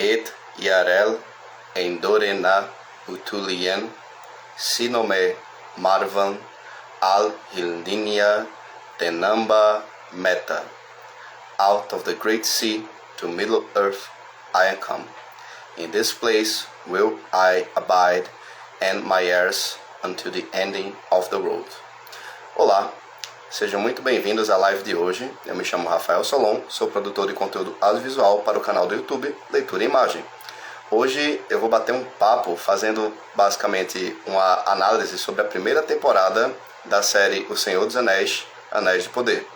et yarel endorena utulien sinome marvan al hilninia tenamba meta. Out of the great sea to Middle Earth I am come. In this place will I abide, and my heirs unto the ending of the world. Olá, sejam muito bem-vindos à live de hoje. Eu me chamo Raphael Solon, sou produtor de conteúdo audiovisual para o canal do YouTube Leitura e Imagem. Hoje eu vou bater um papo fazendo basicamente uma análise sobre a primeira temporada da série O Senhor dos Anéis, Anéis de Poder.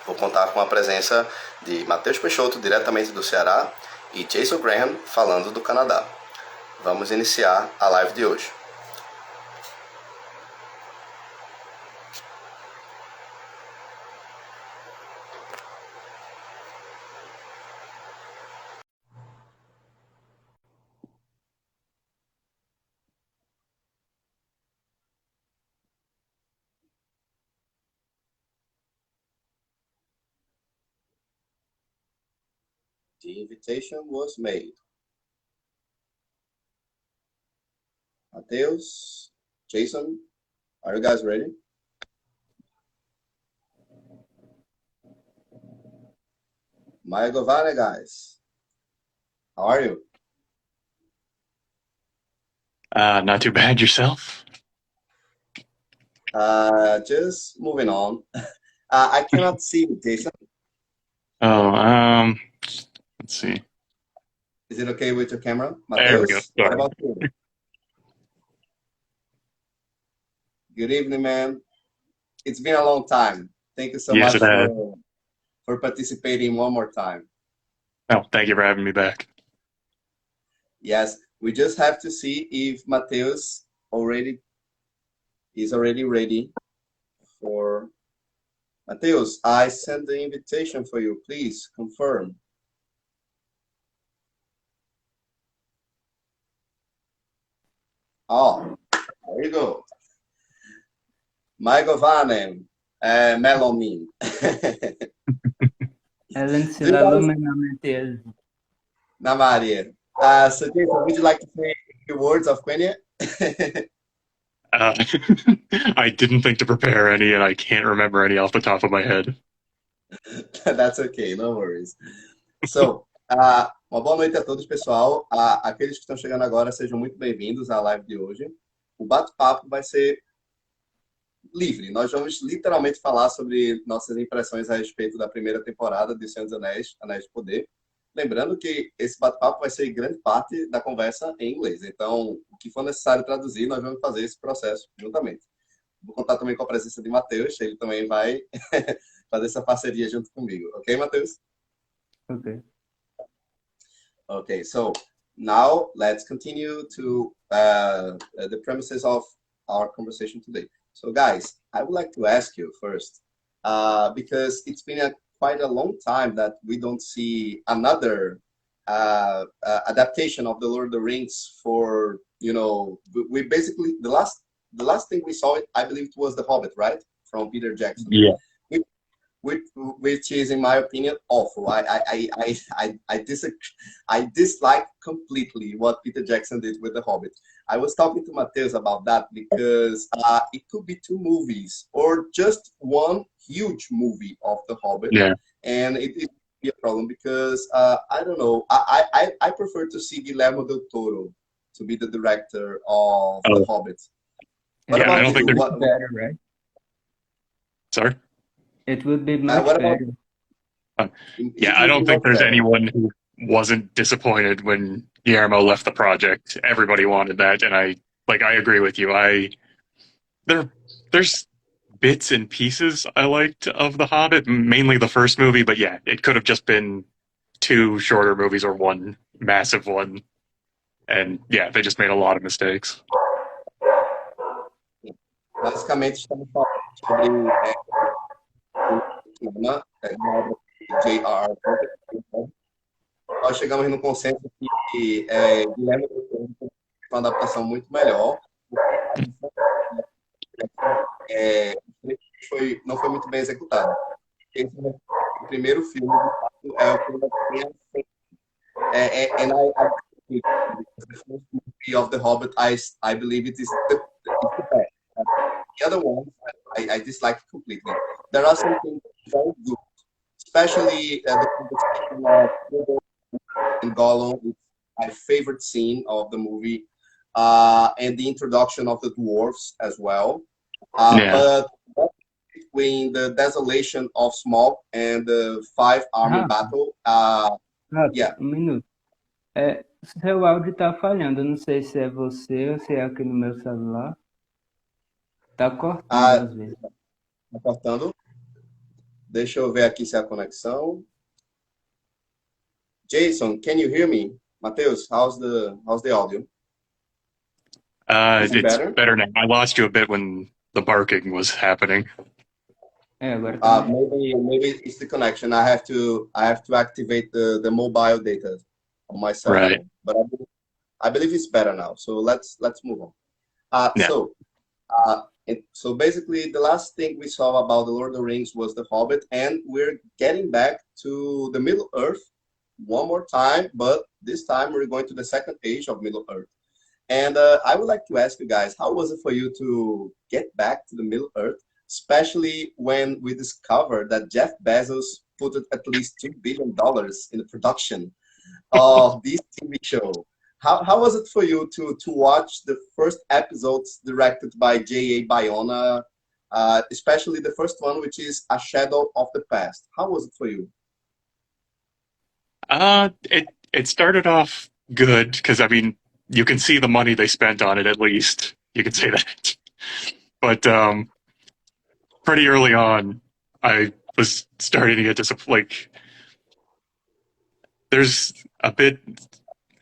Vou contar com a presença de Matheus Peixoto, diretamente do Ceará, e Jason Graham, falando do Canadá. Vamos iniciar a live de hoje. The invitation was made. Matheus, Jason, are you guys ready? Maya Govane, guys. How are you? Not too bad. Yourself? Just moving on. I cannot see you, Jason. Oh, let's see. Is it okay with your camera? There we go. Matheus, what about you? Good evening, man. It's been a long time. Thank you so Yes, much it has. for participating one more time. Oh, thank you for having me back. Yes, we just have to see if Matheus is already ready for... Matheus, I sent the invitation for you. Please confirm. Oh, there you go. Maya Govane, Melomin. Elen, síla, lúmenn, omentielvo. Na Maria. So Jason, would you like to say a few words of Companhia? I didn't think to prepare any, and I can't remember any off the top of my head. That's okay, no worries. So, uma boa noite a todos, pessoal. Aqueles que estão chegando agora, sejam muito bem-vindos à live de hoje. O bate-papo vai ser livre. Nós vamos literalmente falar sobre nossas impressões a respeito da primeira temporada de Senhor dos Anéis, Anéis de Poder. Lembrando que esse bate-papo vai ser grande parte da conversa em inglês. Então, o que for necessário traduzir, nós vamos fazer esse processo juntamente. Vou contar também com a presença de Matheus, ele também vai fazer essa parceria junto comigo. Ok, Matheus? Okay. Okay, so now let's continue to the premises of our conversation today. So guys, I would like to ask you first, because it's been quite a long time that we don't see another adaptation of the Lord of the Rings for, you know, we basically, the last thing we saw, I believe it was The Hobbit, right? From Peter Jackson. Yeah. Which is, in my opinion, awful. I dislike completely what Peter Jackson did with The Hobbit. I was talking to Matheus about that because it could be two movies or just one huge movie of The Hobbit. Yeah. And it would be a problem because, I don't know, I prefer to see Guillermo del Toro to be the director of The Hobbit. What Yeah, I don't think about better, right? Sorry? It would be much better. Yeah, I don't think there's anyone who wasn't disappointed when Guillermo left the project. Everybody wanted that, and I agree with you. There's bits and pieces I liked of The Hobbit, mainly the first movie, but yeah, it could have just been two shorter movies or one massive one. And yeah, they just made a lot of mistakes. Basicamente, estamos falando sobre uma obra de J.R.R. Tolkien. Nós chegamos no consenso que Guilherme tem uma adaptação muito melhor. Não foi muito bem executado. Esse é o primeiro filme, de fato, é o filme da And I the first movie of The Hobbit, I believe it is it's the best. The other ones, I dislike completely. There are some things very good, especially the conversation of Frodo and Gollum. It's my favorite scene of the movie, and the introduction of the dwarfs as well. Yeah. But between the desolation of Smaug and the five army Rafa, battle, Rafa, yeah, um minuto. Seu áudio tá falhando. Eu não sei se é você ou se é aqui no meu celular. Tá cortando uh, às vezes. tá cortando. Deixa eu ver aqui se é a conexão. Jason, can you hear me? Matheus, how's the audio? Is it It's better? better now. I lost you a bit when the barking was happening. Agora tá melhor. Maybe it's the connection. I have to activate the mobile data on my cell Right. phone. But I believe it's better now. So let's move on. Yeah. So basically, the last thing we saw about the Lord of the Rings was the Hobbit, and we're getting back to the Middle Earth one more time, but this time we're going to the second age of Middle Earth. And I would like to ask you guys, how was it for you to get back to the Middle Earth, especially when we discovered that Jeff Bezos put at least $2 billion in the production of this TV show? How was it for you to watch the first episodes directed by J.A. Bayona, especially the first one, which is A Shadow of the Past? How was it for you? It started off good because I mean you can see the money they spent on it, at least you can say that. But pretty early on, I was starting to get like there's a bit.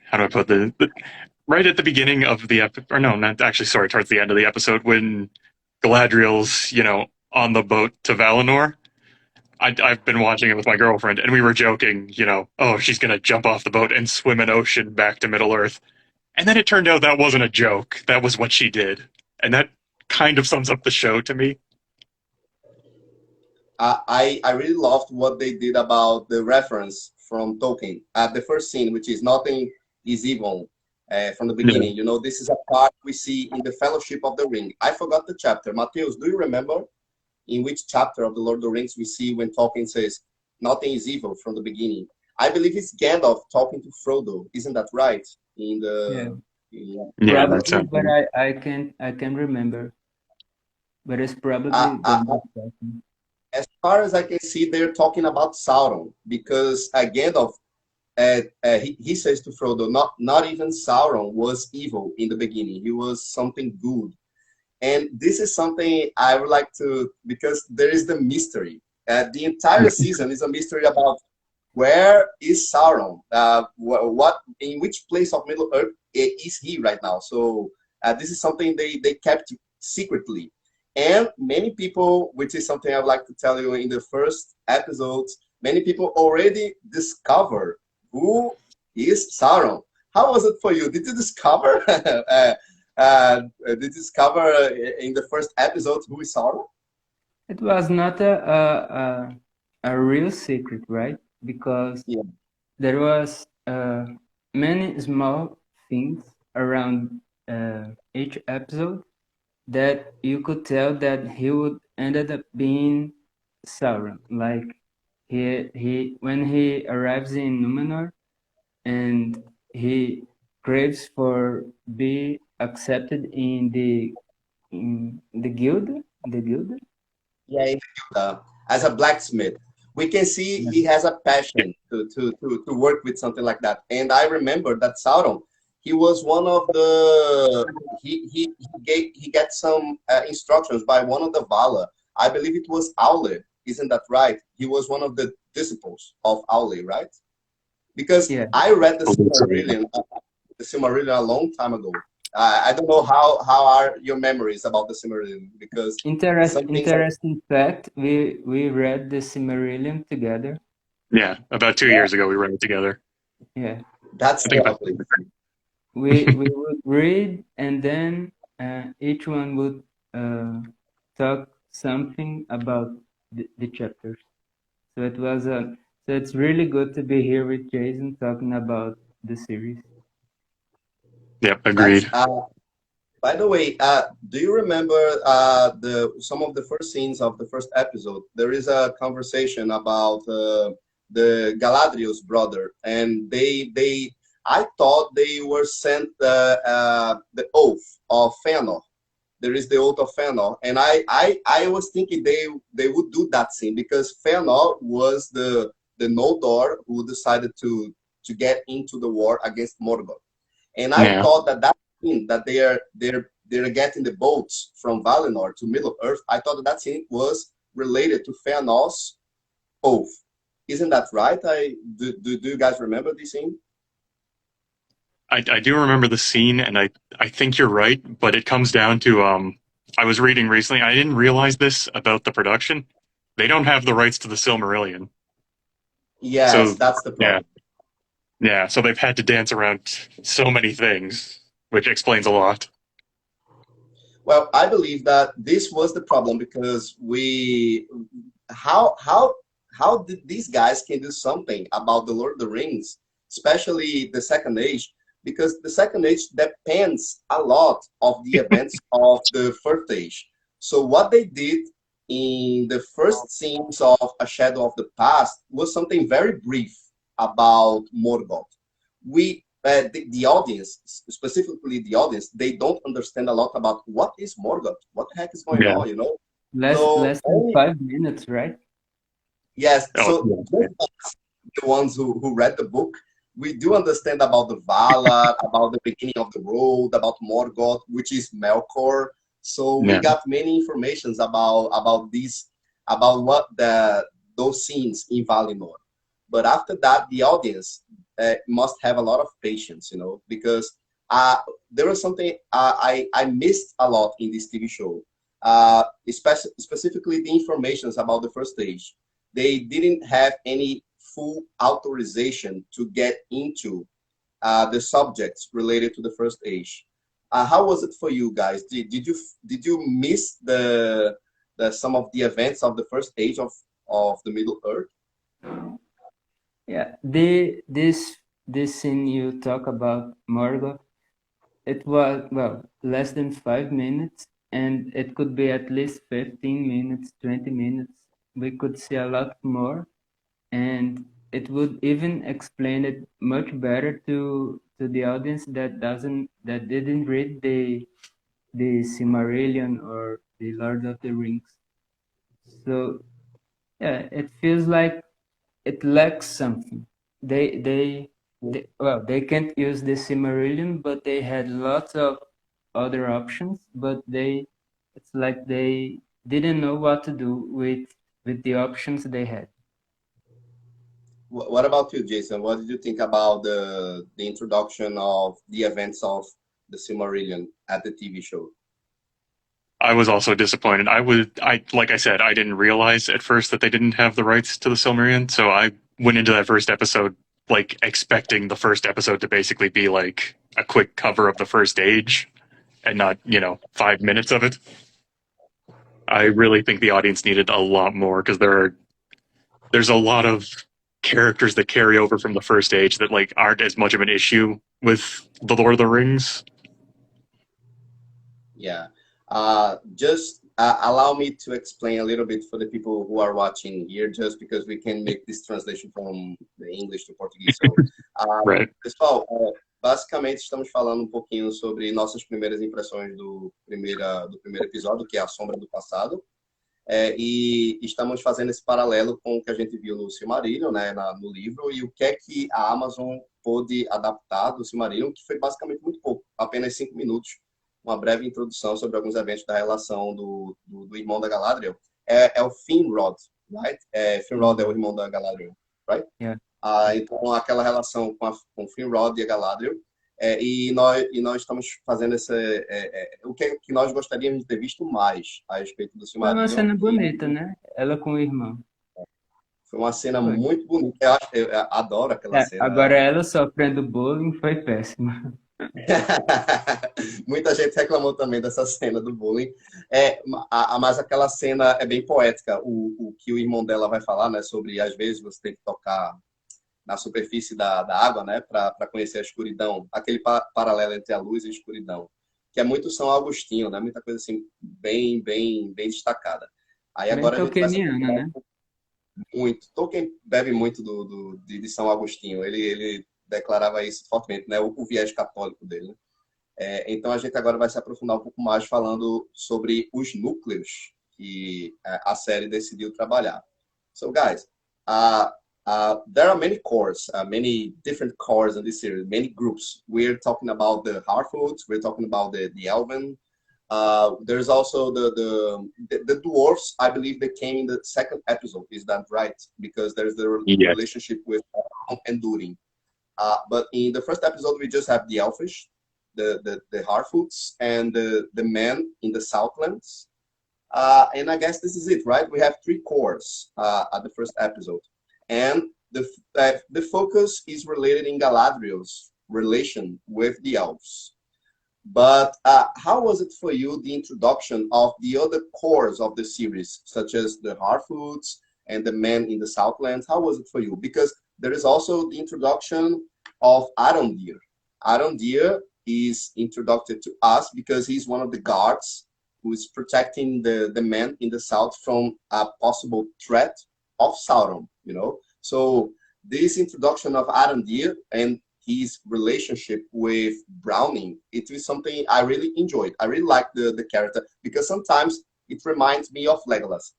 How do I put right at the beginning of the episode, or no, not actually. Sorry, towards the end of the episode when Galadriel's on the boat to Valinor. I've been watching it with my girlfriend, and we were joking, oh, she's going to jump off the boat and swim an ocean back to Middle Earth. And then it turned out that wasn't a joke. That was what she did. And that kind of sums up the show to me. I really loved what they did about the reference from Tolkien. The first scene, which is nothing is evil from the beginning. Yeah. This is a part we see in the Fellowship of the Ring. I forgot the chapter. Matheus, do you remember? In which chapter of the Lord of the Rings we see when Tolkien says, nothing is evil from the beginning? I believe it's Gandalf talking to Frodo. Isn't that right? Yeah, that's Probably, but I can't remember. But it's probably as far as I can see, they're talking about Sauron, because Gandalf, he says to Frodo, not even Sauron was evil in the beginning. He was something good. And this is something I would like to, because there is the mystery. The entire season is a mystery about where is Sauron? In which place of Middle Earth is he right now? So this is something they kept secretly. And many people, which is something I would like to tell you in the first episodes, many people already discovered who is Sauron. How was it for you? Did you discover? Did you discover in the first episode who is Sauron? It was not a real secret, right? Because there was many small things around each episode that you could tell that he would ended up being Sauron. Like he when he arrives in Numenor and he craves for be accepted in the guild. The guild? Yeah, in the guild, as a blacksmith. We can see he has a passion to work with something like that. And I remember that Sauron, he was one of the he get some instructions by one of the Vala. I believe it was Aule. Isn't that right? He was one of the disciples of Aule, right? Because I read the Silmarillion a long time ago. I don't know how are your memories about the Silmarillion, because interesting fact, we read the Silmarillion together. Yeah, about 2 years ago we read it together. Yeah, that's lovely. We would read, and then each one would talk something about the chapters. So it was So it's really good to be here with Jason talking about the series. Yep, agreed. By the way, do you remember some of the first scenes of the first episode? There is a conversation about the Galadriel's brother, and I thought they were sent the oath of Fëanor. There is the oath of Fëanor, and I was thinking they would do that scene because Fëanor was the Noldor who decided to get into the war against Morgoth, and I thought that scene that they're getting the boats from Valinor to Middle Earth. I thought that scene was related to Fëanor's oath. Isn't that right? Do you guys remember this scene? I do remember the scene, and I think you're right, but it comes down to I was reading recently. I didn't realize this about the production. They don't have the rights to the Silmarillion. Yes, so, that's the problem. Yeah, so they've had to dance around so many things, which explains a lot. Well, I believe that this was the problem because how did these guys can do something about the Lord of the Rings, especially the Second Age, because the Second Age depends a lot of the events of the First Age. So what they did in the first scenes of A Shadow of the Past was something very brief about Morgoth. The audience, specifically the audience, they don't understand a lot about what is Morgoth, what the heck is going on, you know? Less than 5 minutes, right? Yes, so the ones who read the book, we do understand about the Valar, about the beginning of the road, about Morgoth, which is Melkor. So we got many informations about what those scenes in Valinor. But after that, the audience must have a lot of patience, you know, because there was something I missed a lot in this TV show, specifically the informations about the First Age. They didn't have any full authorization to get into the subjects related to the First Age. How was it for you guys? Did you miss the some of the events of the First Age of the Middle Earth? Yeah, this scene you talk about, Morgoth, it was, well, less than 5 minutes, and it could be at least 15 minutes, 20 minutes. We could see a lot more, and it would even explain it much better to the audience that didn't read the Silmarillion or the Lord of the Rings. So yeah, it feels like it lacks something. They can't use the Silmarillion, but they had lots of other options, but it's like they didn't know what to do with the options they had. What about you, Jason? What did you think about the introduction of the events of the Silmarillion at the TV show? I was also disappointed. Like I said, I didn't realize at first that they didn't have the rights to the Silmarillion, so I went into that first episode like expecting the first episode to basically be like a quick cover of the First Age and not, 5 minutes of it. I really think the audience needed a lot more because there's a lot of characters that carry over from the First Age that like aren't as much of an issue with the Lord of the Rings. Yeah. Just allow me to explain a little bit for the people who are watching here, just because we can make this translation from the English to Português. So, right. Pessoal, basicamente estamos falando pouquinho sobre nossas primeiras impressões do primeiro episódio, que é A Sombra do Passado, e estamos fazendo esse paralelo com o que a gente viu no Silmarillion, né, no livro, e o que é que a Amazon pôde adaptar do Silmarillion, que foi basicamente muito pouco, apenas 5 minutos. Uma breve introdução sobre alguns eventos da relação do irmão da Galadriel. É o Finrod, right? Finrod é o irmão da Galadriel, right? Yeah. Então, aquela relação com Finrod e a Galadriel. E nós estamos fazendo o que nós gostaríamos de ter visto mais a respeito do Silmarillion. Foi uma cena bonita, né? Ela com o irmão. Foi uma cena muito bonita. Eu adoro aquela cena. Agora ela sofrendo bullying foi péssima. Muita gente reclamou também dessa cena do bullying. Mas aquela cena é bem poética. O que o irmão dela vai falar, né? Sobre, às vezes, você tem que tocar na superfície da água, né? Para conhecer a escuridão. Aquele paralelo entre a luz e a escuridão. Que é muito São Agostinho, né? Muita coisa assim, bem destacada. Aí Bem agora a gente vai se tolkieniana, aprofundar né? muito. Tolkien bebe muito de São Agostinho. Ele declarava isso fortemente, né? O viés católico dele, né? Então a gente agora vai se aprofundar um pouco mais falando sobre os núcleos que a série decidiu trabalhar. So guys, there are many cores, many different cores in this series, many groups. We're talking about the Harfoots, we're talking about the Elven. There's also the dwarfs. I believe they came in the second episode. Is that right? Because there's the relationship with and Durin. But in the first episode, we just have the Elfish, the Harfoots, and the men in the Southlands. And I guess this is it, right? We have 3 cores at the first episode. And the focus is related in Galadriel's relation with the elves. But how was it for you, the introduction of the other cores of the series, such as the Harfoots and the men in the Southlands? How was it for you? Because there is also the introduction of Arondir. Arondir is introduced to us because he's one of the guards who is protecting the men in the south from a possible threat of Sauron, you know? So this introduction of Arondir and his relationship with Browning, it was something I really enjoyed. I really like the character because sometimes it reminds me of Legolas.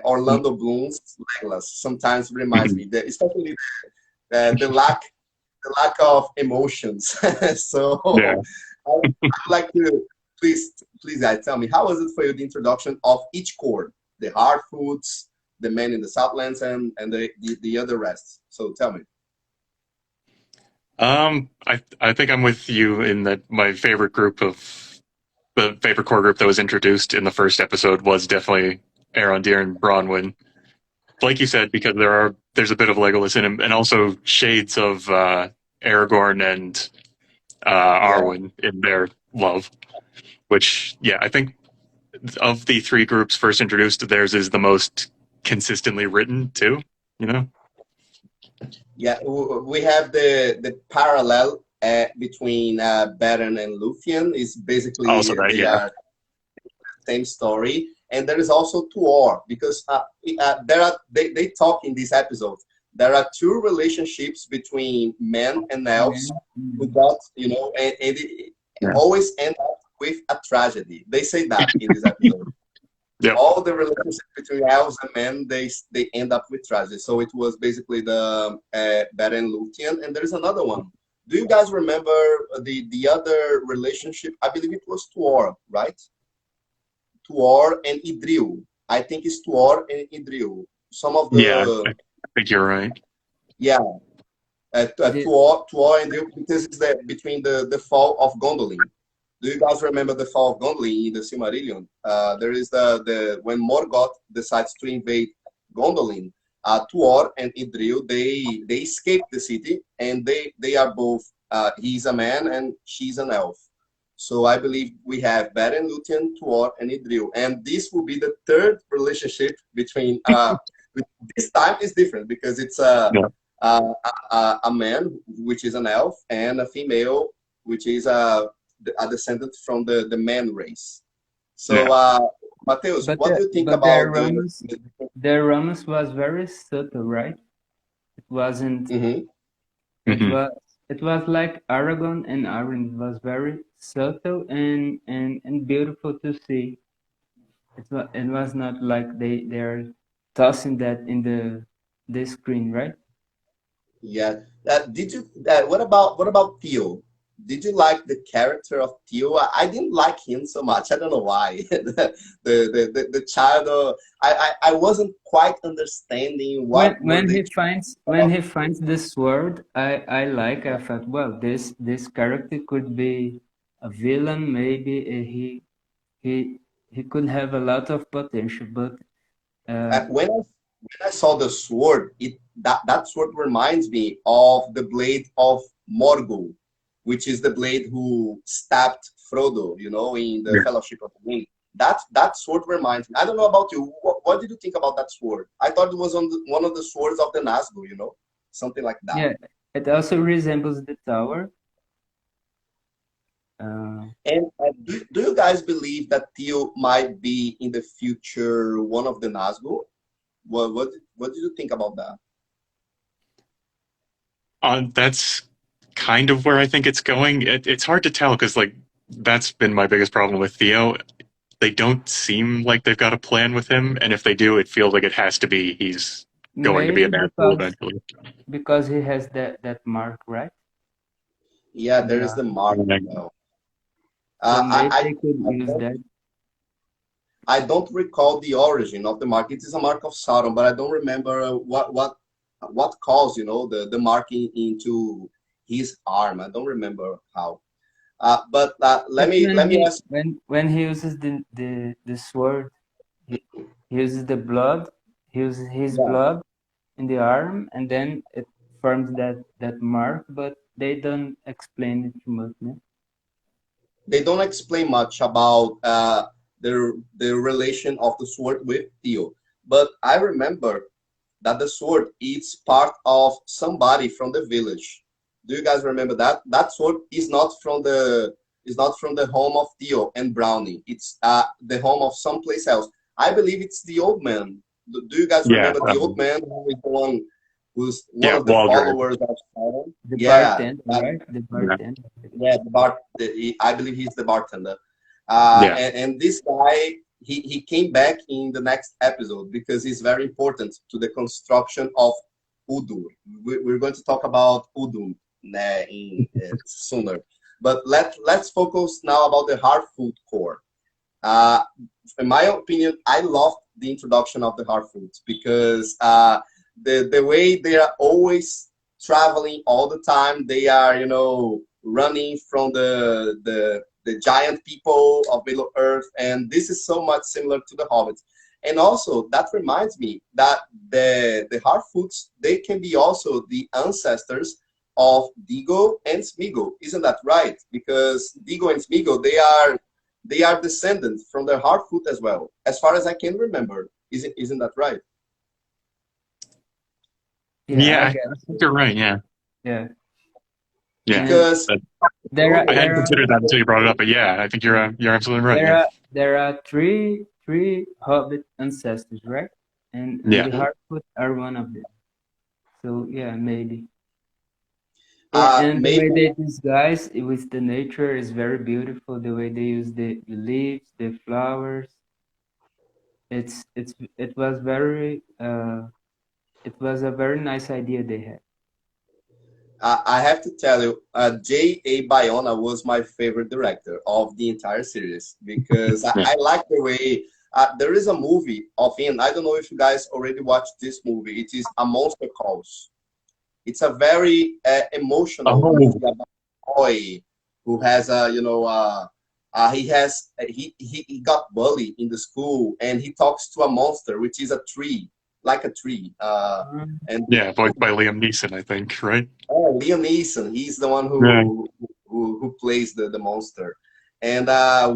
Orlando Bloom's Legolas sometimes reminds me, especially the lack of emotions. So yeah. I'd like to, please guys, tell me, how was it for you, the introduction of each core, the Harfoots, the men in the Southlands, and the other rest? So tell me. I think I'm with you in that the favorite core group that was introduced in the first episode was definitely Arondir and Bronwyn. Like you said, because there's a bit of Legolas in him, and also shades of Aragorn and Arwen in their love. Which, yeah, I think of the 3 groups first introduced, theirs is the most consistently written too. You know. Yeah, we have the parallel between Beren and Lúthien. Is basically also that, they are same story. And there is also Tuor, because they talk in this episode. There are 2 relationships between men and elves who got, you know, and it always end up with a tragedy. They say that in this episode. Yep. All the relationships between elves and men, they end up with tragedy. So it was basically the Beren Lúthien, and there's another one. Do you guys remember the other relationship? I believe it was Tuor, right? Tuor and Idril. I think it's Tuor and Idril. Some of the... Yeah, I think you're right. Yeah. Tuor and Idril, because it's between the fall of Gondolin. Do you guys remember the fall of Gondolin in the Silmarillion? There is when Morgoth decides to invade Gondolin, Tuor and Idril, they escape the city, and they are both, he's a man and she's an elf. So I believe we have Beren, Lúthien, Tuor, and Idril. And this will be the 3rd relationship between, this time is different because it's a man, which is an elf, and a female, which is a descendant from the man race. So, Matheus, what do you think about their romance was very subtle, right? It wasn't... It was like Aragorn and Arwen. It was very subtle and beautiful to see. It was not like they're tossing that in the screen, right? Yeah. Did you? What about Theo? Did you like the character of Theo? I didn't like him so much. I don't know why. the child. I wasn't quite understanding what when he finds the sword. I thought, well, this character could be a villain. Maybe he could have a lot of potential. But when I saw the sword, that sword reminds me of the blade of Morgul, which is the blade who stabbed Frodo, you know, in the Yeah. Fellowship of the Ring. That sword reminds me. I don't know about you. What did you think about that sword? I thought it was on one of the swords of the Nazgûl, you know, something like that. Yeah, it also resembles the tower. And do you guys believe that Theo might be in the future one of the Nazgûl? What did you think about that? That's kind of where I think it's going. It's hard to tell because, like, that's been my biggest problem with Theo. They don't seem like they've got a plan with him, and if they do, it feels like it has to be he's going to be a Maybe Nazgûl eventually. because he has that mark, right? Yeah, there is the mark. So maybe they could use that. I don't recall the origin of the mark. It is a mark of Sauron, but I don't remember what caused, you know, the marking into his arm. I don't remember how. But let me ask. When he uses the sword, he uses the blood. He uses his blood in the arm, and then it forms that mark. But they don't explain it too much. No? They don't explain much about the relation of the sword with Theo. But I remember that the sword is part of somebody from the village. Do you guys remember that? That sword is not from the home of Theo and Brownie. It's the home of someplace else. I believe it's the old man. Do you guys remember the old man who is the one who's one of the followers of Sauron? The bartender, right? The bartender. Yeah, I believe he's the bartender. And this guy, he came back in the next episode because he's very important to the construction of Udur. We're going to talk about Udum sooner. But let's focus now about the Harfoot core. In my opinion, I loved the introduction of the Harfoots because the way they are always traveling all the time, they are, you know, running from the giant people of Middle Earth, and this is so much similar to the Hobbits. And also, that reminds me that the Harfoots, they can be also the ancestors of Digo and Smeagol. Isn't that right? Because Digo and Smeagol, they are descendants from the Harfoot as well, as far as I can remember. Isn't that right? Yeah, I think you're right. Yeah. Because I hadn't considered that until you brought it up, but yeah, I think you're absolutely right. There are three Hobbit ancestors, right? And the Harfoot are one of them. So yeah, maybe. And the way they disguise with the nature is very beautiful. The way they use the leaves, the flowers. It was a very nice idea they had. I have to tell you, J.A. Bayona was my favorite director of the entire series because I like the way there is a movie of him. I don't know if you guys already watched this movie. It is A Monster Calls. It's a very emotional movie about a boy who has he got bullied in the school and he talks to a monster, which is a tree. Like a tree. Voiced by Liam Neeson, I think, right? Oh, Liam Neeson. He's the one who plays the monster. And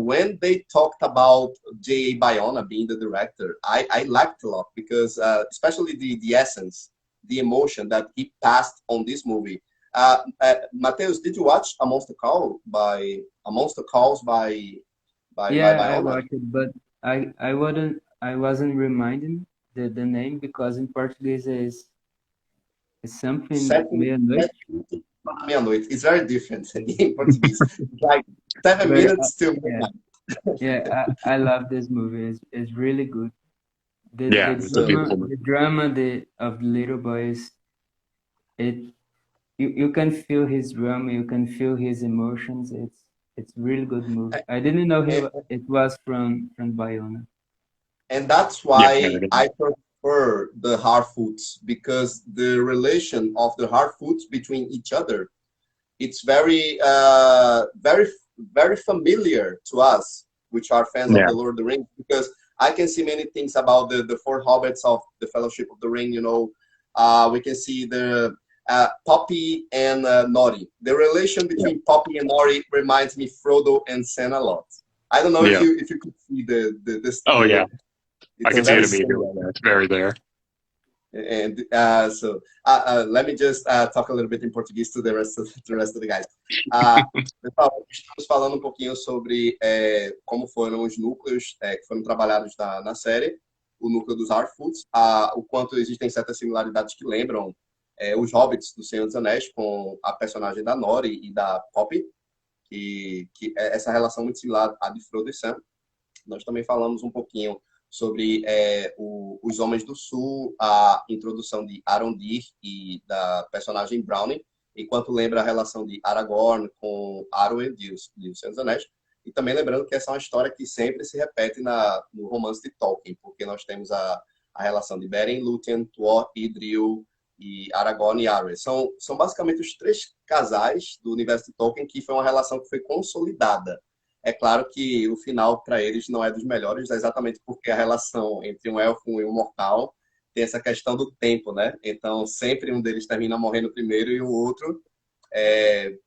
when they talked about J.A. Bayona being the director, I liked a lot because especially the essence, the emotion that he passed on this movie. Matheus, did you watch A Monster Calls by Yeah, Bayona? I watched it, but I wasn't reminding the name because in Portuguese is something meia-noite. Meia-noite. It's very different in Portuguese. It's like 7 minutes till midnight. Yeah, I love this movie. It's really good. The drama of the little boy is you can feel his drama, you can feel his emotions. It's really good movie. I didn't know it was from Bayona. And that's why I prefer the Harfoots, because the relation of the Harfoots between each other, it's very, very familiar to us, which are fans of the Lord of the Rings, because I can see many things about the four hobbits of the Fellowship of the Ring. You know, we can see the Poppy and Nori. The relation between Poppy and Nori reminds me Frodo and Sam a lot. I don't know if you could see the Oh yeah, I can see it similar. immediately. It's very there. And let me just talk a little bit in português to the rest of the guys. Pessoal, estamos falando um pouquinho sobre como foram os núcleos que foram trabalhados na série, o núcleo dos Harfoots, o quanto existem certas similaridades que lembram os Hobbits do Senhor dos Anéis com a personagem da Nori e da Poppy, que é essa relação muito similar à de Frodo e Sam. Nós também falamos um pouquinho sobre os Homens do Sul, a introdução de Arondir e da personagem Brownie, enquanto lembra a relação de Aragorn com Arwen de O Senhor dos Anéis. E também lembrando que essa é uma história que sempre se repete no romance de Tolkien, porque nós temos a relação de Beren, Lúthien, Tuor, Idril e Aragorn e Arwen. São basicamente os 3 casais do universo de Tolkien que foi uma relação que foi consolidada. É claro que o final para eles não é dos melhores, exatamente porque a relação entre um elfo e um mortal tem essa questão do tempo, né? Então, sempre um deles termina morrendo primeiro e o outro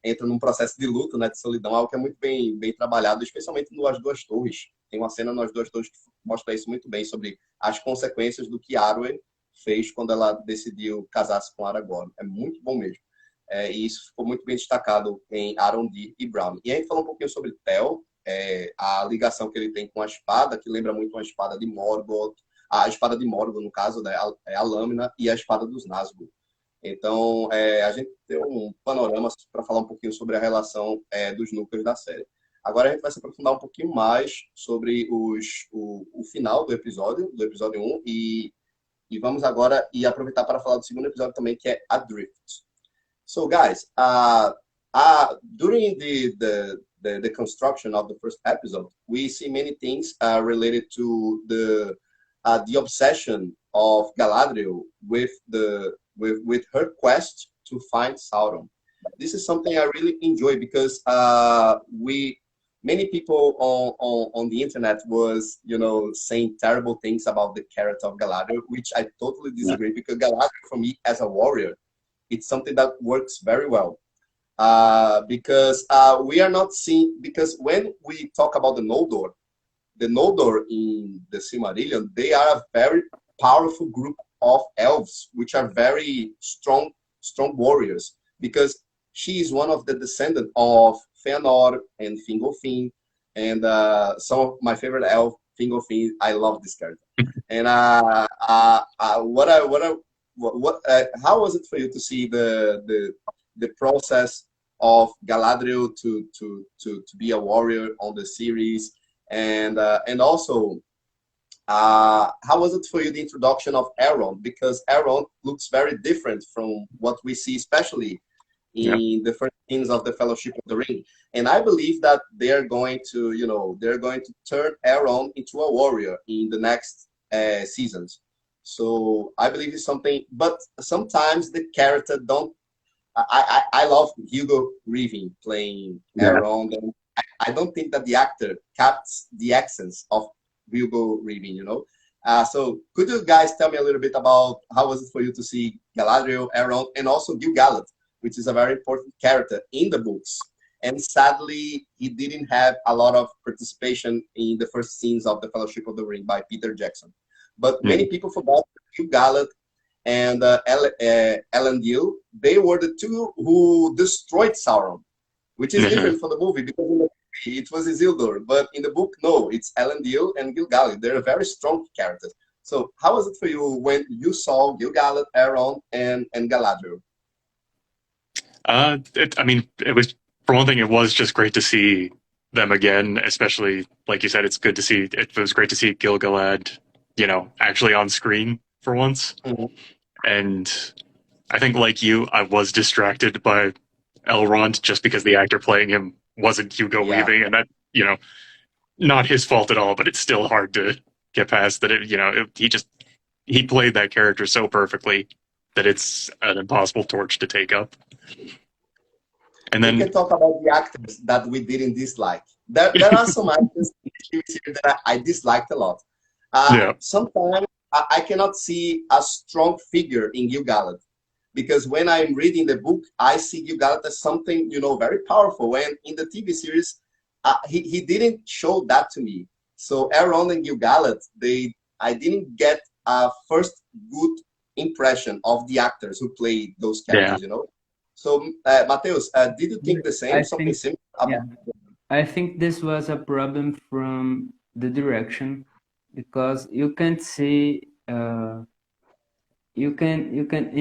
entra num processo de luto, né? De solidão, algo que é muito bem trabalhado, especialmente no As Duas Torres. Tem uma cena nas Duas Torres que mostra isso muito bem, sobre as consequências do que Arwen fez quando ela decidiu casar-se com Aragorn. É muito bom mesmo. E isso ficou muito bem destacado em Arondir e Brown. E a gente falou um pouquinho sobre Tel, a ligação que ele tem com a espada, que lembra muito uma espada de Morgoth, a espada de Morgoth, no caso, né, a lâmina, e a espada dos Nazgûl. Então, a gente tem um panorama para falar um pouquinho sobre a relação dos núcleos da série. Agora a gente vai se aprofundar um pouquinho mais sobre o final do episódio 1, e vamos agora aproveitar para falar do segundo episódio também, que é Adrift. So, guys, during the construction of the first episode, we see many things related to the obsession of Galadriel with her quest to find Sauron. This is something I really enjoy because many people on the internet was saying terrible things about the character of Galadriel, which I totally disagree, because Galadriel, for me as a warrior, it's something that works very well. Because we are not seeing, because when we talk about the Noldor in the Silmarillion, they are a very powerful group of elves, which are very strong warriors, because she is one of the descendants of Fëanor and Fingolfin, and some of my favorite elf, Fingolfin. I love this character. And how was it for you to see the process of Galadriel to be a warrior on the series, and also how was it for you the introduction of Elrond, because Elrond looks very different from what we see, especially in the first scenes of the Fellowship of the Ring. And I believe that they're going to turn Elrond into a warrior in the next seasons. So I believe it's something, but sometimes the character don't. I love Hugo Weaving playing Elrond, and I don't think that the actor captures the essence of Hugo Weaving. So could you guys tell me a little bit about how was it for you to see Galadriel, Elrond, and also Gil-galad, which is a very important character in the books, and sadly he didn't have a lot of participation in the first scenes of the Fellowship of the Ring by Peter Jackson. But many people forgot Gil-galad and Elendil. They were the two who destroyed Sauron, which is different from the movie, because in the movie it was Isildur, but in the book, no, it's Elendil and Gil-galad. They're very strong characters. So how was it for you when you saw Gil-galad, Elrond, and Galadriel? It was, for one thing, it was just great to see them again, especially, like you said, it was great to see Gil-galad, actually on screen for once. Mm-hmm. And I think, like you, I was distracted by Elrond just because the actor playing him wasn't Hugo Weaving, and that, not his fault at all, but it's still hard to get past that. He played that character so perfectly that it's an impossible torch to take up. And then we can talk about the actors that we didn't dislike. There are some actors that I disliked a lot. Sometimes I cannot see a strong figure in Gil-galad. because when I'm reading the book, I see Gil-galad as something, you know, very powerful. And in the TV series, he didn't show that to me. So Elrond and Gil-galad, I didn't get a first good impression of the actors who played those characters, you know. So Matheus, did you think the same? Something similar? Yeah, I think this was a problem from the direction, because you can see, you can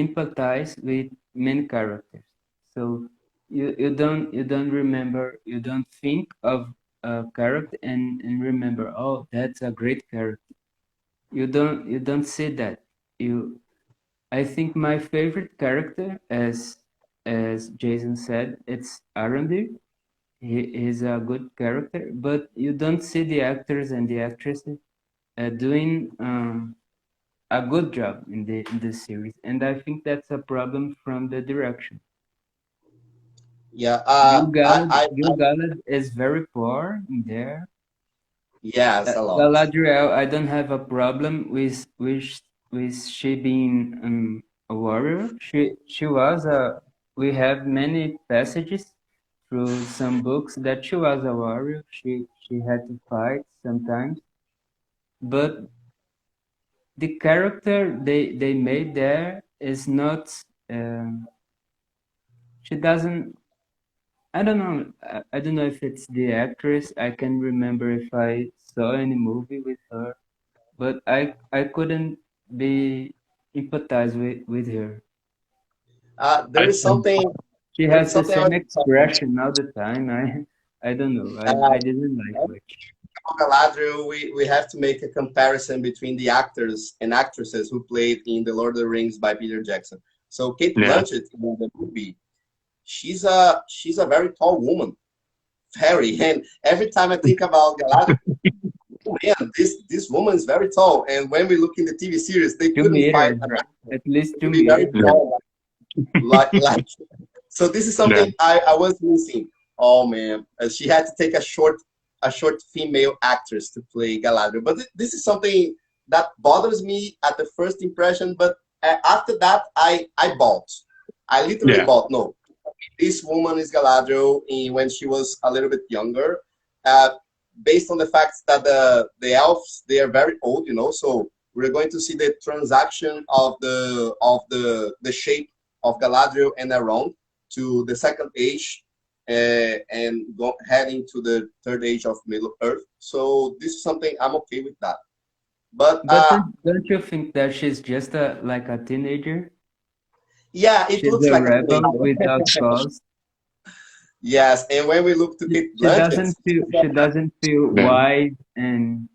empathize with many characters. So you don't remember, you don't think of a character and remember, oh, that's a great character. You don't see that. I think my favorite character, as Jason said, it's Arondir. He's a good character, but you don't see the actors and the actresses doing a good job in the series, and I think that's a problem from the direction. Yeah, Gil-galad is very poor in there. Yes, a lot. Galadriel, I don't have a problem with she being a warrior. She was a. We have many passages through some books that she was a warrior. She had to fight sometimes, but the character they made there is not. She doesn't. I don't know. I don't know if it's the actress. I can't remember if I saw any movie with her, but I couldn't be empathize with her. There is something. She has the same expression all the time. I don't know. I didn't like much. Galadriel, we have to make a comparison between the actors and actresses who played in The Lord of the Rings by Peter Jackson. So Kate Blanchett in the movie, she's a very tall woman, and every time I think about Galadriel, oh man, this woman is very tall. And when we look in the TV series, they couldn't find her. At least 2 very meters. tall, like. So this is something I was missing. Oh man, she had to take a short female actress to play Galadriel. But this is something that bothers me at the first impression. But after that, I bought. I literally bought. No, this woman is Galadriel when she was a little bit younger. Based on the fact that the elves, they are very old, you know. So we're going to see the transaction of the shape of Galadriel and Elrond to the second age. And heading to the third age of Middle Earth. So this is something I'm okay with that. But don't you think that she's just like a teenager? Yeah, it she's looks a like rebel without cause. Yes, and when we look to Kate Blanchett, she doesn't feel wise, and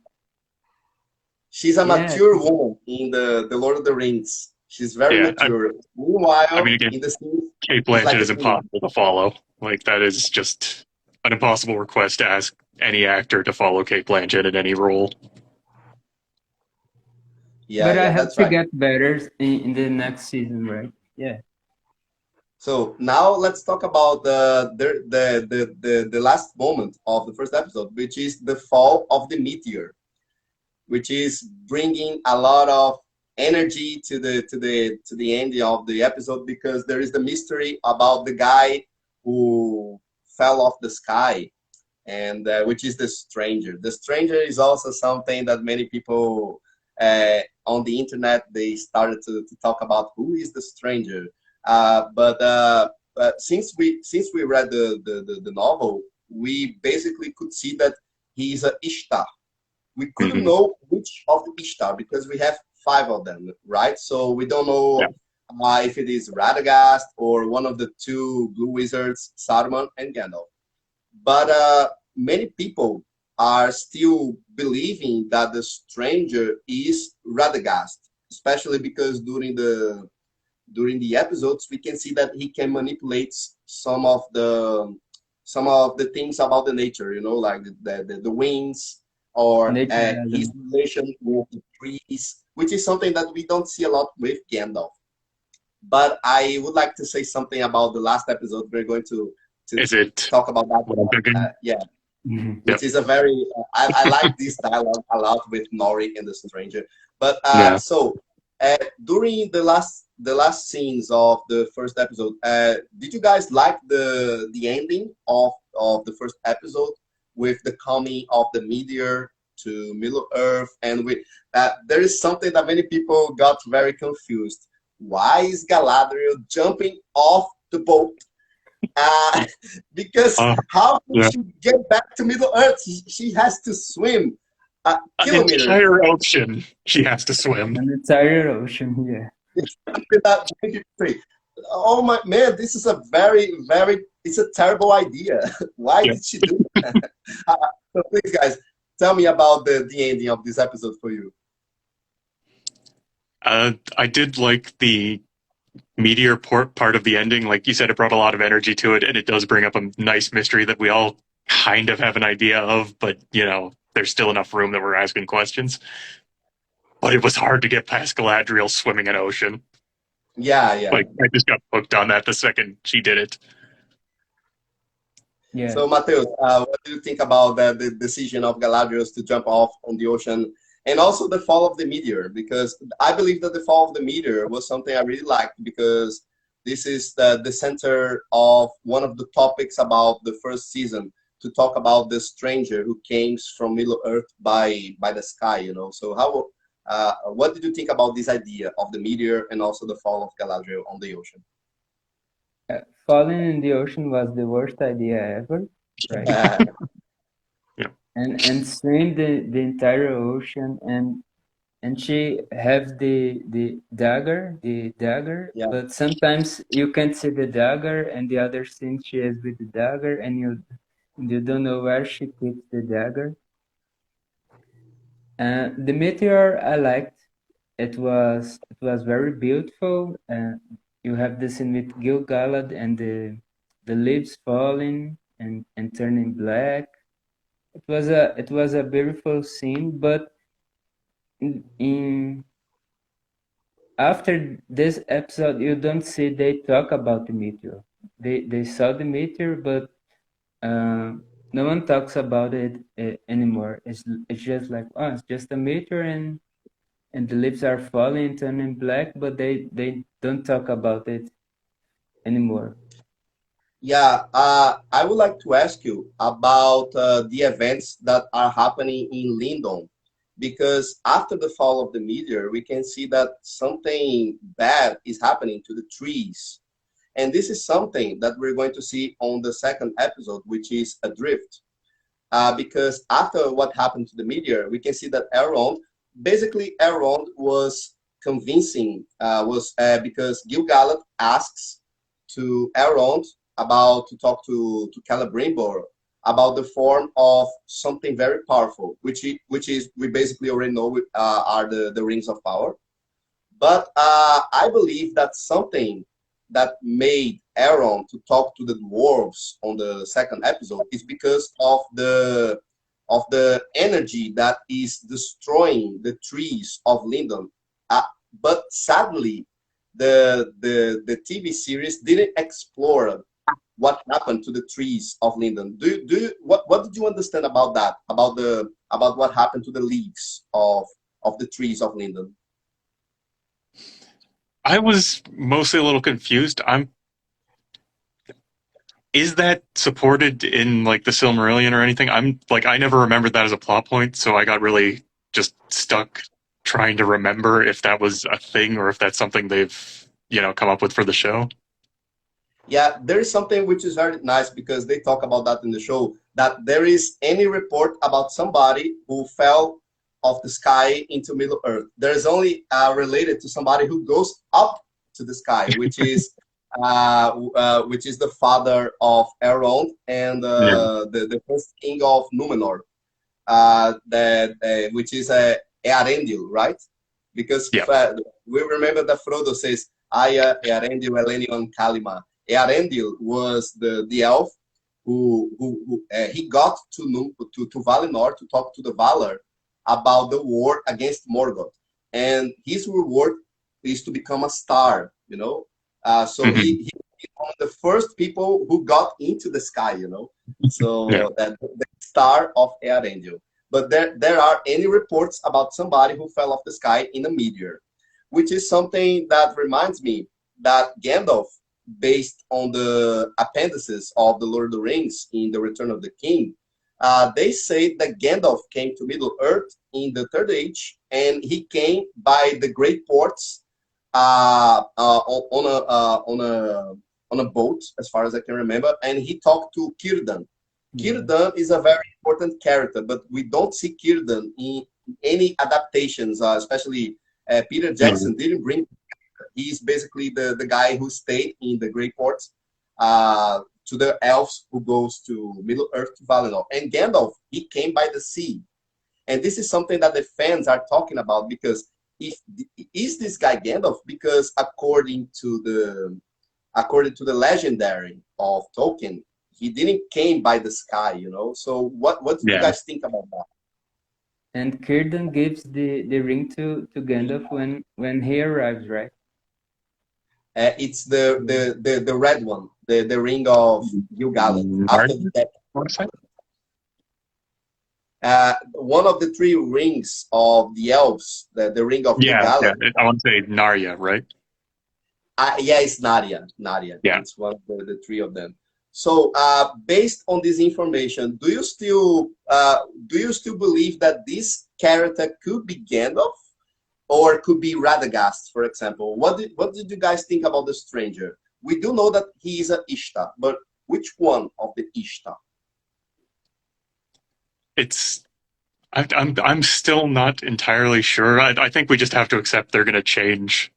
she's a mature woman in the Lord of the Rings. She's very mature. Meanwhile, in the scenes, Kate Blanchett is impossible to follow. Like, that is just an impossible request to ask any actor to follow Kate Blanchett in any role. Yeah, but I have to get better in the next season, right? Yeah. So now let's talk about the last moment of the first episode, which is the fall of the meteor, which is bringing a lot of energy to the end of the episode, because there is the mystery about the guy who fell off the sky, and which is the stranger. The stranger is also something that many people on the internet, they started to talk about who is the stranger. But since we read the novel, we basically could see that he is a Ishtar. We couldn't know which of the Ishtar, because we have 5 of them, right? So we don't know if it is Radagast or one of the 2 blue wizards, Saruman and Gandalf. But many people are still believing that the stranger is Radagast, especially because during the episodes we can see that he can manipulate some of the things about the nature, you know, like the winds, or his relation with the trees, which is something that we don't see a lot with Gandalf. But I would like to say something about the last episode. We're going to talk about that. Which is a very I like this dialogue a lot with Nori and the stranger. But so During the last scenes of the first episode, did you guys like the ending of the first episode with the coming of the meteor to Middle Earth? And there is something that many people got very confused. Why is Galadriel jumping off the boat? Because how can she get back to Middle Earth? She has to swim kilometers. An entire ocean she has to swim. An entire ocean, yeah. Oh my man, this is a it's a terrible idea. Why did she do that? So please, guys, tell me about the ending of this episode for you. I did like the meteor part of the ending. Like you said, it brought a lot of energy to it, and it does bring up a nice mystery that we all kind of have an idea of, but, you know, there's still enough room that we're asking questions. But it was hard to get past Galadriel swimming an ocean. Yeah. Like, I just got hooked on that the second she did it. Yeah. So, Matheus, what do you think about the decision of Galadriel to jump off on the ocean, and also the fall of the meteor? Because I believe that the fall of the meteor was something I really liked, because this is the center of one of the topics about the first season, to talk about the stranger who came from Middle Earth by the sky, you know. So what did you think about this idea of the meteor and also the fall of Galadriel on the ocean? Falling in the ocean was the worst idea ever, right? Yeah. And swim the entire ocean, and she have the dagger, Yeah. but sometimes you can't see the dagger, and the other thing she has with the dagger, and you don't know where she keeps the dagger. The meteor I liked. It was very beautiful. You have the scene with Gil-galad and the leaves falling and turning black. It was a beautiful scene, but after this episode, you don't see they talk about the meteor. They saw the meteor, but no one talks about it anymore. It's just like, oh, it's just a meteor, and the leaves are falling and turning black, but they don't talk about it anymore. Yeah, I would like to ask you about the events that are happening in Lindon, because after the fall of the meteor, we can see that something bad is happening to the trees. And this is something that we're going to see on the second episode, which is a drift. Because after what happened to the meteor, we can see that Elrond was convincing, because Gil-galad asks to Elrond to talk to Celebrimbor about the form of something very powerful, which is we basically already know are the rings of power. But I believe that something that made Elrond to talk to the dwarves on the second episode is because of the energy that is destroying the trees of Lindon. But sadly, the TV series didn't explore what happened to the trees of Lindon. What did you understand about that? About what happened to the leaves of the trees of Lindon? I was mostly a little confused. Is that supported in like the Silmarillion or anything? I never remembered that as a plot point, so I got really just stuck trying to remember if that was a thing or if that's something they've, come up with for the show. Yeah, there is something which is very nice, because they talk about that in the show, that there is any report about somebody who fell off the sky into Middle Earth. There's only related to somebody who goes up to the sky, which is the father of Elrond and the first king of Númenor, which is Earendil, right? Because we remember that Frodo says, Aya, Earendil, Elenion, Kalima. Earendil was the elf who he got to Valinor to talk to the Valar about the war against Morgoth, and his reward is to become a star. So he one of the first people who got into the sky. So that the star of Earendil. But there are any reports about somebody who fell off the sky in a meteor. which is something that reminds me that Gandalf, based on the appendices of the Lord of the Rings in The Return of the King, they say that Gandalf came to Middle Earth in the Third Age, and he came by the Great Ports on a boat, as far as I can remember, and he talked to Círdan. Círdan is a very important character, but we don't see Círdan in any adaptations, especially Peter Jackson didn't bring. He's basically the guy who stayed in the Great Ports to the elves who goes to Middle Earth to Valinor. And Gandalf, he came by the sea. And this is something that the fans are talking about, because is this guy Gandalf? Because according to the legendary of Tolkien, he didn't came by the sky, you know. So what do you guys think about that? And Círdan gives the ring to Gandalf when he arrives, right? It's the red one, the ring of Gil-galad. After that, one of the three rings of the elves, the ring of Gil-galad. Yeah, I want to say Narya, right? Yeah, it's Narya. Yeah. It's one of the three of them. So, based on this information, do you still believe that this character could be Gandalf, or could be Radagast, for example? What did you guys think about the stranger? We do know that he is an Ishtar, but which one of the Ishtar? I'm still not entirely sure. I think we just have to accept they're going to change,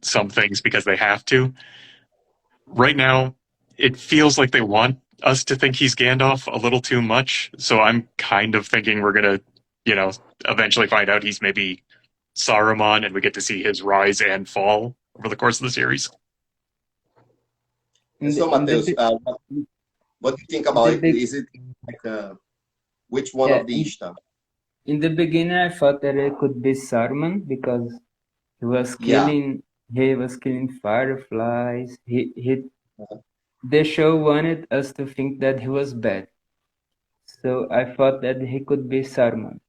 some things because they have to. Right now, it feels like they want us to think he's Gandalf a little too much. So I'm kind of thinking we're going to, eventually find out he's maybe Saruman, and we get to see his rise and fall over the course of the series. So, Matheus, what do you think about it? Is it like which one of the Ishtar? In the beginning, I thought that it could be Saruman, because he was killing fireflies. The show wanted us to think that he was bad, so I thought that he could be Saruman.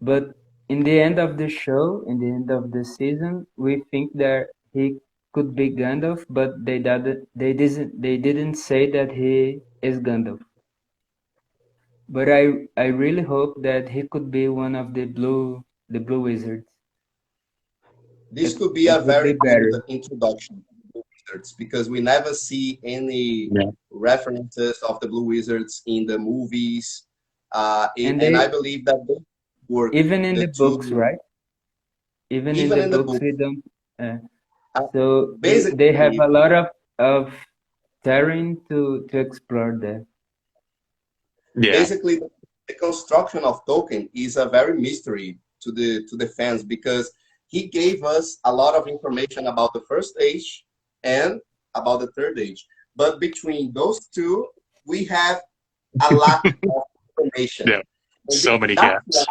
But in the end of the show, in the end of the season, we think that he could be Gandalf, but they didn't say that he is Gandalf. But I really hope that he could be one of the blue wizards. This could be a very good introduction to the Blue Wizards, because we never see any references of the Blue Wizards in the movies, and I believe that they work even in the books, right? Even in the books, we don't. So basically, they have a lot of terrain to explore there. Yeah. Basically, the construction of Tolkien is a very mystery to the fans, because he gave us a lot of information about the First Age and about the Third Age. But between those two, we have a lot of information. Yeah, so many gaps.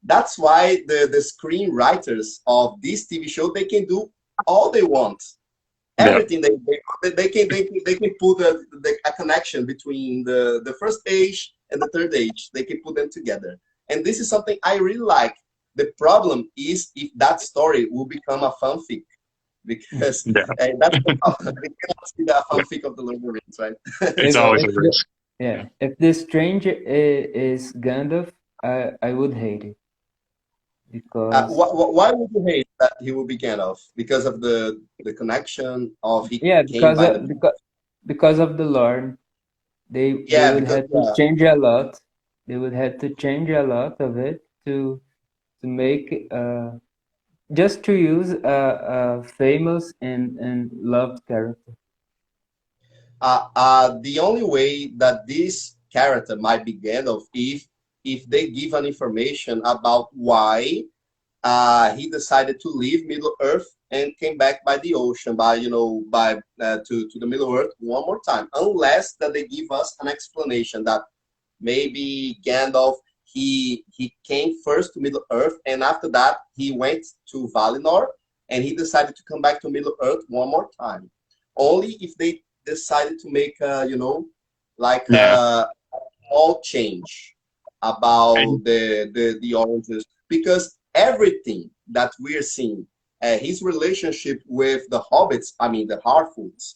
That's why the screenwriters of this TV show, they can do all they want. Everything they can put a connection between the First Age and the Third Age. They can put them together, and this is something I really like. The problem is if that story will become a fanfic, because that's the problem. We cannot see the fanfic of the Lord of the Rings, right? It's always a risk. Yeah, if the stranger is Gandalf, I would hate it. Because why would you hate that he will be Gandalf? Because of the connection of because of the Lord, they would have to change a lot. They would have to change a lot of it to make just to use a famous and loved character. The only way that this character might be Gandalf if they give an information about why he decided to leave Middle Earth and came back by the ocean, to the Middle Earth one more time, unless that they give us an explanation that maybe Gandalf he came first to Middle Earth, and after that he went to Valinor, and he decided to come back to Middle Earth one more time. Only if they decided to make a small change about the oranges, because everything that we are seeing, his relationship with the hobbits, I mean the Harfoots,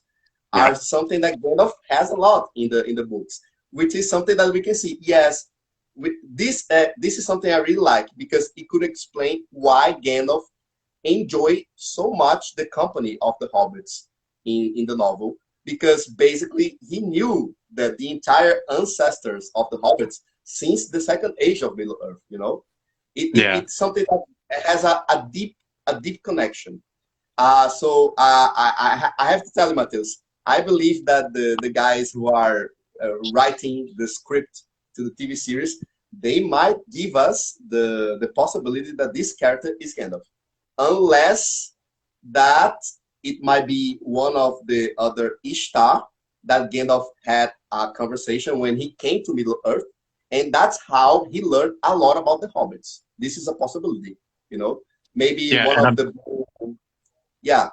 are something that Gandalf has a lot in the books, which is something that we can see. Yes, with this is something I really like, because it could explain why Gandalf enjoy so much the company of the hobbits in the novel, because basically he knew that the entire ancestors of the hobbits since the second age of Middle Earth, you know, it's something that has a deep connection. So I have to tell you, Matheus, I believe that the guys who are writing the script to the TV series, they might give us the possibility that this character is Gandalf, unless that it might be one of the other Ishtar that Gandalf had a conversation when he came to Middle Earth, and that's how he learned a lot about the hobbits. This is a possibility, you know. Maybe one of the... Yeah.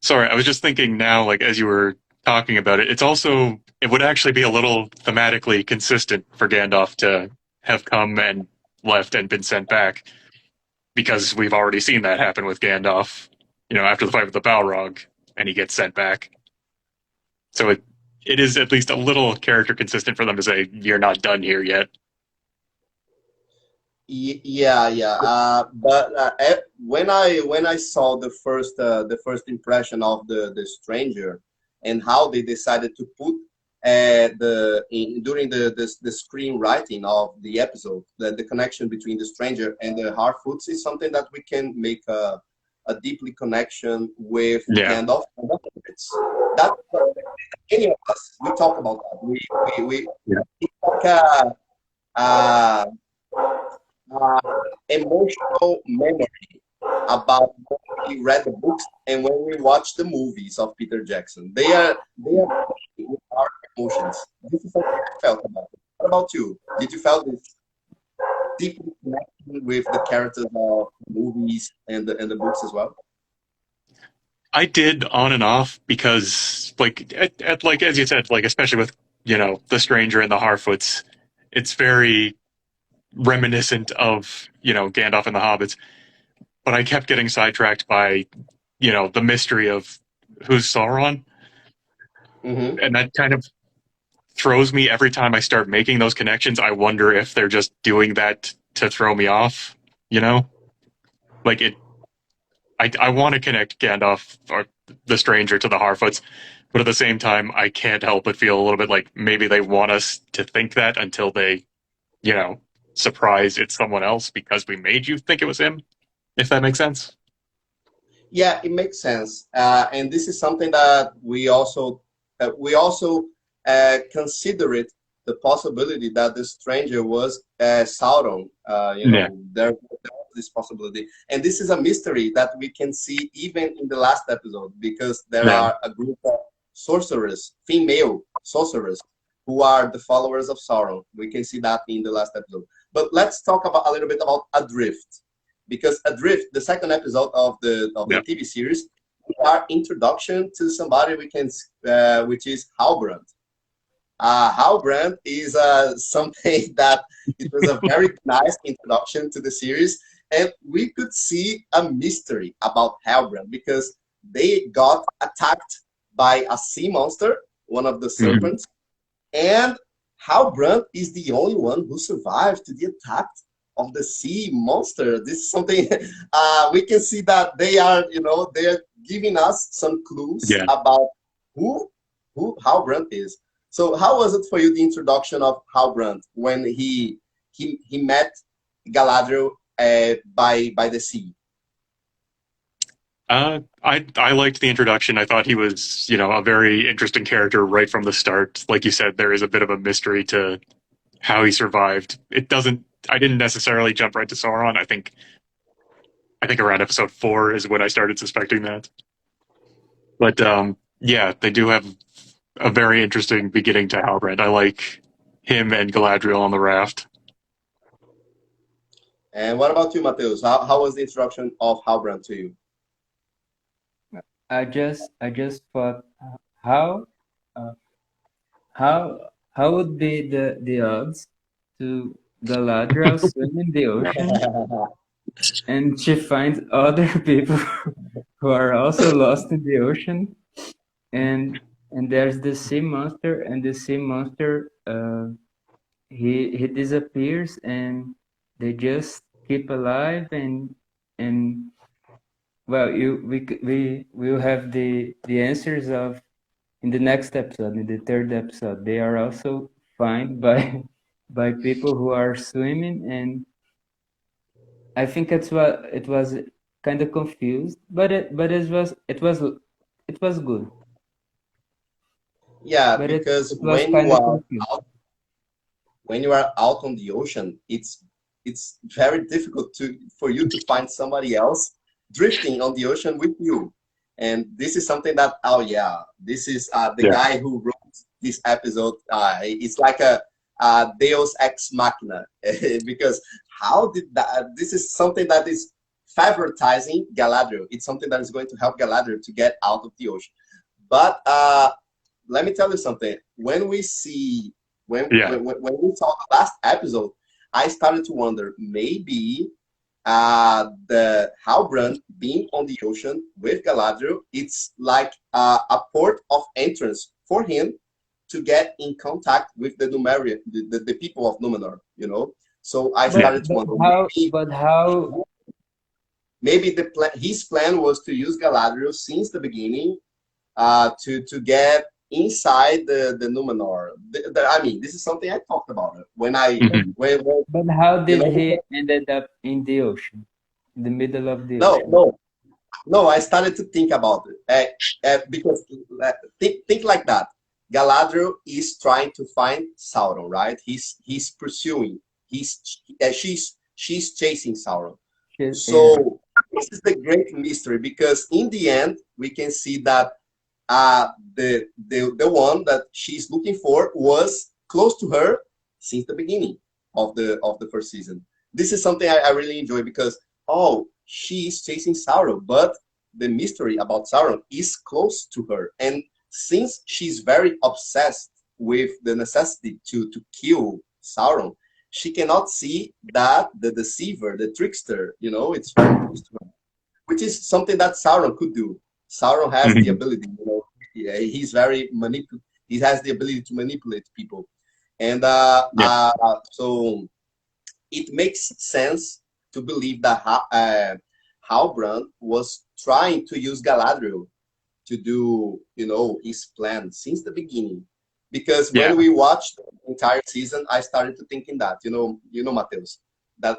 Sorry, I was just thinking now, like, as you were talking about it, it would actually be a little thematically consistent for Gandalf to have come and left and been sent back, because we've already seen that happen with Gandalf, you know, after the fight with the Balrog, and he gets sent back. So it is at least a little character consistent for them to say, you're not done here yet. Yeah. But when I saw the first impression of the stranger, and how they decided to put during the screenwriting of the episode, the connection between the stranger and the Harfoots is something that we can make a deeply connection with Gandalf. That any of us, we talk about that. We talk emotional memory about when we read the books and when we watch the movies of Peter Jackson. They are with our emotions. This is something I felt about it. What about you? Did you feel this deep connection with the characters of the movies and the books as well? I did, on and off, because, like, like as you said, like, especially with, you know, the stranger and the Harfoots, it's very reminiscent of, you know, Gandalf and the Hobbits. But I kept getting sidetracked by, you know, the mystery of who's Sauron. Mm-hmm. And that kind of throws me every time I start making those connections. I wonder if they're just doing that to throw me off, you know? Like, I want to connect Gandalf or the stranger to the Harfoots, but at the same time, I can't help but feel a little bit like maybe they want us to think that until they, you know, surprise it's someone else because we made you think it was him, if that makes sense. Yeah, it makes sense. And this is something that we also consider it, the possibility that the stranger was Sauron. There was this possibility. And this is a mystery that we can see even in the last episode, because there are a group of sorcerers, female sorcerers, who are the followers of Sauron. We can see that in the last episode. But let's talk a little bit about Adrift. Because Adrift, the second episode of the TV series, our introduction to somebody which is Halbrand. Halbrand is something that it was a very nice introduction to the series, and we could see a mystery about Halbrand because they got attacked by a sea monster, one of the serpents, and Halbrand is the only one who survived to the attack of the sea monster. This is something we can see that they are giving us some clues about who Halbrand is. So how was it for you, the introduction of Halbrand, when he met Galadriel by the sea? I liked the introduction. I thought he was, a very interesting character right from the start. Like you said, there is a bit of a mystery to how he survived. I didn't necessarily jump right to Sauron. I think around episode 4 is when I started suspecting that. But they do have a very interesting beginning to Halbrand. I like him and Galadriel on the raft. And what about you, Matheus? How was the introduction of Halbrand to you? I just thought how would be the odds to Galadriel swim in the ocean and she finds other people who are also lost in the ocean, and there's the sea monster, and the sea monster he disappears, and they just keep alive, and well, we will have the answers of in the next episode, in the third episode. They are also found by by people who are swimming, and I think it's what it was kind of confused, but it was good. Yeah, But because it was kind of confused. when you are out on the ocean, it's very difficult for you to find somebody else drifting on the ocean with you. And this is something that, oh yeah, this is the guy who wrote this episode. It's like a Deus ex machina, because how did that? This is something that is favoritizing Galadriel. It's something that is going to help Galadriel to get out of the ocean. But let me tell you something. When we see when we saw the last episode, I started to wonder, maybe the Halbrand being on the ocean with Galadriel, it's like a port of entrance for him to get in contact with the Numerian, the people of Numenor, you know. So I started to wonder, maybe his plan was to use Galadriel since the beginning to get inside the Numenor. I mean, this is something I talked about when I But how did he ended up in the ocean, in the middle of the ocean? No. I started to think about it because think like that. Galadriel is trying to find Sauron, right? He's pursuing. She's chasing Sauron. So this is the great mystery, because in the end we can see that the one that she's looking for was close to her since the beginning of the first season. This is something I really enjoy, because she's chasing Sauron, but the mystery about Sauron is close to her, and since she's very obsessed with the necessity to kill Sauron, she cannot see that the deceiver, the trickster, you know, it's very close to her, which is something that Sauron could do. Sauron has the ability, you know, he's very he has the ability to manipulate people. And so it makes sense to believe that Halbrand was trying to use Galadriel to do, you know, his plan since the beginning. Because when we watched the entire season, I started to thinking that, you know, Matheus, that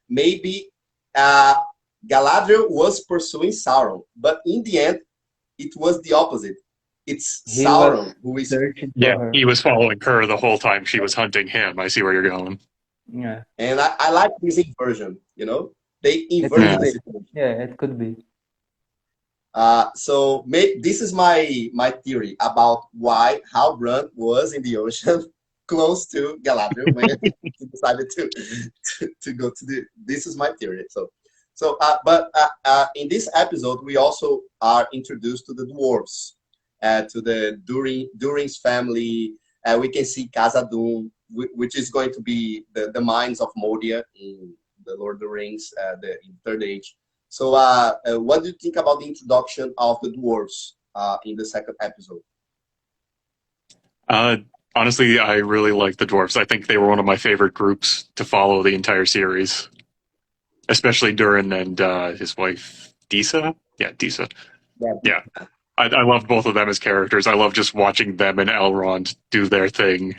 maybe Galadriel was pursuing Sauron, but in the end, it was the opposite. It's Sauron who is searching for her. He was following her the whole time she was hunting him. I see where you're going. Yeah. And I like this inversion, you know? They inverted the situation. Yeah, it could be. So this is my theory about why Halbrand was in the ocean close to Galadriel when he decided to go to the. This is my theory. But in this episode, we also are introduced to the dwarves, to the Durin's family. We can see Khazad-dûm, which is going to be the mines of Moria in the Lord of the Rings, in Third Age. So what do you think about the introduction of the dwarves in the second episode? Honestly, I really like the dwarves. I think they were one of my favorite groups to follow the entire series, especially Durin and his wife, Disa. Yeah, Disa. Yeah. I loved both of them as characters. I love just watching them and Elrond do their thing.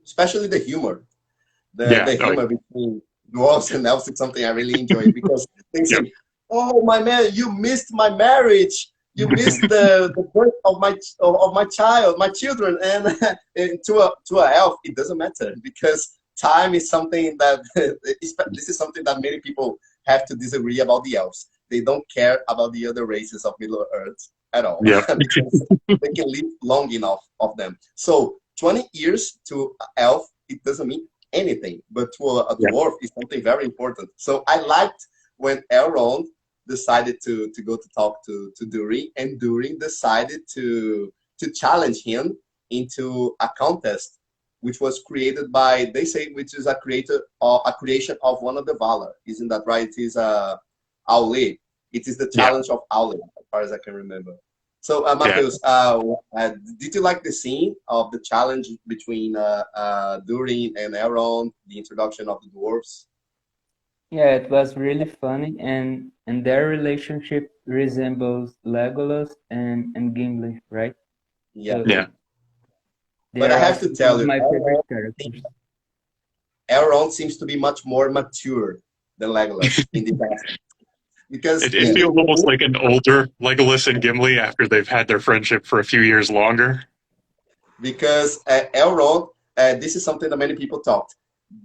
Especially the humor. The humor between dwarves and elves is something I really enjoy, because they say, "Oh my man, you missed my marriage. You missed the birth of my child, my children." And to a elf, it doesn't matter, because time is something that this is something that many people have to disagree about the elves. They don't care about the other races of Middle Earth at all, because they can live long enough of them. So 20 years to an elf, it doesn't mean anything, but to a dwarf is something very important. So I liked when Elrond decided to go to talk to Durin, and Durin decided to challenge him into a contest which was created by, they say, which is a creation of one of the Valar. Isn't that right? It is Aule. It is the challenge of Aule, as far as I can remember. So, Matheus, did you like the scene of the challenge between Durin and Elrond, the introduction of the dwarves? Yeah, it was really funny, and their relationship resembles Legolas and Gimli, right? Yeah. So Yeah. But I have to tell you, my favorite characters. Elrond seems to be much more mature than Legolas in the past. Because it feels almost like an older Legolas and Gimli after they've had their friendship for a few years longer. Because Elrond, this is something that many people talked.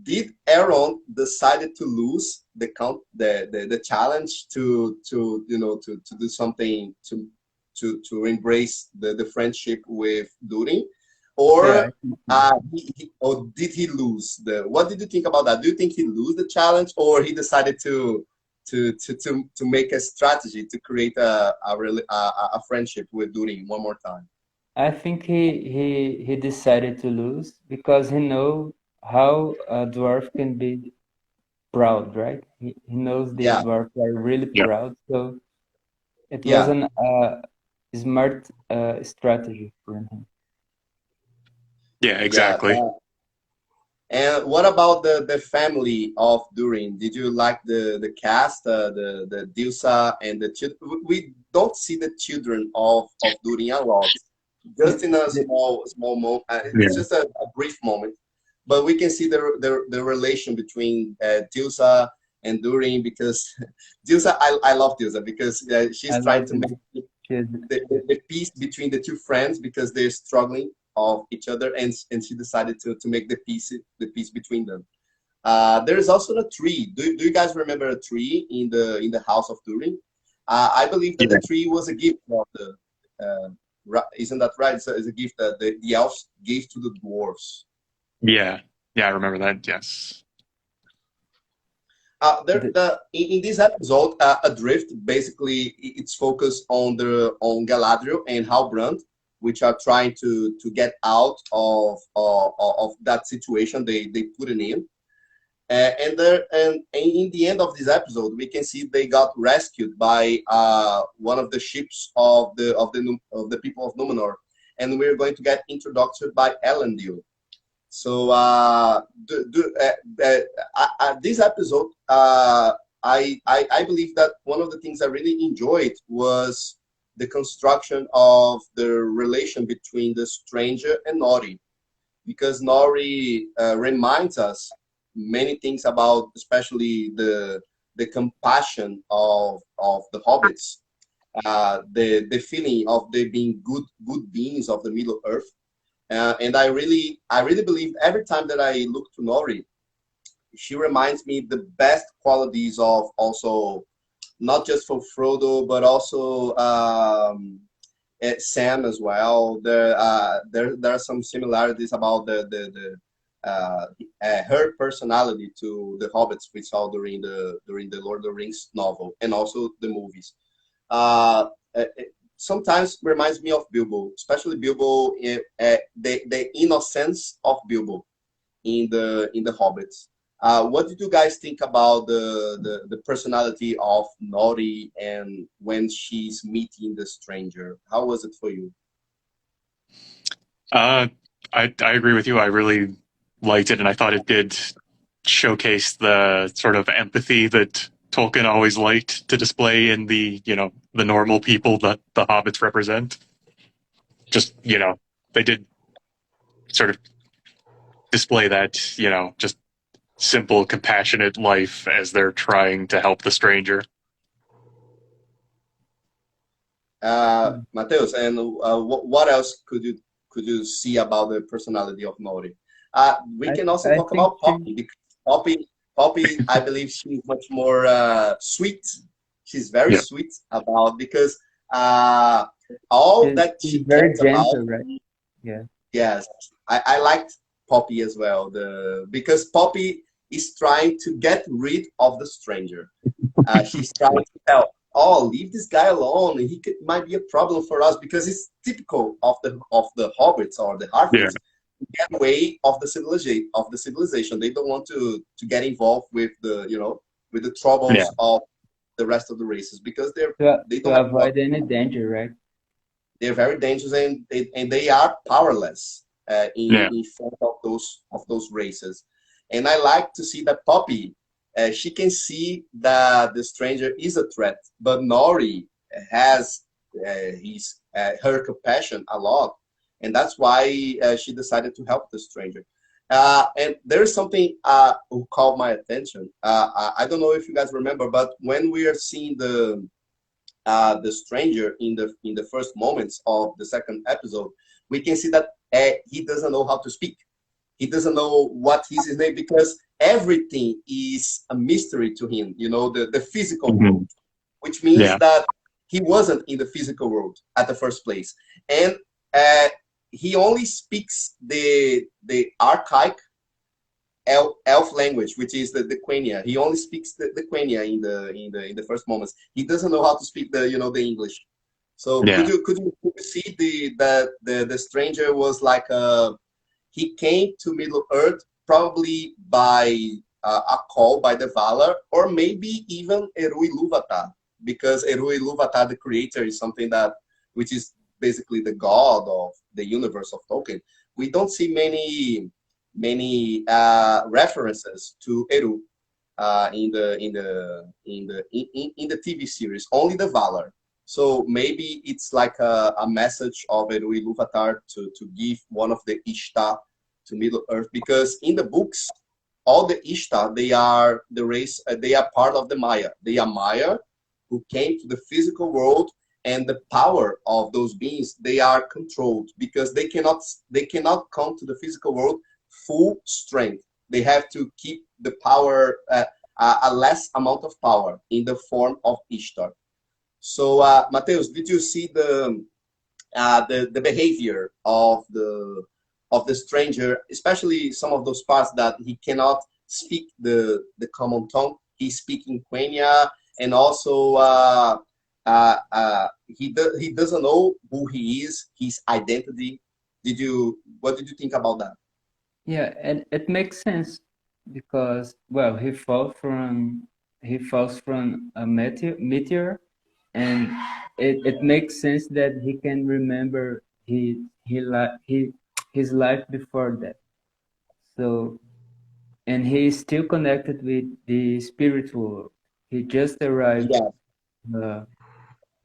Did Elrond decided to lose the challenge to do something to embrace the friendship with Durin, or or did he lose what did you think about that? Do you think he lose the challenge, or he decided to make a strategy to create a friendship with Durin one more time? I think he decided to lose because he knows how a dwarf can be proud, right? He knows the dwarves are really proud, so it was a smart strategy for him. Yeah, exactly. And what about the family of Durin? Did you like the cast, the Dilsa and the children? We don't see the children of Durin a lot, just in a small moment. It's just a brief moment, but we can see the relation between Dilsa and Durin, because Dilsa, I love Dilsa because she's trying to make the peace between the two friends because they're struggling of each other, and she decided to make the peace between them. There is also a tree. Do you guys remember a tree in the house of Durin? I believe that the tree was a gift of the. Isn't that right? It's a gift that the elves gave to the dwarves. Yeah, I remember that. Yes. In this episode, Adrift, basically it's focused on Galadriel and Halbrand, which are trying to get out of that situation they put it in. And in the end of this episode, we can see they got rescued by one of the ships of the people of Numenor, and we're going to get introduced by Elendil. So this episode, I believe that one of the things I really enjoyed was the construction of the relation between the stranger and Nori, because Nori reminds us many things about, especially the compassion of the hobbits, the feeling of they being good beings of the Middle Earth, and I really believe every time that I look to Nori, she reminds me the best qualities of also not just for Frodo, but also Sam as well. There are some similarities about her personality to the hobbits we saw during the Lord of the Rings novel and also the movies. It sometimes reminds me of Bilbo, especially Bilbo, the innocence of Bilbo in the hobbits. What did you guys think about the personality of Nori and when she's meeting the stranger? How was it for you? I agree with you. I really liked it, and I thought it did showcase the sort of empathy that Tolkien always liked to display in the normal people that the hobbits represent. Just, they did sort of display that, just simple, compassionate life as they're trying to help the stranger. Matheus, and what else could you see about the personality of Nori? We can also talk about Poppy, because Poppy, I believe she's much more sweet. She's very sweet about, because all that she very cares gentle, about. right? Yeah. Yes, I liked Poppy as well. Because Poppy is trying to get rid of the stranger. She's trying to tell, leave this guy alone. Might be a problem for us, because it's typical of the hobbits or the halflings. get away of the civilization. They don't want to get involved with the, you know, with the troubles of the rest of the races, because they don't to have avoid any danger, right? they're very dangerous, and they are powerless in front of those races. And I like to see that Poppy, she can see that the stranger is a threat, but Nori has her compassion a lot, and that's why she decided to help the stranger. And there is something who caught my attention. I don't know if you guys remember, but when we are seeing the stranger in the first moments of the second episode, we can see that he doesn't know how to speak. He doesn't know what is his name, because everything is a mystery to him. You know, the physical world, which means that he wasn't in the physical world at the first place, and he only speaks the archaic elf language, which is the Quenya. He only speaks the Quenya in the first moments. He doesn't know how to speak the English. So could you see the stranger was like he came to Middle Earth probably by a call by the Valar, or maybe even Eru Ilúvatar, because Eru Ilúvatar, the creator, is something that, which is basically the god of the universe of Tolkien. We don't see many references to Eru in the TV series. Only the Valar. So maybe it's like a message of Eru Ilúvatar to give one of the Ishtar to Middle Earth, because in the books, all the Ishtar, they are the race. They are part of the Maya. They are Maya who came to the physical world, and the power of those beings, they are controlled, because they cannot come to the physical world full strength. They have to keep the power, a less amount of power in the form of Ishtar. So, Matheus, did you see the behavior of the stranger, especially some of those parts that he cannot speak the common tongue? He's speaking Quenya, and also he doesn't know who he is, his identity. What did you think about that? Yeah, and it makes sense because, well, he falls from a meteor, and it makes sense that he can remember his life before that. So, and he is still connected with the spiritual world. He just arrived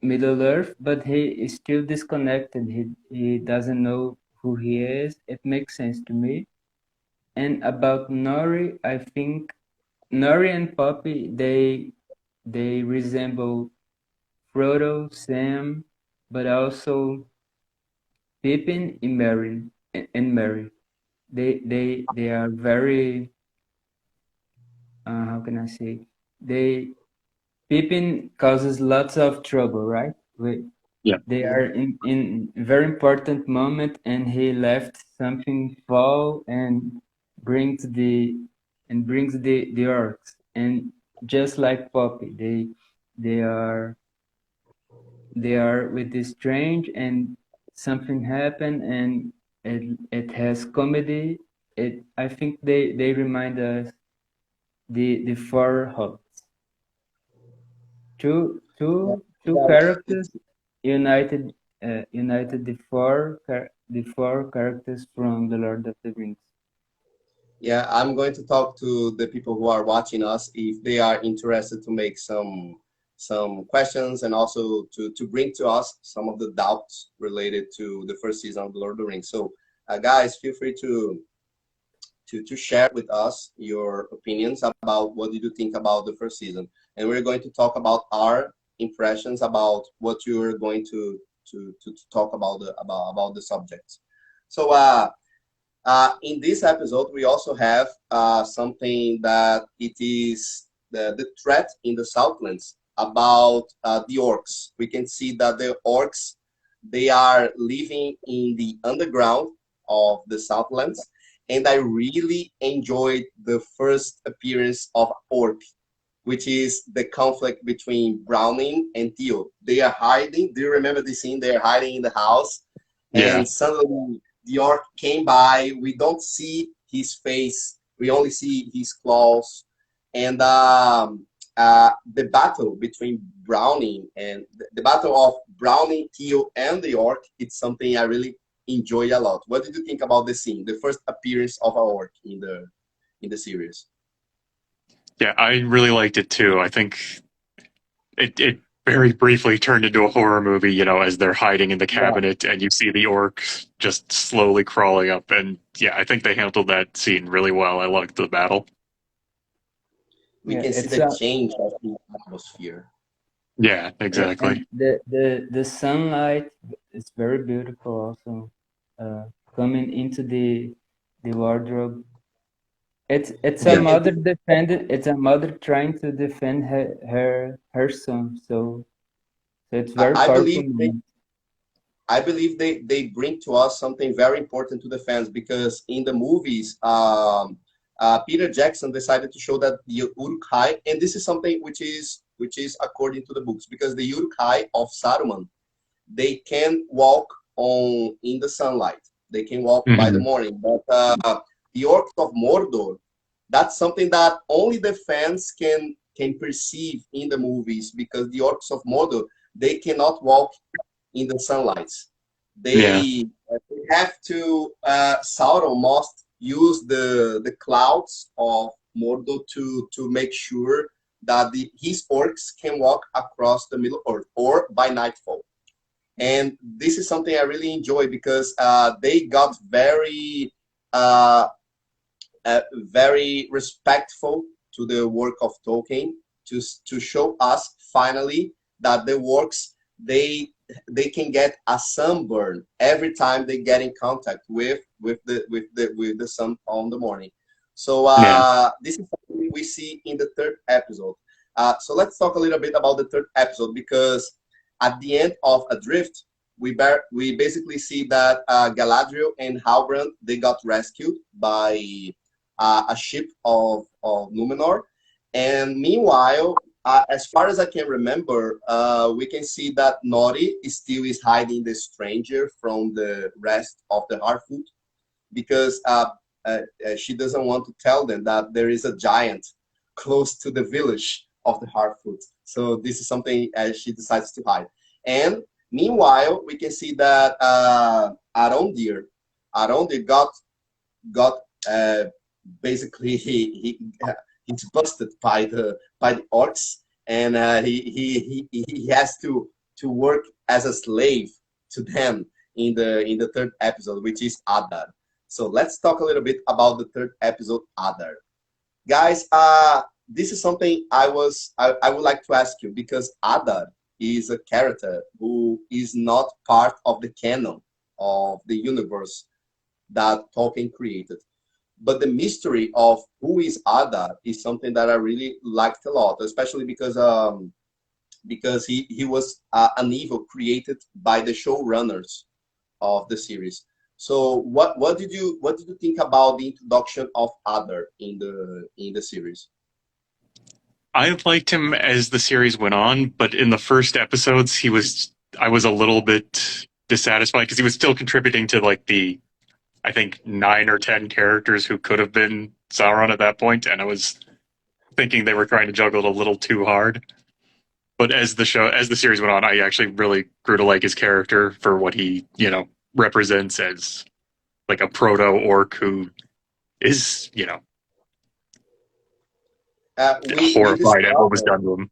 Middle Earth, but he is still disconnected. He doesn't know who he is. It makes sense to me. And about Nori, I think Nori and Poppy, they resemble Frodo, Sam, but also Pippin and Merry. They are very how can I say? Pippin causes lots of trouble, right? They are in very important moment, and he left something fall and brings the orcs. And just like Poppy, they are with this strange, and something happened, and it has comedy. I think they remind us the four hobbits. Two characters united the four characters from the Lord of the Rings. Yeah, I'm going to talk to the people who are watching us if they are interested to make some questions, and also to bring to us some of the doubts related to the first season of the Lord of the Rings. So guys, feel free to share with us your opinions about what did you think about the first season, and we're going to talk about our impressions about what you're going to talk about the subject. So in this episode, we also have something that it is the threat in the Southlands about the orcs. We can see that the orcs, they are living in the underground of the Southlands, and I really enjoyed the first appearance of orc, which is the conflict between Browning and Theo. They are hiding. Do you remember the scene? They are hiding in the house, and suddenly the orc came by. We don't see his face. We only see his claws. And the battle between Browning and the battle of Browning, Teal, and the orc, it's something I really enjoy a lot. What did you think about the scene, the first appearance of an orc in the series? Yeah, I really liked it too. I think it very briefly turned into a horror movie, you know, as they're hiding in the cabinet and you see the orcs just slowly crawling up. And yeah, I think they handled that scene really well. I liked the battle. We Yeah, can see it's the a change of the atmosphere. Yeah, yeah, exactly. and the sunlight is very beautiful also, coming into the wardrobe. It's a Yeah, and mother defending. It's a mother trying to defend her son. So it's very I powerful believe moment. they bring to us something very important to the fans, because in the movies, Peter Jackson decided to show that the Uruk-hai, and this is something which is according to the books, because the Uruk-hai of Saruman, they can walk in the sunlight. They can walk by the morning, but the orcs of Mordor, that's something that only the fans can perceive in the movies, because the orcs of Mordor, they cannot walk in the sunlight. Yeah. They have to, Sauron must use the clouds of Mordor to make sure that his orcs can walk across the Middle Earth or by nightfall. And this is something I really enjoy, because they got very respectful to the work of Tolkien, to show us finally that the works, they can get a sunburn every time they get in contact with the sun on the morning. So this is something we see in the third episode. So let's talk a little bit about the third episode, because at the end of Adrift, we basically see that Galadriel and Halbrand, they got rescued by a ship of Numenor. And meanwhile, as far as I can remember, we can see that Nori still is hiding the stranger from the rest of the Harfoot, because she doesn't want to tell them that there is a giant close to the village of the Harfoot. So this is something she decides to hide. And meanwhile, we can see that Arondir got basically he's busted by the orcs, and he has to work as a slave to them in the third episode, which is Adar. So let's talk a little bit about the third episode, Adar. Guys, this is something I would like to ask you, because Adar is a character who is not part of the canon of the universe that Tolkien created. But the mystery of who is Adar is something that I really liked a lot, especially because he was an evil created by the showrunners of the series. So what did you think about the introduction of Adar in the series? I liked him as the series went on, but in the first episodes, I was a little bit dissatisfied because he was still contributing to like I think 9 or 10 characters who could have been Sauron at that point, and I was thinking they were trying to juggle it a little too hard. But as the series went on, I actually really grew to like his character for what he, represents as like a proto-orc who is, horrified at what was done to him.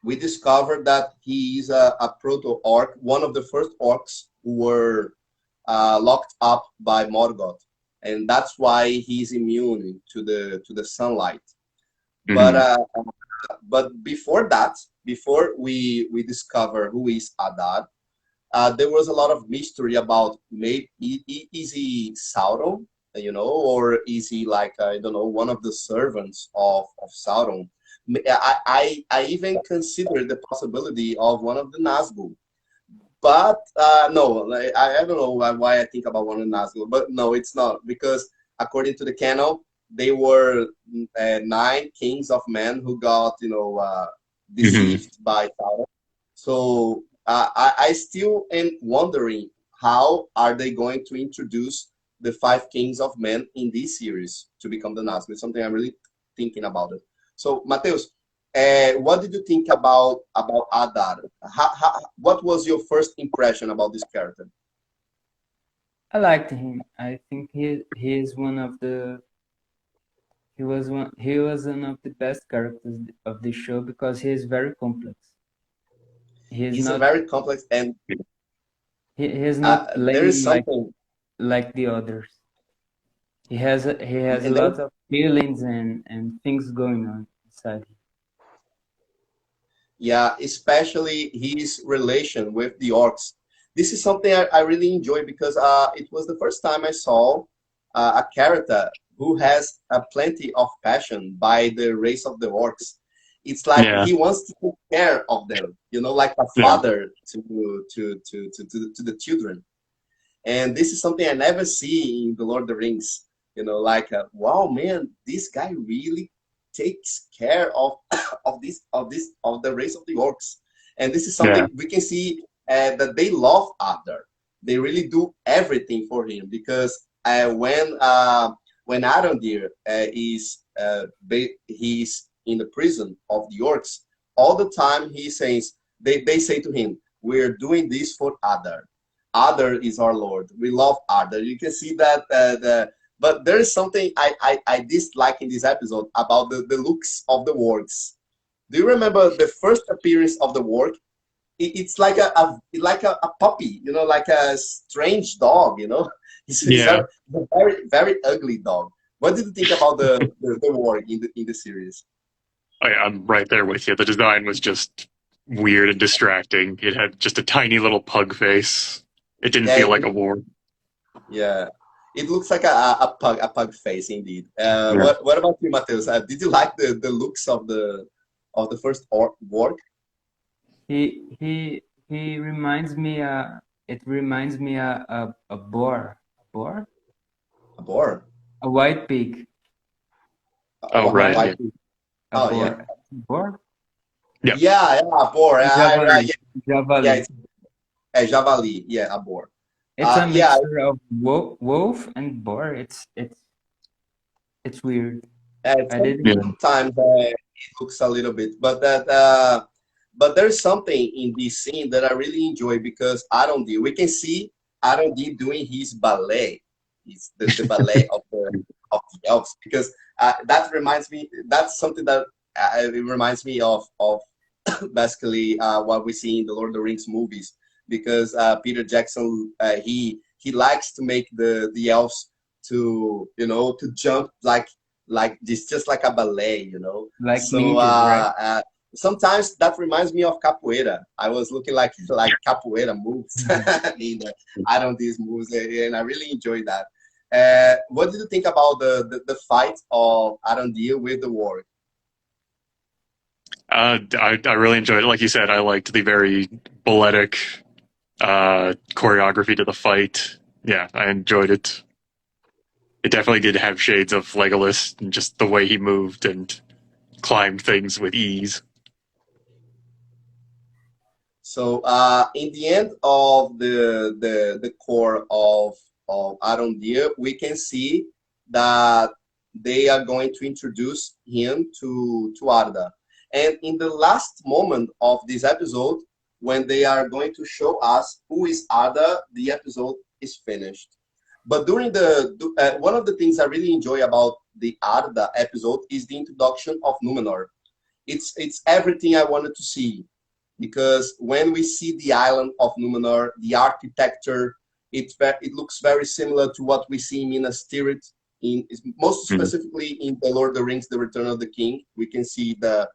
We discovered that he is a proto-orc, one of the first orcs who were locked up by Morgoth, and that's why he's immune to the sunlight. Mm-hmm. But before that, before we discover who is Adar, there was a lot of mystery about is he Sauron, or is he like I don't know, one of the servants of Sauron? I even considered the possibility of one of the Nazgûl. But no, I don't know why I think about one of the Nazgûl, but no, it's not, because according to the canon, they were 9 kings of men who got deceived by Sauron. So I still am wondering how are they going to introduce the 5 kings of men in this series to become the Nazgûl. It's something I'm really thinking about it. So, Matheus, what did you think about Adar? What was your first impression about this character? I liked him. I think he is one of the he was one of the best characters of the show because he is very complex. He's a very complex, and he is not there is lame something like the others. He has a lot of feelings and things going on inside him. Yeah, especially his relation with the orcs. This is something I really enjoy because it was the first time I saw a character who has plenty of passion by the race of the orcs. It's like he wants to take care of them, you know, like a father to the children. And this is something I never see in the Lord of the Rings. You know, like wow, man, this guy really takes care of the race of the orcs. And this is something we can see that they love Adar. They really do everything for him because when Arondir he's in the prison of the orcs, all the time he says they say to him, "We're doing this for Adar. Adar is our Lord. We love Adar." You can see that but there is something I dislike in this episode about the looks of the wargs. Do you remember the first appearance of the warg? It's like a puppy, you know, like a strange dog, you know. It's a very, very ugly dog. What did you think about the warg in the series? Oh, yeah, I'm right there with you. The design was just weird and distracting. It had just a tiny little pug face. It didn't feel like a warg. Yeah. It looks like a pug face indeed. What about you, Matheus? Did you like the looks of the first warg? He reminds me. It reminds me a boar. A boar. A white pig. Oh right. White pig. A boar. Yeah. Boar. Yep. Yeah, a boar. Javali. Yeah, it's javali. Yeah, a boar. It's a mixture of wolf and boar. It's weird. Sometimes it looks a little bit, but there's something in this scene that I really enjoy because Arondir, we can see Arondir doing his ballet. It's the ballet of the elves because that reminds me. That's something that it reminds me of basically what we see in the Lord of the Rings movies. Because Peter Jackson, he likes to make the elves to jump like this, just like a ballet, you know. Like so ninjas, right? Sometimes that reminds me of capoeira. I was looking like capoeira moves in these moves, and I really enjoyed that. What did you think about the fight of Arondir with the warg? I really enjoyed it. Like you said, I liked the very balletic choreography to the fight. Yeah, I enjoyed it. It definitely did have shades of Legolas and just the way he moved and climbed things with ease. So in the end of the core of Arondir, we can see that they are going to introduce him to Arda. And in the last moment of this episode, when they are going to show us who is Arda, the episode is finished. But during one of the things I really enjoy about the Arda episode is the introduction of Númenor. It's everything I wanted to see, because when we see the island of Númenor, the architecture, it looks very similar to what we see in Minas Tirith, most specifically in the Lord of the Rings, The Return of the King. We can see the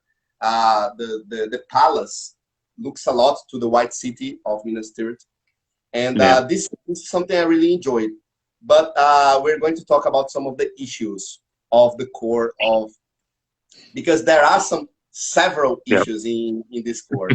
palace looks a lot to the White City of Minas Tirith. And this is something I really enjoyed. But we're going to talk about some of the issues of the core of, because there are several issues in this core,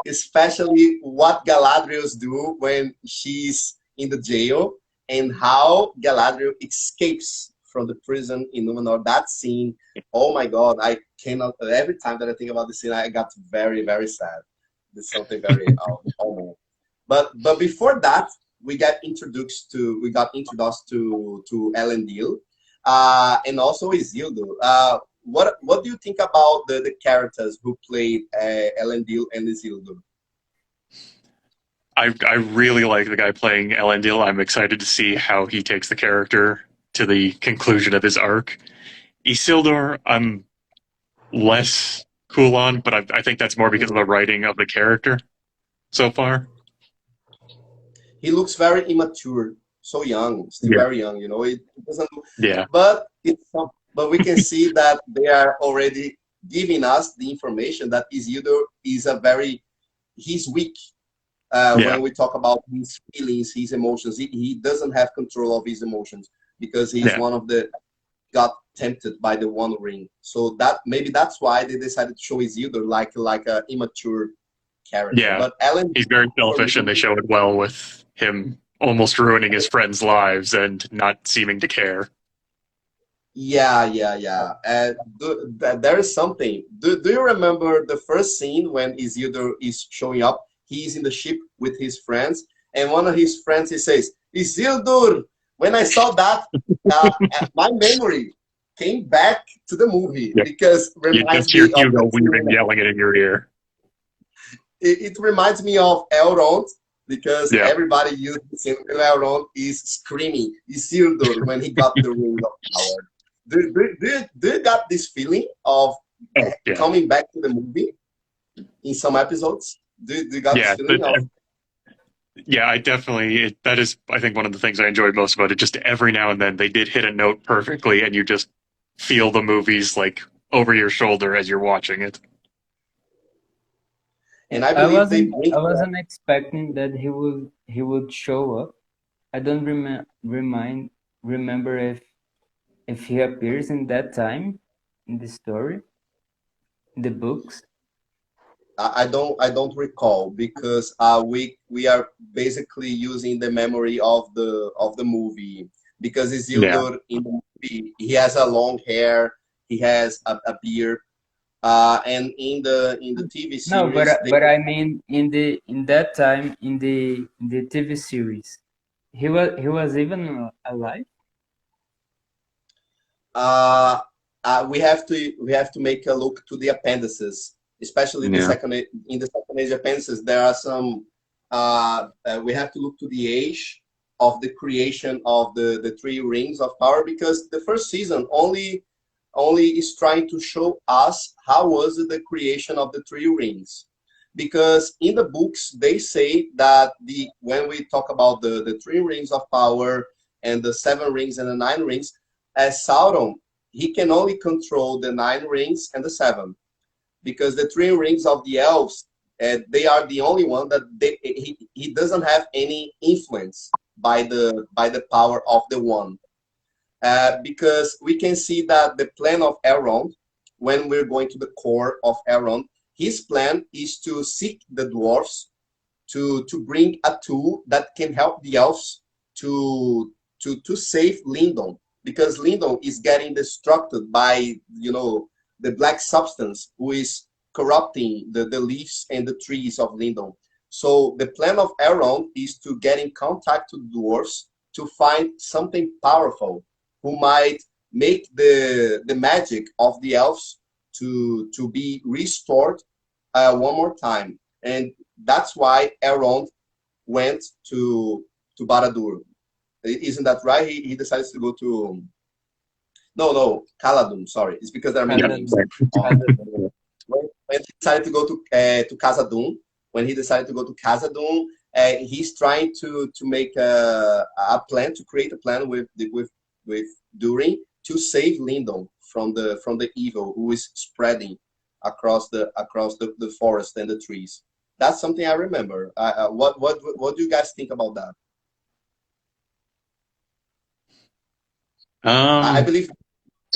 especially what Galadriel's do when she's in the jail and how Galadriel escapes from the prison in Númenor. That scene, oh my God, I cannot. Every time that I think about the scene, I got very, very sad. There's something very But before that, we got introduced to Elendil, and also Isildur. What do you think about the characters who played Elendil and Isildur? I really like the guy playing Elendil. I'm excited to see how he takes the character to the conclusion of his arc. Isildur, I'm less cool on, but I think that's more because of the writing of the character so far. He looks very immature, so young, still Yeah. very young. It doesn't. Yeah. But but we can see that they are already giving us the information that Isildur is he's weak. When we talk about his feelings, his emotions, he doesn't have control of his emotions because he's one of the got tempted by the One Ring. So maybe that's why they decided to show Isildur like a immature character. Yeah, but Ellen, he's very selfish, and they show it well with him almost ruining his friends' lives and not seeming to care. Yeah. There is something. Do you remember the first scene when Isildur is showing up? He's in the ship with his friends, and one of his friends, he says, Isildur. When I saw that, my memory came back to the movie because it reminds me of Hugo Weaving yelling it in your ear. It reminds me of Elrond because everybody used to say Elrond is screaming Isildur when he got the ring of power. Do you got this feeling of coming back to the movie in some episodes? Do you got this feeling Yeah, I definitely, that is, I think, one of the things I enjoyed most about it. Just every now and then they did hit a note perfectly, and you just feel the movies like over your shoulder as you're watching it. And I wasn't expecting that he would show up. I don't remember if he appears in that time in the story, in the books. I don't recall because we are basically using the memory of the movie because Isildur in the movie, he has a long hair, he has a beard, and in the TV series. No, but I mean in that time in the TV series, he was even alive. We have to make a look to the appendices. Especially in the second age appendices, there are some. We have to look to the age of the creation of the three rings of power because the first season only is trying to show us how was the creation of the three rings, because in the books they say that when we talk about the three rings of power and the 7 rings and the 9 rings, as Sauron, he can only control the 9 rings and the 7. Because the 3 rings of the elves, they are the only one that he doesn't have any influence by the power of the one. Because we can see that the plan of Elrond, when we're going to the core of Elrond, his plan is to seek the dwarfs to bring a tool that can help the elves to save Lindon, because Lindon is getting destructed by the black substance who is corrupting the leaves and the trees of Lindon. So the plan of Elrond is to get in contact with the dwarves to find something powerful who might make the magic of the elves to be restored one more time. And that's why Elrond went to Barad-dûr. Isn't that right? He decides to go to... No, Caladun, sorry. It's because there are many names. When he decided to go to Khazad-dûm, he's trying to make a plan, to create a plan with Durin to save Lindon from the evil who is spreading across the forest and the trees. That's something I remember. What do you guys think about that? I believe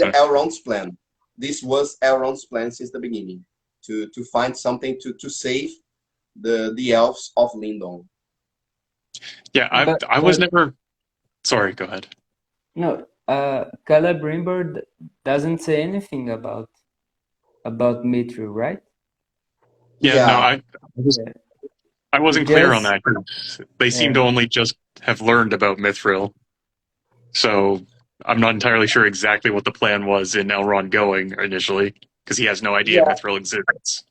Elrond's plan. This was Elrond's plan since the beginning, to find something to save the elves of Lindon. Yeah, I was never... Sorry, go ahead. No, Celebrimbor doesn't say anything about Mithril, right? Yeah. No, I wasn't It clear on just that. 'Cause they seem yeah. to only just have learned about Mithril, so I'm not entirely sure exactly what the plan was in Elrond going initially, because he has no idea Yeah, Mithril exists.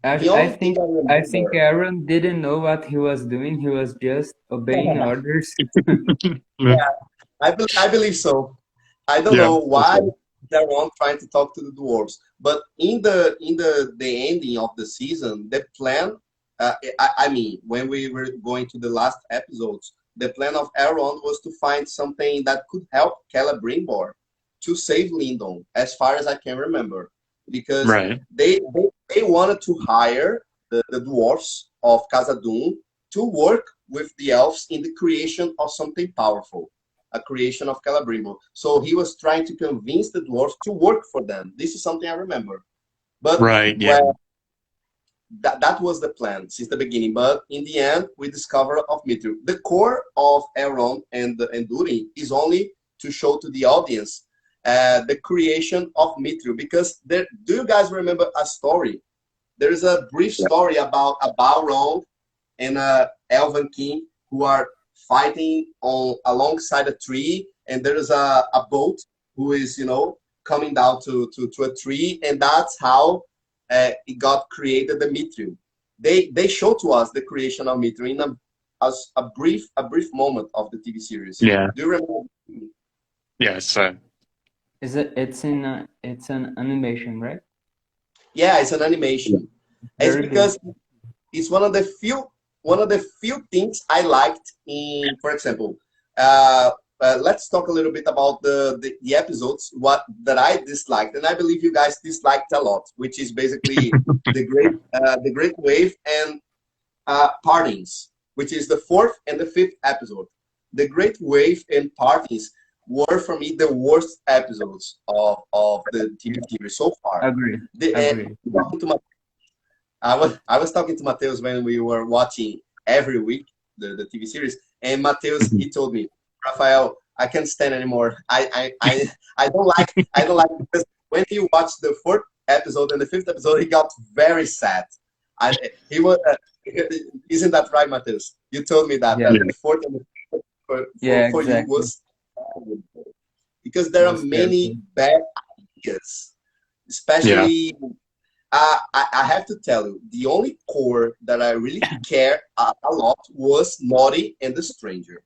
the I only thing think I I think remember. Aaron didn't know what he was doing. He was just obeying orders. Yeah, I believe so. I don't Yeah, know that's why right. they're on trying to talk to the dwarves, but in the ending of the season, the plan. I mean, when we were going to the last episodes, the plan of Elrond was to find something that could help Celebrimbor to save Lindon, as far as I can remember, because Right. they wanted to hire the dwarfs of Khazad-dûm to work with the elves in the creation of something powerful, a creation of Celebrimbor. So he was trying to convince the dwarfs to work for them. This is something I remember. But Right. Yeah. well, that was the plan since the beginning. But in the end, we discover of Mithril. The core of Elrond and Durin is only to show to the audience the creation of Mithril. Because there, do you guys remember a story? There is a brief Yeah. story about a Balrog and a Elven king who are fighting on alongside a tree, and there is a boat who is coming down to a tree, and that's how it got created, the Mithril. They show to us the creation of Mithril in as a brief moment of the TV series. Yeah. Do you remember? Yes. It's an animation, right? Yeah, it's an animation. It's Very because beautiful. it's one of the few things I liked in, for example, let's talk a little bit about the episodes what that I disliked, and I believe you guys disliked a lot, which is basically the Great Wave and Partings, which is the fourth and the fifth episode. The Great Wave and Partings were for me the worst episodes of the TV series so far. Agree. And talking to I was talking to Matheus when we were watching every week the TV series, and Matheus, Mhm. he told me, Raphael, I can't stand anymore. I don't like because when he watched the fourth episode and the fifth episode, he got very sad. He was isn't that right, Matheus? You told me that Yeah. the fourth and the fifth Yeah, for you exactly. was because It there are was many terrible. bad ideas, Yeah. especially I have to tell you, the only core that I really care a lot was Naughty and the Stranger.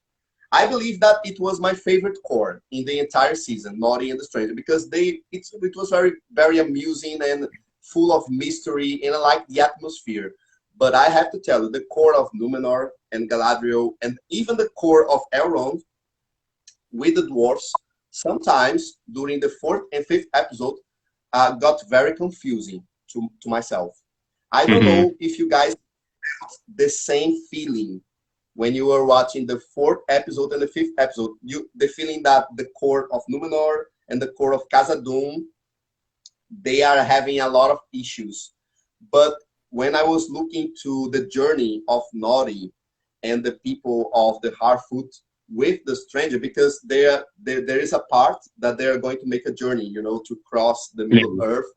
I believe that it was my favorite core in the entire season, Naughty and the Stranger, because it was very amusing and full of mystery, and I like the atmosphere. But I have to tell you, the core of Numenor and Galadriel, and even the core of Elrond with the dwarfs, sometimes during the fourth and fifth episode, got very confusing to myself. I don't Hmm. know if you guys had the same feeling when you were watching the fourth episode and the fifth episode. The feeling that the core of Numenor and the core of Khazad-dûm, they are having a lot of issues. But when I was looking to the journey of Nori and the people of the Harfoot with the stranger, because there is a part that they are going to make a journey, to cross the Yeah. Middle Earth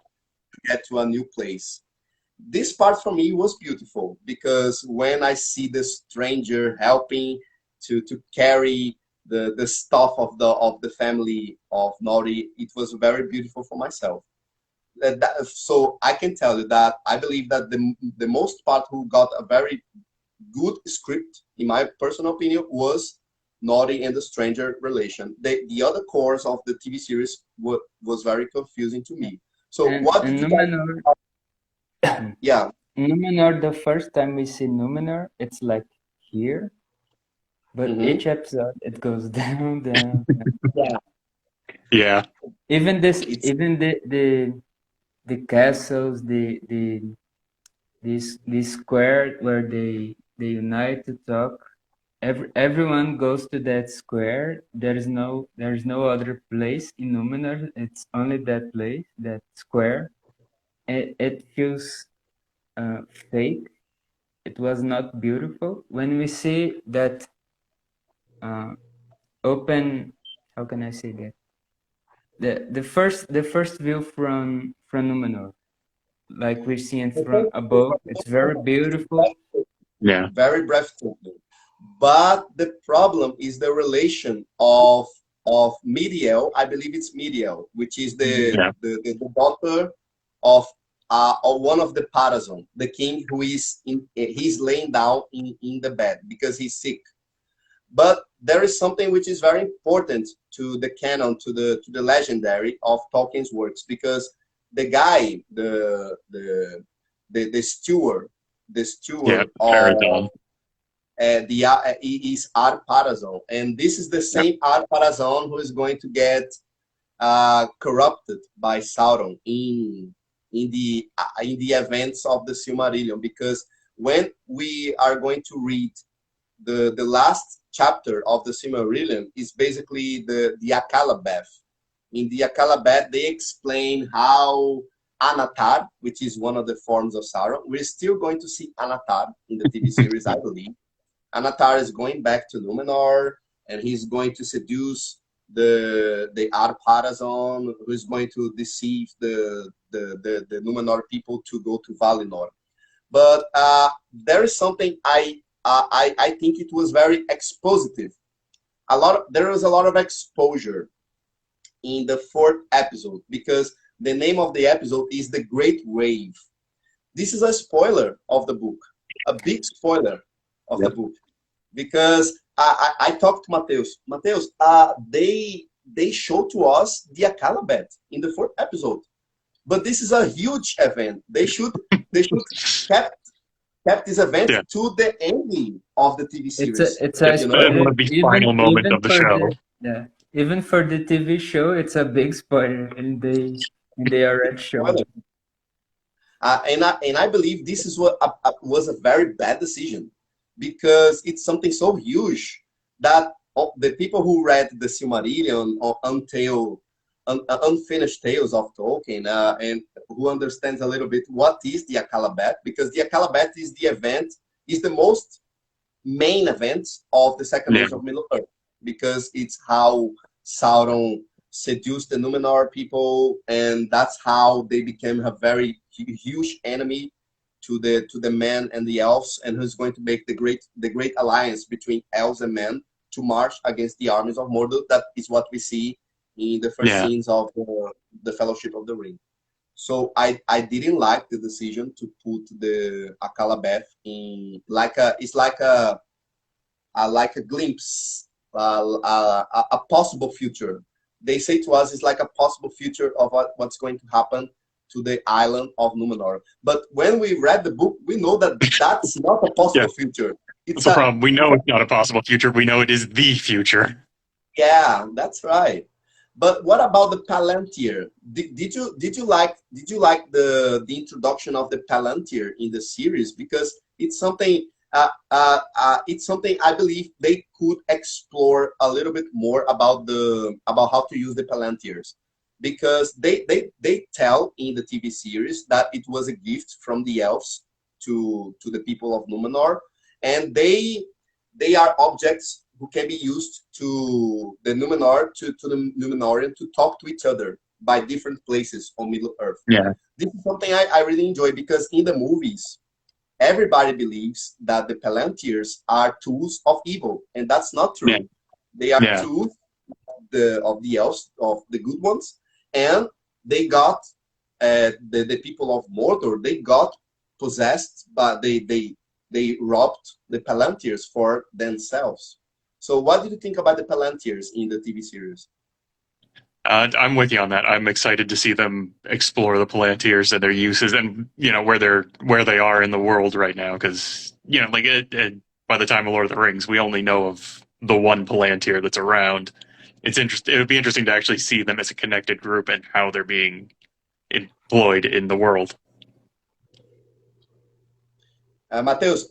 to get to a new place. This part for me was beautiful because when I see the stranger helping to carry the stuff of the family of Nori, it was very beautiful for myself. So I can tell you that I believe that the most part who got a very good script, in my personal opinion, was Naughty and the Stranger relation. The other course of the TV series was very confusing to me. So what And did you guys? Numenor, Yeah. Numenor, the first time we see Numenor, it's like here, but Mm-hmm. each episode it goes down, down, down. Yeah. Yeah. Even It's the castles, the square where they unite to talk. Everyone goes to that square. There is no other place in Numenor. It's only that place, that square. It feels fake. It was not beautiful. When we see that open, how can I say that? The first view from Numenor, like we're seeing from above, it's very beautiful. Yeah. very breathtaking. But the problem is the relation of Mediel. I believe it's Mediel, which is Yeah. the daughter of one of the Parazon, the king who is he's laying down in the bed because he's sick. But there is something which is very important to the canon, to the legendary of Tolkien's works, because the guy, the steward, Yeah. of is Ar Parazon, and this is the Yeah. same Ar Parazon who is going to get corrupted by Sauron in the events of the Silmarillion, because when we are going to read the last chapter of the Silmarillion is basically the Akallabeth. In the Akallabeth, they explain how Anatar, which is one of the forms of Sauron, we're still going to see Anatar in the TV series, I believe. Anatar is going back to Numenor, and he's going to seduce the Ar-Parazon, who is going to deceive the Numenor people to go to Valinor. But there is something I think it was very expositive. There was a lot of exposure in the 4th episode, because the name of the episode is The Great Wave. This is a spoiler of the book, a big spoiler of the book, because I talked to Matheus. Matheus, they show to us the Akallabeth in the 4th episode, but this is a huge event. They should kept this event to the ending of the TV series. It's a one of the final moments of the show. Even for the TV show, it's a big spoiler, and they already showed it. And I believe this is what was a very bad decision, because it's something so huge that the people who read the Silmarillion or unfinished tales of Tolkien and who understands a little bit what is the Akallabeth, because the Akallabeth is the most main event of the Second Age of Middle-earth, because it's how Sauron seduced the Numenor people, and that's how they became a very huge enemy to the men and the elves, and who's going to make the great alliance between elves and men to march against the armies of Mordor. That is what we see in the first scenes of the Fellowship of the Ring. So I didn't like the decision to put the Akallabeth in like a glimpse, a possible future. They say to us it's like a possible future of what's going to happen to the island of Numenor. But when we read the book, we know that that's not a possible future. It's the problem. We know it's not a possible future. We know it is the future. Yeah, that's right. But what about the Palantir? Did you like the introduction of the Palantir in the series? Because it's something I believe they could explore a little bit more about how to use the Palantirs, because they tell in the TV series that it was a gift from the elves to the people of Numenor, and they are objects who can be used to the Numenor, to the Numenorian, to talk to each other by different places on Middle Earth. Yeah. This is something I really enjoy, because in the movies, everybody believes that the Palantirs are tools of evil, and that's not true. Yeah. They are tools of the elves, of the good ones, and they got the people of Mordor. They got possessed, but they robbed the Palantirs for themselves. So what did you think about the Palantirs in the TV series? I'm with you on that. I'm excited to see them explore the Palantirs and their uses, and where they are in the world right now. Because by the time of Lord of the Rings, we only know of the one Palantir that's around. It would be interesting to actually see them as a connected group and how they're being employed in the world. Matheus,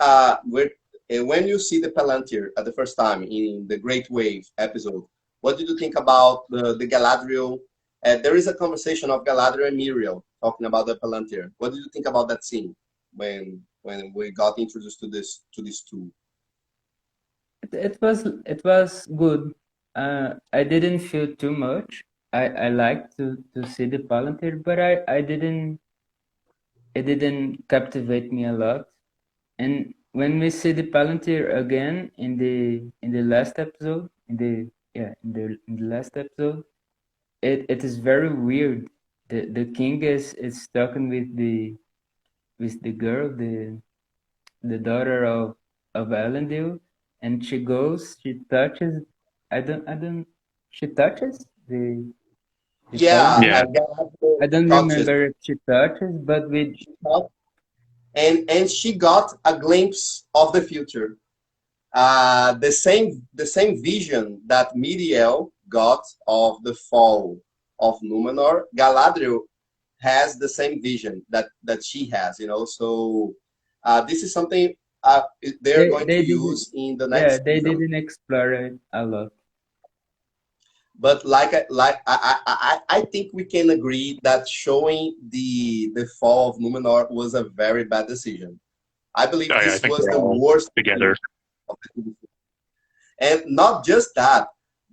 when you see the Palantir at the first time in the Great Wave episode, what did you think about the Galadriel? There is a conversation of Galadriel and Miriel talking about the Palantir. What did you think about that scene when we got introduced to this tool? It was good. I didn't feel too much. I liked to see the Palantir, but it didn't captivate me a lot. And when we see the Palantir again in the last episode, in the last episode, it is very weird. The king is talking with the girl, the daughter of Elendil, and she touches. I don't. She touches the Yeah, Yeah. I don't touches. remember if she touches, but with And she got a glimpse of the future. The same vision that Miriel got of the fall of Numenor, Galadriel has the same vision that she has. So this is something they're going they to didn't. use in the Yeah, next they season. didn't explore it a lot. But I think we can agree that showing the fall of Numenor was a very bad decision. I believe I this think was we're the all worst together. of the TV. And not just that,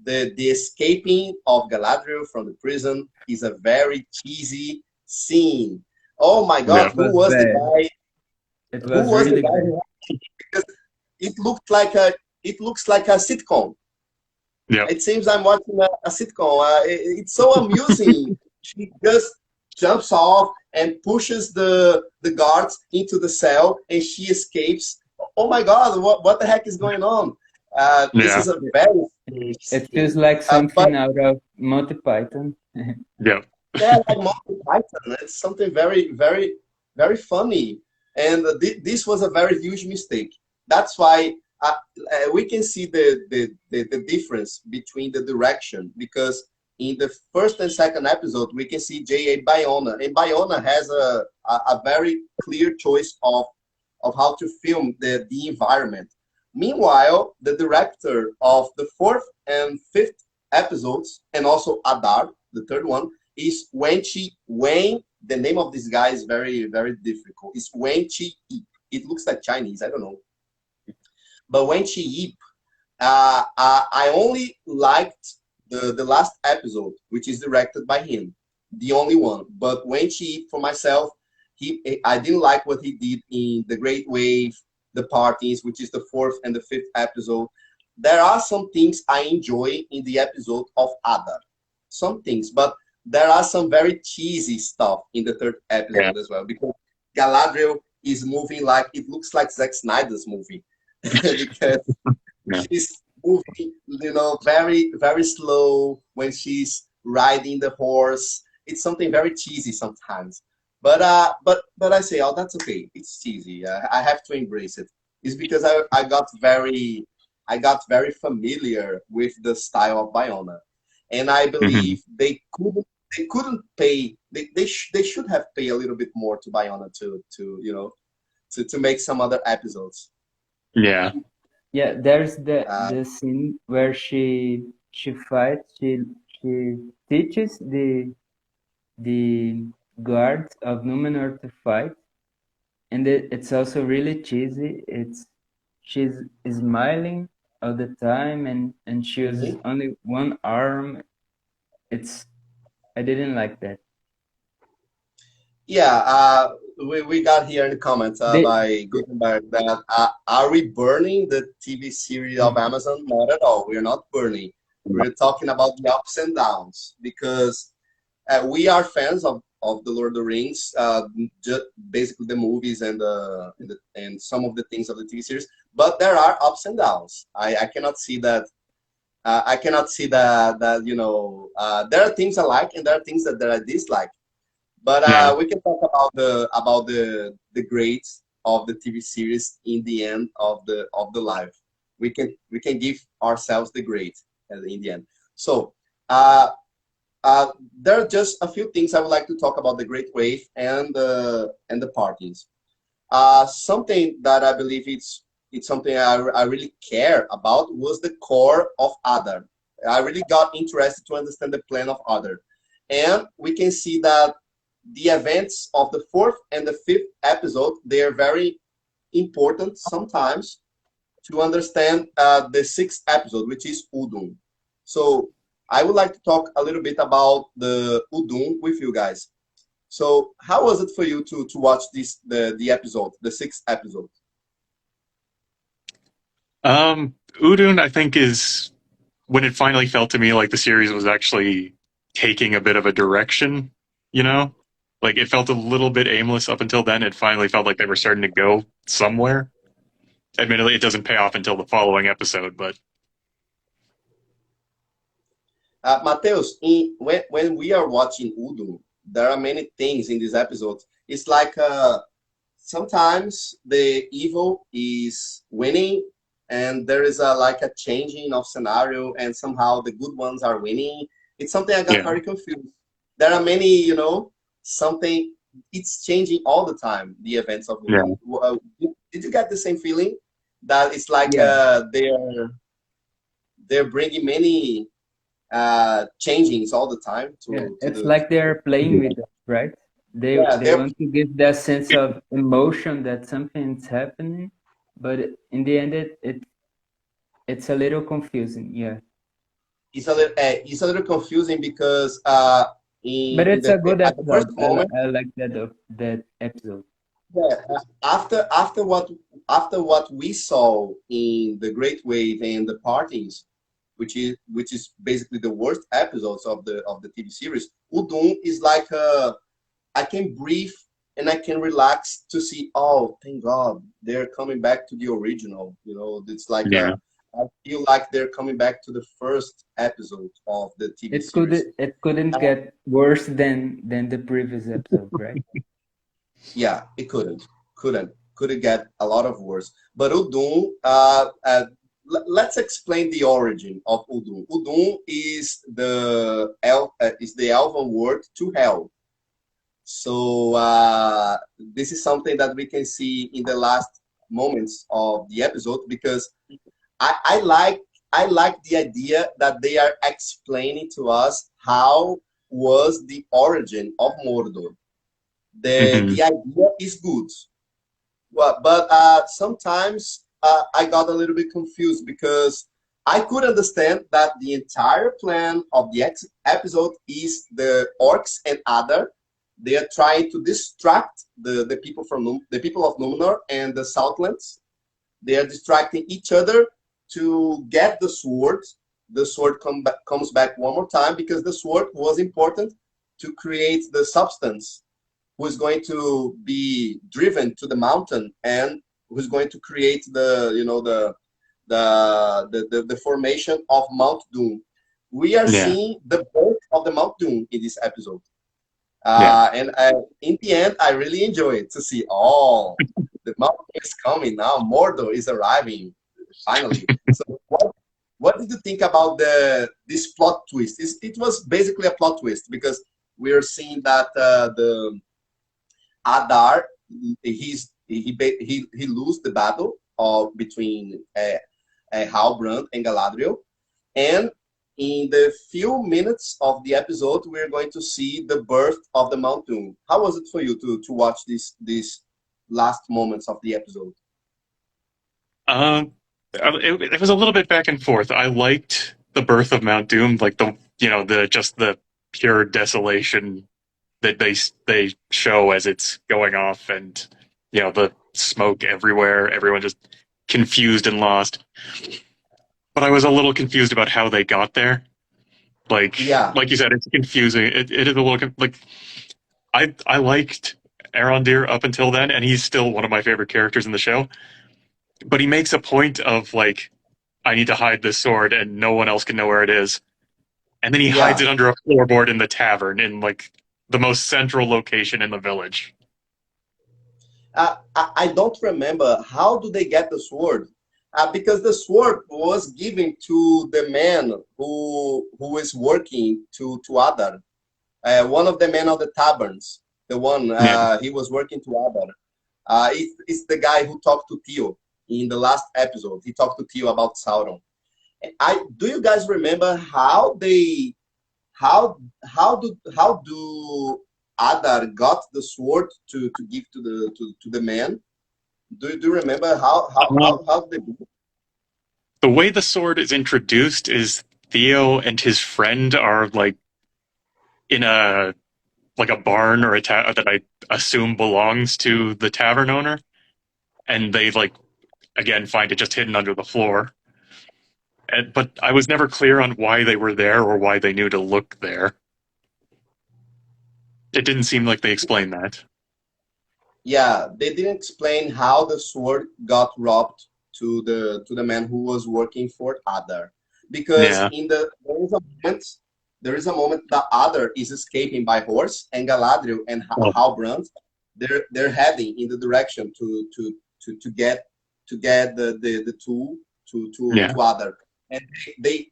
the escaping of Galadriel from the prison is a very cheesy scene. Oh my God, Yeah. It was bad. It who was was the really guy bad. who, because it looks like a sitcom. Yeah. It seems I'm watching a sitcom. It's so amusing. She just jumps off and pushes the guards into the cell, and she escapes. Oh my God! What the heck is going on? This Yeah. is a very It strange feels scene. like But something out of Monty Python. Yeah. yeah, like Monty Python. It's something very, very, very funny. And this was a very huge mistake. That's why we can see the difference between the direction, because in the first and second episode, we can see J.A. Bayona. And Bayona has a very clear choice of how to film the environment. Meanwhile, the director of the fourth and fifth episodes, and also Adar, the third one, is Wayne. The name of this guy is very, very difficult. It's Wen Chi Yip. It looks like Chinese. I don't know. But Wen Chi Yip, I only liked the last episode, which is directed by him, the only one. But Wen Chi Yip, for myself, I didn't like what he did in The Great Wave, The Parties, which is the fourth and the fifth episode. There are some things I enjoy in the episode of Ada. Some things, but there are some very cheesy stuff in the third episode as well, because Galadriel is moving like it looks like Zack Snyder's movie because she's moving, very, very slow when she's riding the horse. It's something very cheesy sometimes. But I say, oh, that's okay. It's cheesy. I have to embrace it. It's because I got very familiar with the style of Bayona, and I believe they couldn't pay. They should have paid a little bit more to Bayona to make some other episodes. Yeah. Yeah, there's the scene where she fights. She teaches the guards of Numenor to fight, and it's also really cheesy. She's smiling all the time, and she uses only one arm. I didn't like that. Yeah, we got here in the comments by Gutenberg that are we burning the TV series of Amazon? Not at all. We're not burning. We're talking about the ups and downs, because we are fans of the Lord of the Rings, just basically the movies and some of the things of the TV series. But there are ups and downs. I cannot see that. I cannot see that there are things I like and there are things that I dislike. But we can talk about the grades of the TV series in the end of the live. We can give ourselves the grade in the end. So there are just a few things I would like to talk about the Great Wave and the parties. Something that I believe it's something I really care about was the core of Adar. I really got interested to understand the plan of Adar, and we can see that the events of the fourth and the fifth episode, they are very important sometimes to understand the sixth episode, which is Udun. So I would like to talk a little bit about the Udun with you guys. So how was it for you to watch the episode, the sixth episode? Udun, I think, is when it finally felt to me like the series was actually taking a bit of a direction, you know? Like it felt a little bit aimless up until then. It finally felt like they were starting to go somewhere. Admittedly, it doesn't pay off until the following episode, but Matheus, when we are watching Udo, there are many things in this episode. It's like sometimes the evil is winning, and there is like a changing of scenario, and somehow the good ones are winning. It's something I got yeah. very confused. There are many, something. It's changing all the time. The events of Udo. Did you get the same feeling that it's like they're bringing many changings all the time it's like they're playing with it, right? They want to give that sense of emotion that something's happening, but in the end it's a little confusing. It's a little confusing because but it's a good episode. First moment, I like that episode. After what we saw in the Great Wave and the Partings, which is basically the worst episodes of the TV series, Udon is like I can breathe and I can relax to see. Oh, thank God, they're coming back to the original. It's like I feel like they're coming back to the first episode of the TV series. It couldn't get worse than the previous episode, right? Yeah, it couldn't get a lot of worse. But Udon, let's explain the origin of Udon. Udon is the Elven word to hell. So this is something that we can see in the last moments of the episode, because I like the idea that they are explaining to us how was the origin of Mordor. The idea is good, but sometimes I got a little bit confused, because I could understand that the entire plan of the episode is the orcs and Adar. They are trying to distract the people the people of Numenor and the Southlands. They are distracting each other to get the sword. The sword comes back one more time, because the sword was important to create the substance who's going to be driven to the mountain and who's going to create the formation of Mount Doom. We are seeing the birth of the Mount Doom in this episode. And in the end, I really enjoy it to see, the Mount Doom is coming now. Mordor is arriving, finally. So what did you think about this plot twist? It was basically a plot twist, because we are seeing that the Adar, he lose the battle between Halbrand and Galadriel, and in the few minutes of the episode, we're going to see the birth of the Mount Doom. How was it for you to watch these last moments of the episode? It was a little bit back and forth. I liked the birth of Mount Doom, like the pure desolation that they show as it's going off, and the smoke everywhere, everyone just confused and lost. But I was a little confused about how they got there. Like you said, it's confusing. It is a little like I liked Arondir up until then, and he's still one of my favorite characters in the show. But he makes a point of like, I need to hide this sword, and no one else can know where it is. And then he hides it under a floorboard in the tavern, in like the most central location in the village. I don't remember how do they get the sword, because the sword was given to the man who is working to Adar, one of the men of the taverns. The one he was working to Adar. It's the guy who talked to Theo in the last episode. He talked to Theo about Sauron. Do you guys remember how do Adar got the sword to give to the man? Do you remember how they do it? The way the sword is introduced is Theo and his friend are like in a barn or that I assume belongs to the tavern owner, and they like again find it just hidden under the floor. But I was never clear on why they were there or why they knew to look there. It didn't seem like they explained that. Yeah, they didn't explain how the sword got robbed to the man who was working for Adar, because Yeah. there is a moment that Adar is escaping by horse, and Galadriel and Halbrand they're heading in the direction to get the tool to Adar, and they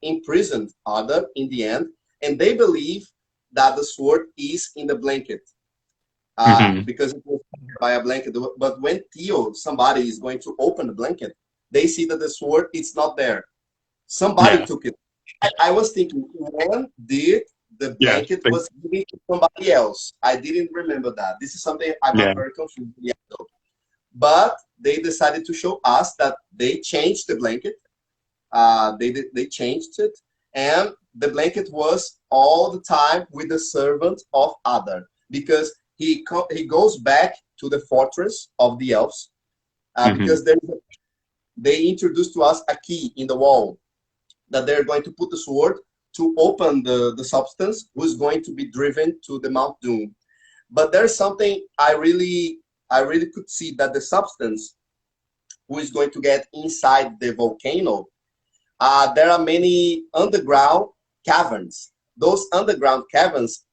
imprisoned Adar in the end, and they believe that the sword is in the blanket. Because it was covered by a blanket. But when somebody is going to open the blanket, they see that the sword is not there. Somebody took it. I was thinking, when did the blanket was given to somebody else? I didn't remember that. This is something I got very confused with the episode. But they decided to show us that they changed the blanket. They changed it, and the blanket was all the time with the servant of Adar, because he goes back to the fortress of the elves, because they introduced to us a key in the wall that they're going to put the sword to open the substance who's going to be driven to the Mount Doom. But there's something I really could see, that the substance who is going to get inside the volcano, there are many underground caverns. Those underground caverns,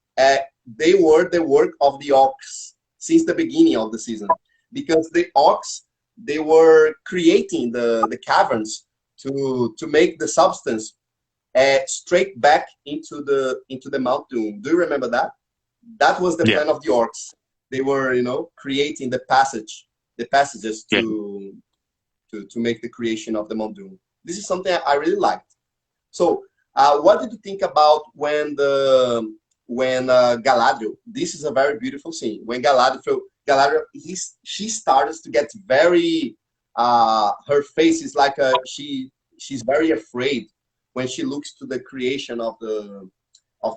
they were the work of the orcs since the beginning of the season, because the orcs, they were creating the caverns to make the substance straight back into the Mount Doom. Do you remember that? That was the plan of the orcs. They were, creating the passages to make the creation of the Mount Doom. This is something I really liked. So, what did you think about when Galadriel? This is a very beautiful scene. When Galadriel, she starts to get very. Her face is like she's very afraid when she looks to the creation of the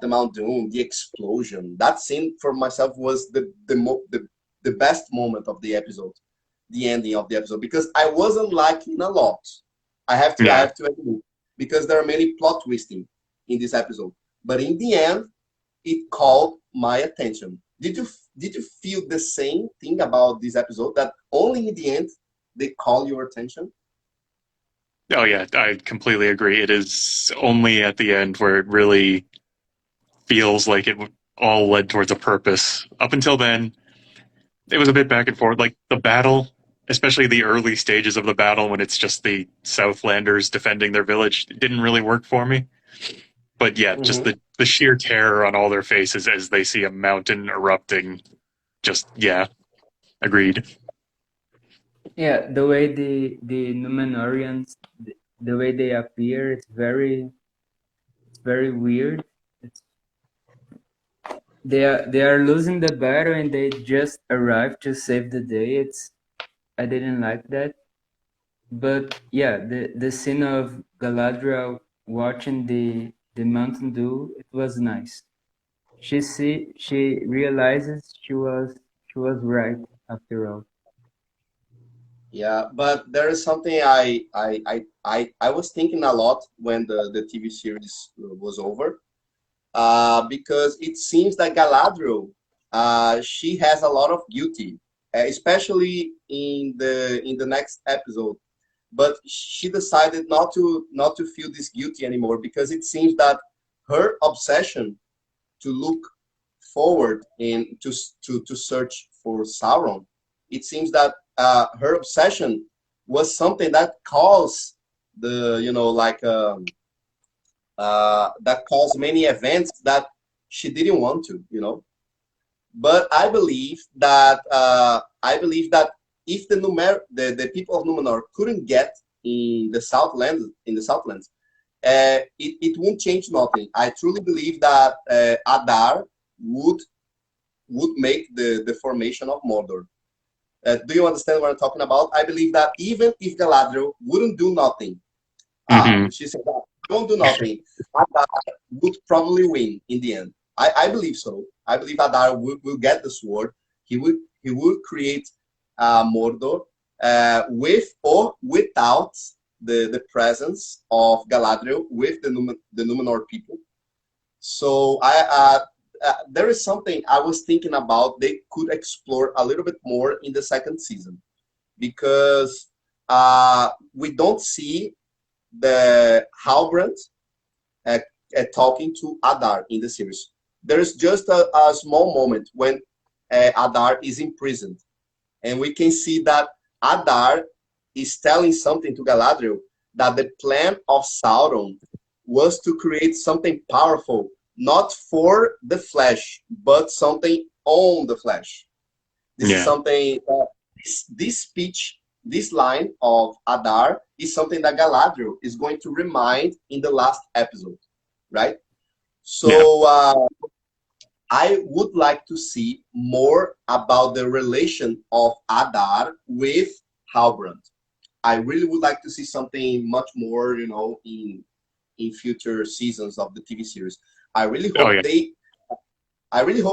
Mount Doom, the explosion. That scene for myself was the best moment of the episode, the ending of the episode, because I wasn't liking a lot. I have to admit, because there are many plot twisting in this episode. But in the end, it called my attention. Did you feel the same thing about this episode, that only in the end they call your attention? Oh yeah, I completely agree. It is only at the end where it really feels like it all led towards a purpose. Up until then, it was a bit back and forth. Like the battle, especially the early stages of the battle when it's just the Southlanders defending their village, it didn't really work for me. But yeah, just the sheer terror on all their faces as they see a mountain erupting. Just, agreed. Yeah, the way the Númenóreans, the way they appear, it's very weird. They are losing the battle and they just arrive to save the day. I didn't like that. But yeah, the scene of Galadriel watching the Mountain Dew, it was nice. She realizes she was right after all. Yeah, but there is something I was thinking a lot when the TV series was over, because it seems that Galadriel, she has a lot of guilty, especially in the next episode. But she decided not to feel this guilty anymore, because it seems that her obsession to look forward and to search for Sauron, it seems that her obsession was something that caused that caused many events that she didn't want to. But I believe that if the people of Númenor couldn't get in the Southlands, it won't change nothing. I truly believe that Adar would make the formation of Mordor. Do you understand what I'm talking about? I believe that even if Galadriel wouldn't do nothing, she said, don't do nothing, Adar would probably win in the end. I believe so. I believe Adar will get the sword. He will create Mordor. with or without the presence of Galadriel with the Numenor people. So there is something I was thinking about they could explore a little bit more in the second season, because we don't see the Halbrand talking to Adar in the series. There is just a small moment when Adar is imprisoned, and we can see that Adar is telling something to Galadriel, that the plan of Sauron was to create something powerful, not for the flesh, but something on the flesh. This is something, this speech, this line of Adar is something that Galadriel is going to remind in the last episode, right? So I would like to see more about the relation of Adar with Halbrand. I really would like to see something much more, you know, in future seasons of the TV series. I really hope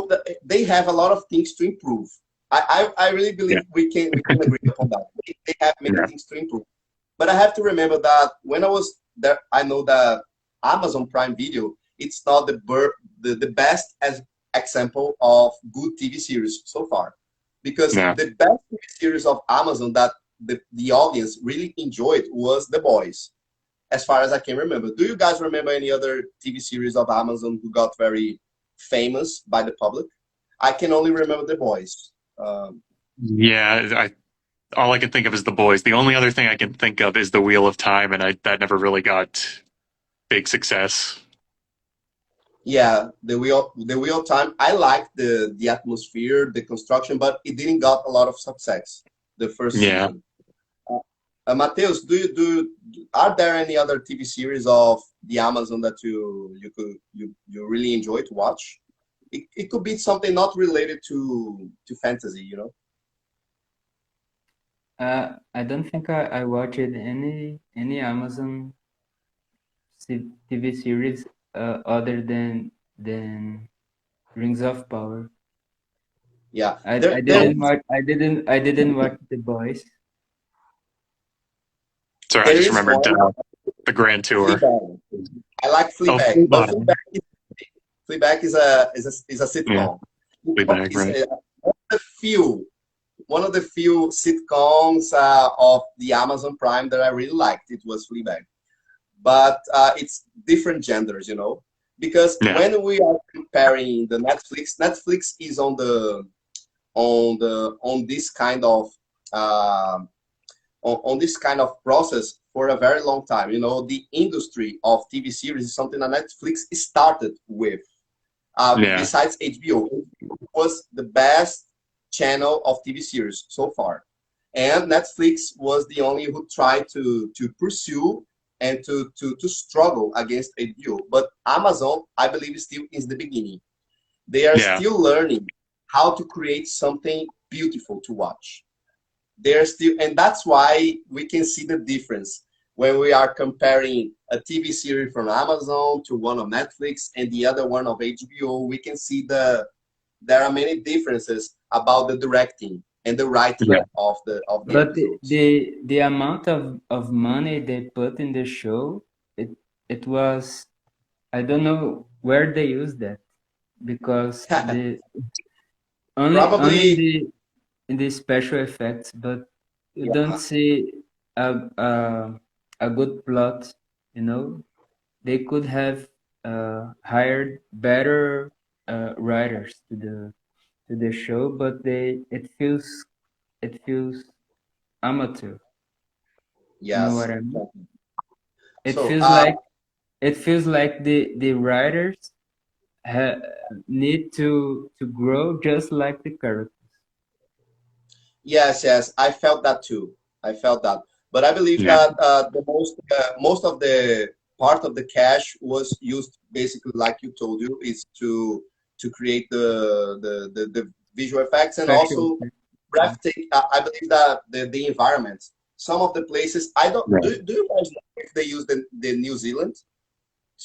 that they have a lot of things to improve. I really believe we can agree upon that. They have many things to improve. But I have to remember that when I was there, I know that Amazon Prime Video, it's not the best example of good TV series so far. Because the best TV series of Amazon that the audience really enjoyed was The Boys, as far as I can remember. Do you guys remember any other TV series of Amazon who got very famous by the public? I can only remember The Boys. All I can think of is The Boys. The only other thing I can think of is The Wheel of Time, and that never really got big success. Yeah, the wheel of time. I liked the atmosphere, the construction, but it didn't got a lot of success the first season. Matheus, are there any other TV series of the Amazon that you really enjoy to watch? It could be something not related to fantasy, you know. I don't think I watched any Amazon TV series other than Rings of Power. Yeah, I didn't watch The Boys. Sorry, I just remembered the Grand Tour. Fleabag. I like Fleabag, but Fleabag is a sitcom. Fleabag, right? One of the few sitcoms of the Amazon Prime that I really liked. It was Fleabag, but it's different genders, you know, because when we are comparing the Netflix is on this kind of on this kind of process for a very long time. You know, the industry of TV series is something that Netflix started with. Besides HBO, it was the best channel of TV series so far. And Netflix was the only who tried to pursue and to struggle against HBO. But Amazon, I believe, still is the beginning. They are still learning how to create something beautiful to watch. They're still, and that's why we can see the difference when we are comparing a TV series from Amazon to one of Netflix and the other one of HBO. We can see there are many differences about the directing and the writing of the but episodes. the amount of money they put in the show, it was, I don't know where they used that, because only in the special effects, but you don't see a good plot, you know. They could have hired better writers to the show, but it feels amateur. You know what I mean? It feels like the writers need to grow just like the characters. Yes, I felt that too. But I believe that the most of the part of the cash was used, basically, like you told you, is to create the visual effects and also breathtaking. I believe that the environment, some of the places, I don't. Do you guys know if they used the New Zealand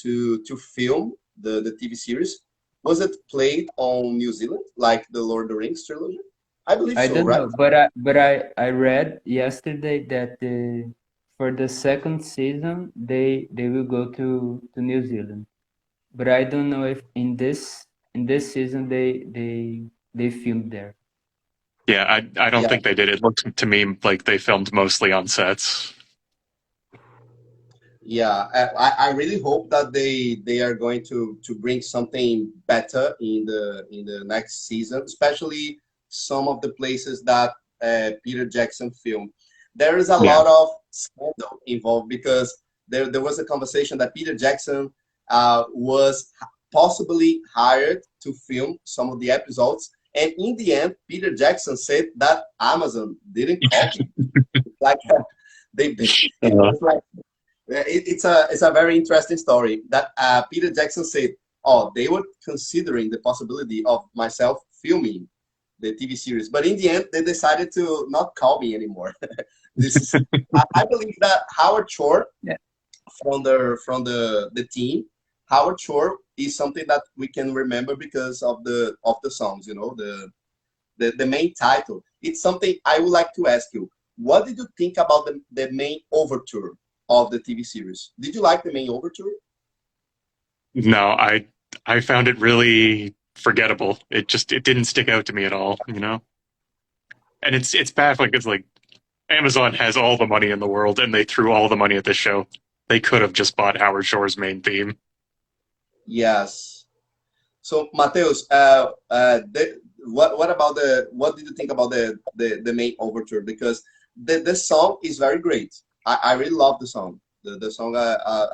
to film the TV series? Was it played on New Zealand, like the Lord of the Rings trilogy? I believe I so, don't right? know, but I read yesterday that for the second season they will go to New Zealand, but I don't know if in this season they filmed there. Yeah, I don't Yeah, think they did. It looked to me like they filmed mostly on sets. yeah. I really hope that they are going to bring something better in the next season, especially some of the places that Peter Jackson filmed. There is a Yeah. lot of scandal involved because there was a conversation that Peter Jackson was possibly hired to film some of the episodes, and in the end, Peter Jackson said that Amazon didn't call him. Like they it Uh, was like it's a very interesting story that Peter Jackson said, oh, they were considering the possibility of myself filming the TV series, but in the end, they decided to not call me anymore. This is, I believe that Howard Shore Yeah. from the team, Howard Shore is something that we can remember because of the songs, you know, the main title. It's something I would like to ask you. What did you think about the main overture of the TV series? Did you like the main overture? no, I found it really forgettable. It didn't stick out to me at all, you know? And it's baffling because like Amazon has all the money in the world and they threw all the money at this show. They could have just bought Howard Shore's main theme. Yes. So, Matheus, what did you think about the main overture? Because the song is very great. I really love the song. The song,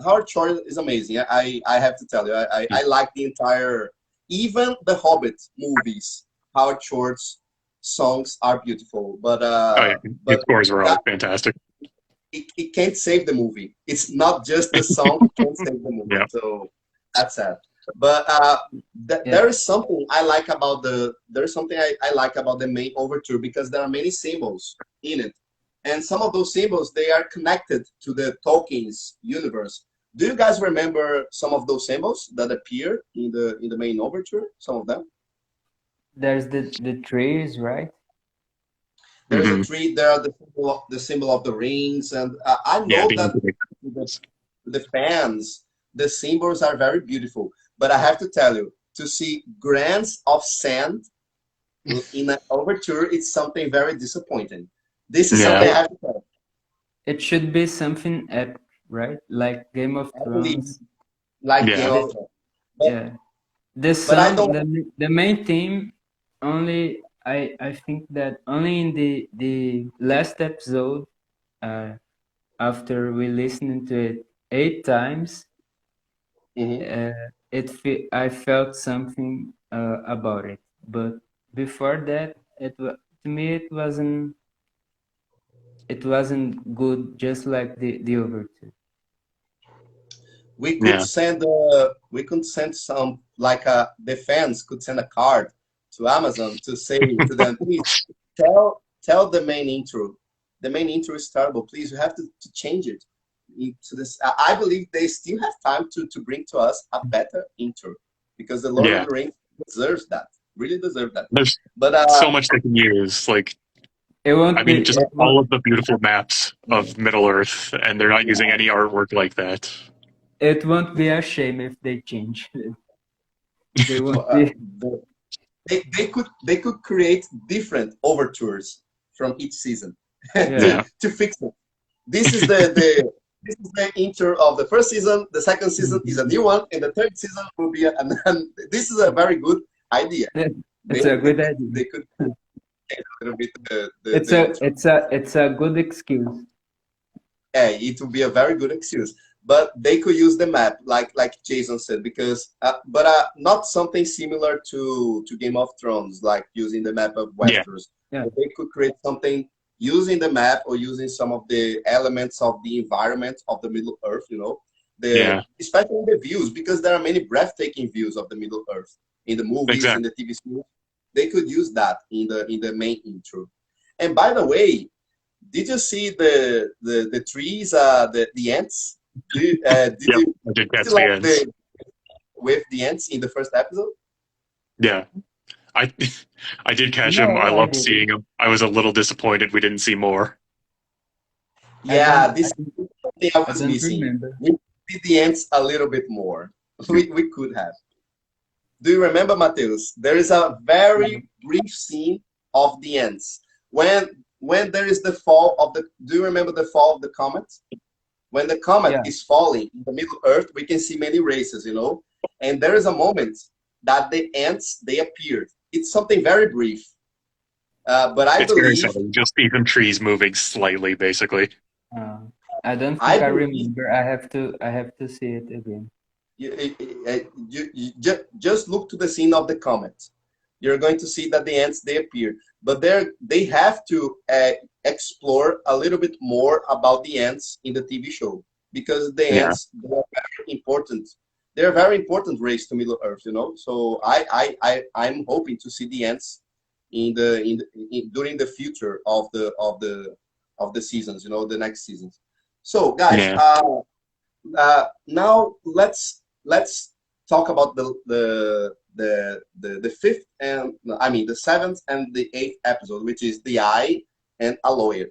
Howard Shore is amazing. I have to tell you, I like the entire, even the Hobbit movies. Howard Shore's songs are beautiful, but Oh yeah, his scores were all that, fantastic. it can't save the movie. It's not just the song; it can't save the movie. Yeah. So that's sad. But there is something I like about I like about the main overture because there are many symbols in it, and some of those symbols they are connected to the Tolkien's universe. Do you guys remember some of those symbols that appear in the main overture? Some of them. There's the trees, right? There's Mhm. a tree. There are the symbol of the rings, and I Yeah, know that the fans, the symbols are very beautiful. But I have to tell you, to see grains of sand in an overture, it's something very disappointing. This is Yeah. something I have to tell you. It should be something epic, right? Like Game of I believe, Thrones. like Yeah. Game of Thrones. But, Yeah. The but I song, don't. the main theme, only I think that only in the last episode, uh, after we listened to it 8 times, Mhm. I felt something about it. But before that, to me it wasn't good, just like the overture. We could Yeah. send some like the fans could send a card to Amazon to say to them, please tell the main intro. The main intro is terrible. Please, you have to change it into this. I believe they still have time to bring to us a better intro because the Lord of Yeah. the Rings deserves that. Really deserve that. There's But so much they can use. Like, It won't I mean, just it all won't, of the beautiful maps of Middle Earth, and they're not using any artwork like that. it won't be a shame if they change it. They won't uh, be. they could create different overtures from each season Yeah. to fix it. This is this is the intro of the first season. The second season is a new one, and the third season will be this is a very good idea. It's a good idea. They could change a little bit the intro. It's a good excuse. Yeah, it would be a very good excuse. But they could use the map, like Jason said, because but not something similar to Game of Thrones, like using the map of Yeah. Westeros. Yeah. But they could create something using the map or using some of the elements of the environment of the Middle Earth. You know, Yeah. especially in the views, because there are many breathtaking views of the Middle Earth in the movies, in Exactly. the TV series. They could use that in the main intro. And by the way, did you see the trees, the ants? Did Yep. you I did catch like the ends. with the ants in the first episode? Yeah. I I did catch him. No, I I loved didn't. seeing him. I was a little disappointed we didn't see more. Yeah, I this is something I I was don't missing. remember. We did the ends a little bit more. We could have. Do you remember, Matheus? There is a very brief scene of the ants. When there is the fall of the, do you remember the fall of the comet? When the comet Yeah. is falling in the middle of Earth, we can see many races, you know? And there is a moment that the ants, they appeared. It's something very brief. But I It's very believe, subtle. Just see some trees moving slightly, basically. Uh, I don't I think I believe remember. I have to see it again. you just look to the scene of the comet. You're going to see that the ants, they appear. But they have to explore a little bit more about the ants in the TV show. Because the Yeah. ants, they are very important. They're a very important race to Middle Earth, you know. So I'm hoping to see the ants during the future of the seasons, you know, the next seasons. So guys, Yeah. now let's talk about the fifth and I mean the seventh and the eighth episode, which is the Eye and Aloy.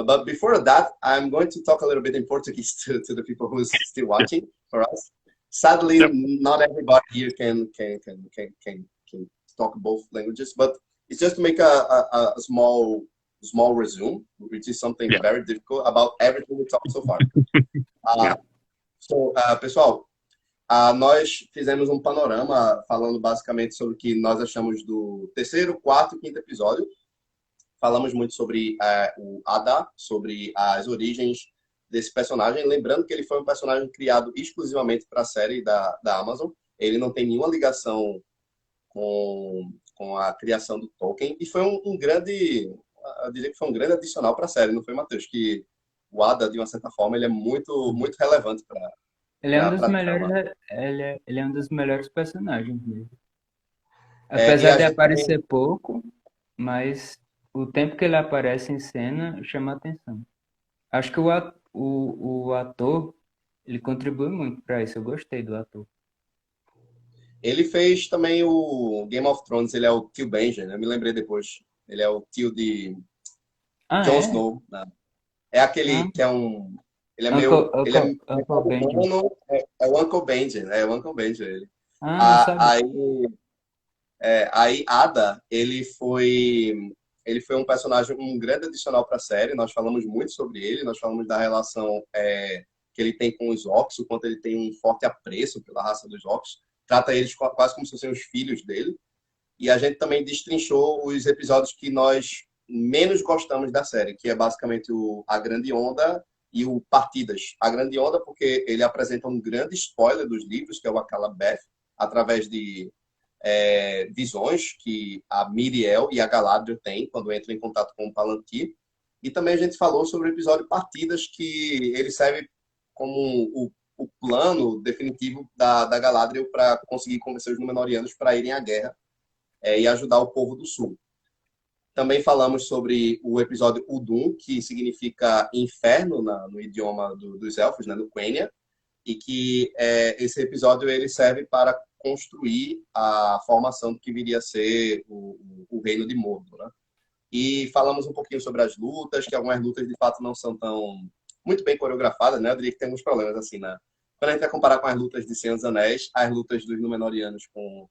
But before that, I'm going to talk a little bit in Portuguese to the people who's still watching for us. Sadly, Yep. not everybody here can talk both languages, but it's just to make a small resume, which is something Yeah. very difficult about everything we talked so far. Yeah. Pessoal, nós fizemos um panorama falando basicamente sobre o que nós achamos do terceiro, quarto e quinto episódio. Falamos muito sobre o Ada, sobre as origens desse personagem. Lembrando que ele foi um personagem criado exclusivamente para a série da Amazon. Ele não tem nenhuma ligação com a criação do Tolkien. E foi um grande, eu diria que foi um grande adicional para a série, não foi, Matheus? Que o Ada, de uma certa forma, ele é muito, muito relevante para Ele é um dos pra melhores, trama. ele é um dos melhores personagens mesmo. E Apesar a de gente aparecer pouco, mas o tempo que ele aparece em cena chama a atenção. Acho que o ator, ele contribui muito para isso. Eu gostei do ator. Ele fez também o Game of Thrones, ele é o tio Benjen, né? Eu me lembrei depois. Ele é o tio de Ah, Jon é? Snow, né? É aquele Ah, que é um... Ele é Uncle, ele é Uncle, Uncle Benjamin. humano, é o Uncle Benjen, é o Uncle Benjen, ele. Ah, não sabia. Aí Ada, ele foi um personagem, um grande adicional para a série. Nós falamos muito sobre ele, nós falamos da relação que ele tem com os orcs, o quanto ele tem um forte apreço pela raça dos orcs. Trata eles quase como se fossem os filhos dele. E a gente também destrinchou os episódios que nós menos gostamos da série, que é basicamente a Grande Onda e o Partidas. A Grande Onda porque ele apresenta um grande spoiler dos livros, que é o Beth, através de visões que a Miriel e a Galadriel têm quando entram em contato com o Palantir. E também a gente falou sobre o episódio Partidas, que ele serve como o plano definitivo da Galadriel para conseguir convencer os Númenóreanos para irem à guerra e ajudar o povo do Sul. Também falamos sobre o episódio Udun, que significa inferno no idioma dos elfos, né, no Quenya, e que esse episódio ele serve para construir a formação do que viria a ser o reino de Mordor, né? E falamos um pouquinho sobre as lutas, que algumas lutas de fato não são tão muito bem coreografadas, né? Eu diria que tem alguns problemas assim, né? Quando a gente vai comparar com as lutas de Senhor dos Anéis, as lutas dos Númenóreanos com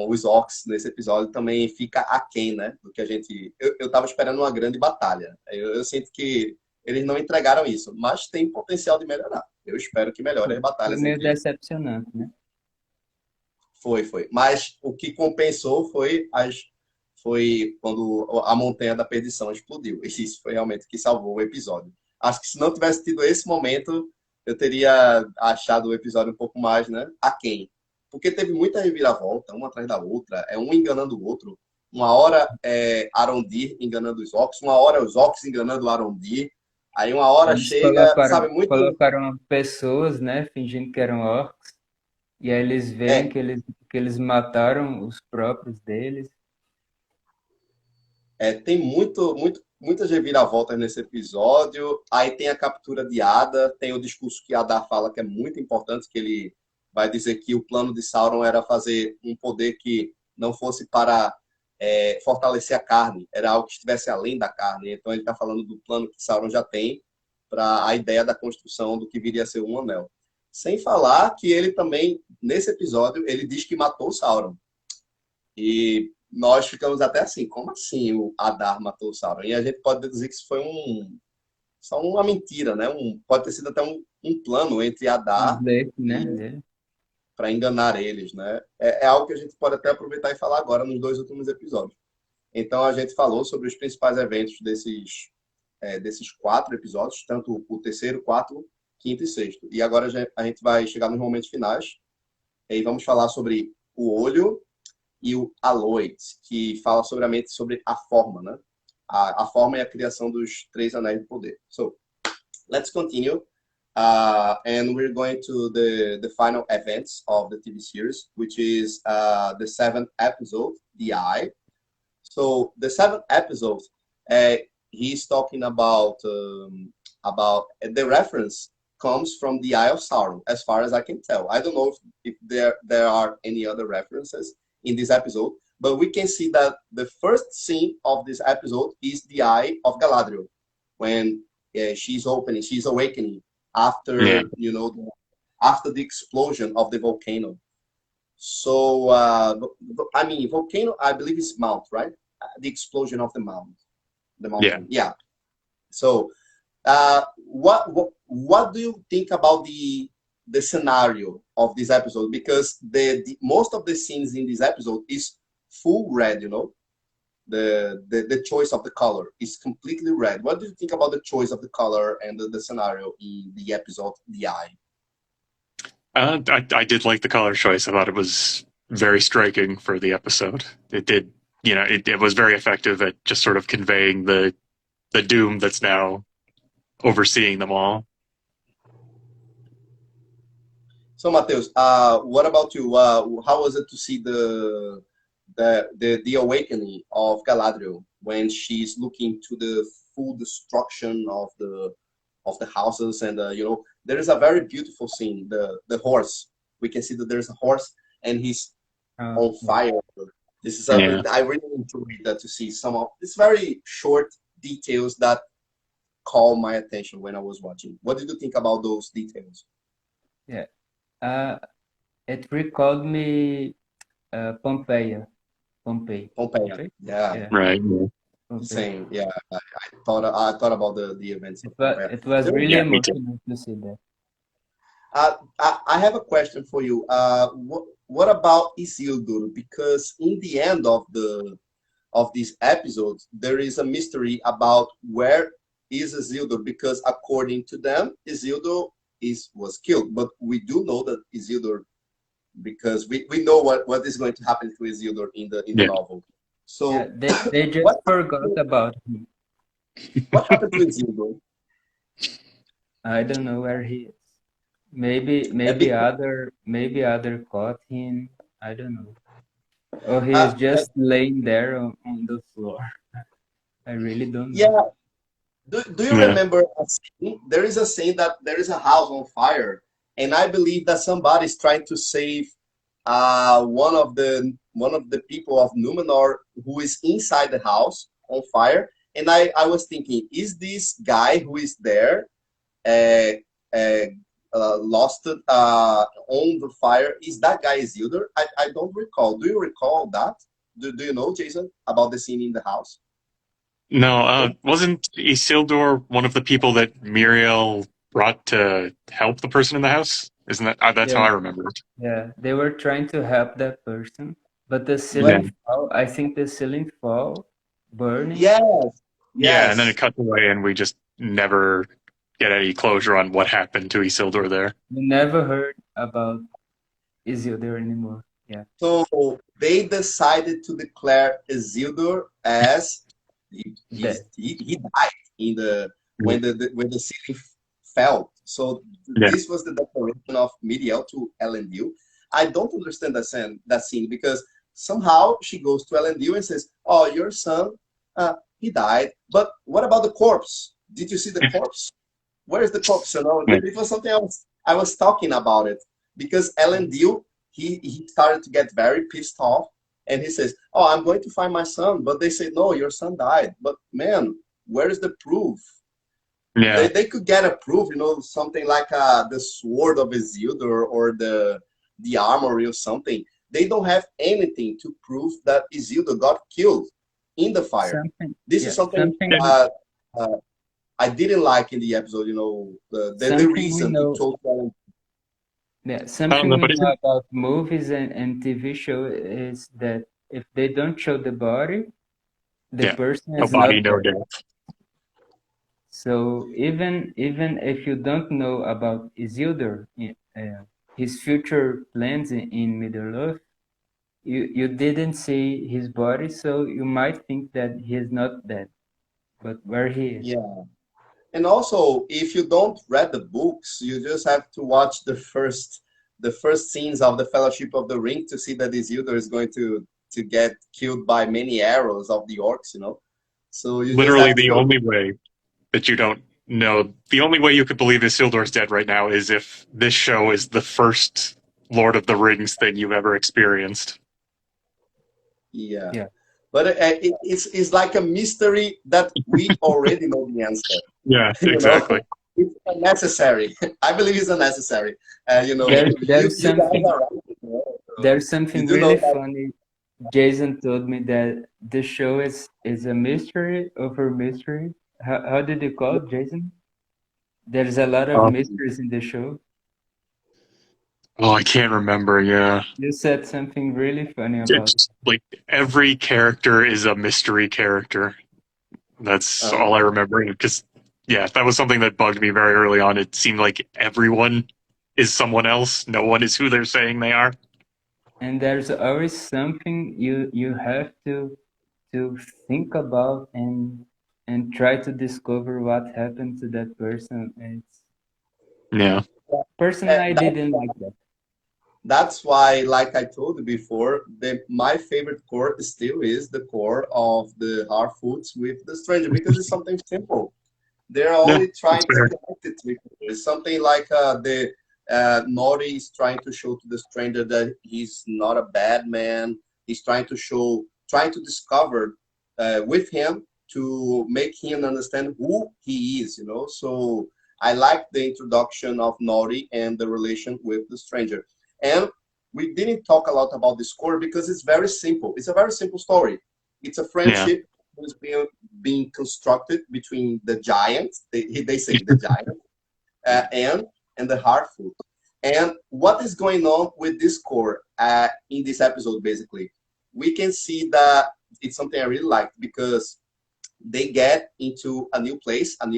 os orcs nesse episódio também fica aquém, né? Do que a gente... Eu tava esperando uma grande batalha. Eu sinto que eles não entregaram isso, mas tem potencial de melhorar. Eu espero que melhore as Foi batalhas. meio decepcionante, né? Foi. Mas o que compensou foi quando a Montanha da Perdição explodiu. Isso foi realmente o que salvou o episódio. Acho que se não tivesse tido esse momento, eu teria achado o episódio um pouco mais, né, aquém. Porque teve muita reviravolta, uma atrás da outra, um enganando o outro. Uma hora Arondir enganando os orcs, uma hora os orcs enganando o Arondir. Aí uma hora Eles chega, sabe, muito... colocaram pessoas, né, fingindo que eram orcs, e aí eles veem que eles mataram os próprios deles. Tem muitas reviravoltas nesse episódio. Aí tem a captura de Ada, tem o discurso que Ada fala que é muito importante, que ele vai dizer que o plano de Sauron era fazer um poder que não fosse para fortalecer a carne, era algo que estivesse além da carne. Então ele está falando do plano que Sauron já tem para a ideia da construção do que viria a ser um anel. Sem falar que ele também, nesse episódio, ele diz que matou Sauron. E nós ficamos até assim, como assim o Adar matou o Sauron? E a gente pode dizer que isso foi só uma mentira, né? Pode ter sido até um plano entre Adar para enganar eles, né? É algo que a gente pode até aproveitar e falar agora nos 2 últimos episódios. Então a gente falou sobre os principais eventos desses 4 episódios, tanto o 3º, 4º, 5º e 6º. E agora a gente vai chegar nos momentos finais e vamos falar sobre o olho e o aloid, que fala sobre a forma, né? A forma e a criação dos 3 anéis de poder. So, let's continue. And we're going to the final events of the TV series, which is the 7th episode, The Eye. So, the 7th episode, he's talking about the reference comes from the Eye of Sauron, as far as I can tell. I don't know if there are any other references in this episode, but we can see that the first scene of this episode is the eye of Galadriel when she's awakening after after the explosion of the volcano. So I mean, volcano, I believe is mount, right? The explosion of the mountain. Yeah. So what do you think about the scenario of this episode? Because most of the scenes in this episode is full red, the choice of the color is completely red. What do you think about the choice of the color and the scenario in the episode The Eye? I did like the color choice. I thought it was very striking for the episode. It did, it was very effective at just sort of conveying the doom that's now overseeing them all. So, Matheus, what about you? How was it to see the awakening of Galadriel when she's looking to the full destruction of the houses, and there is a very beautiful scene, the horse. We can see that there's a horse and he's on fire. This is I really enjoyed that, to see some of these very short details that called my attention when I was watching. What did you think about those details? Yeah. It recalled me Pompeii. Yeah. Right. Pompeii. Same. Yeah. I thought about the events. It was really emotional to see that. I have a question for you. What about Isildur? Because in the end of this episode, there is a mystery about where is Isildur, because according to them, Isildur was killed, but we do know that Isildur, because we know what is going to happen to Isildur in the novel. So they just forgot about him. What happened to Isildur? I don't know where he is. Maybe other caught him. I don't know. Or he is just laying there on the floor. I really don't know. Yeah. Do you remember a scene? There is a scene that there is a house on fire, and I believe that somebody is trying to save one of the people of Numenor who is inside the house on fire. And I was thinking, is this guy who is there lost on the fire? Is that guy Isildur? I don't recall. Do you recall that? Do you know, Jason, about the scene in the house? No, wasn't Isildur one of the people that Muriel brought to help the person in the house? Isn't that that's how I remember it? Yeah, they were trying to help that person, but the ceiling fall. I think the ceiling fall, burning. Yes. Yeah, and then it cuts away, and we just never get any closure on what happened to Isildur there. We never heard about Isildur anymore. Yeah. So they decided to declare Isildur as he died when the city fell. So this was the declaration of Miriel to Elendil. I don't understand that scene, because somehow she goes to Elendil and says, "Oh, your son, he died. But what about the corpse? Did you see the corpse? Where is the corpse?" It was something I was talking about it, because Elendil he started to get very pissed off and he says, "Oh, I'm going to find my son," but they say, "No, your son died." But man, where is the proof? Yeah. They could get a proof, something like the sword of Isildur or the armory or something. They don't have anything to prove that Isildur got killed in the fire. This is something I didn't like in the episode. The reason he told them. Yeah, something we know about movies and TV show is that if they don't show the body, the person is not dead. So even if you don't know about Isildur, his future plans in Middle Earth, you didn't see his body, so you might think that he is not dead, but where he is. Yeah, and also if you don't read the books, you just have to watch the first scenes of the Fellowship of the Ring to see that Isildur is going to get killed by many arrows of the orcs. So you literally the only way that you don't know, the only way you could believe Isildur's dead right now is if this show is the first Lord of the Rings thing you've ever experienced. Yeah. But it's like a mystery that we already know the answer. Yeah, exactly. It's unnecessary. I believe it's unnecessary. There's something really funny. Jason told me that the show is a mystery over mystery. How did you call it, Jason? There's a lot of mysteries in the show. Oh, I can't remember. Yeah, you said something really funny about it. Like every character is a mystery character. That's all I remember. Because that was something that bugged me very early on. It seemed like everyone is someone else. No one is who they're saying they are. And there's always something you have to think about and try to discover what happened to that person. Personally, I didn't like that. That's why, like I told you before, my favorite core still is the core of the Harfoots with the stranger, because it's something simple. They're only trying to connect it with it. It's something like Nori is trying to show to the stranger that he's not a bad man. He's trying to discover with him to make him understand who he is, So I like the introduction of Nori and the relation with the stranger. And we didn't talk a lot about this core because it's very simple. It's a very simple story. It's a friendship who's being constructed between the giant, they say the giant, and the Harfoot. And what is going on with this core in this episode, basically? We can see that it's something I really like because they get into a new place in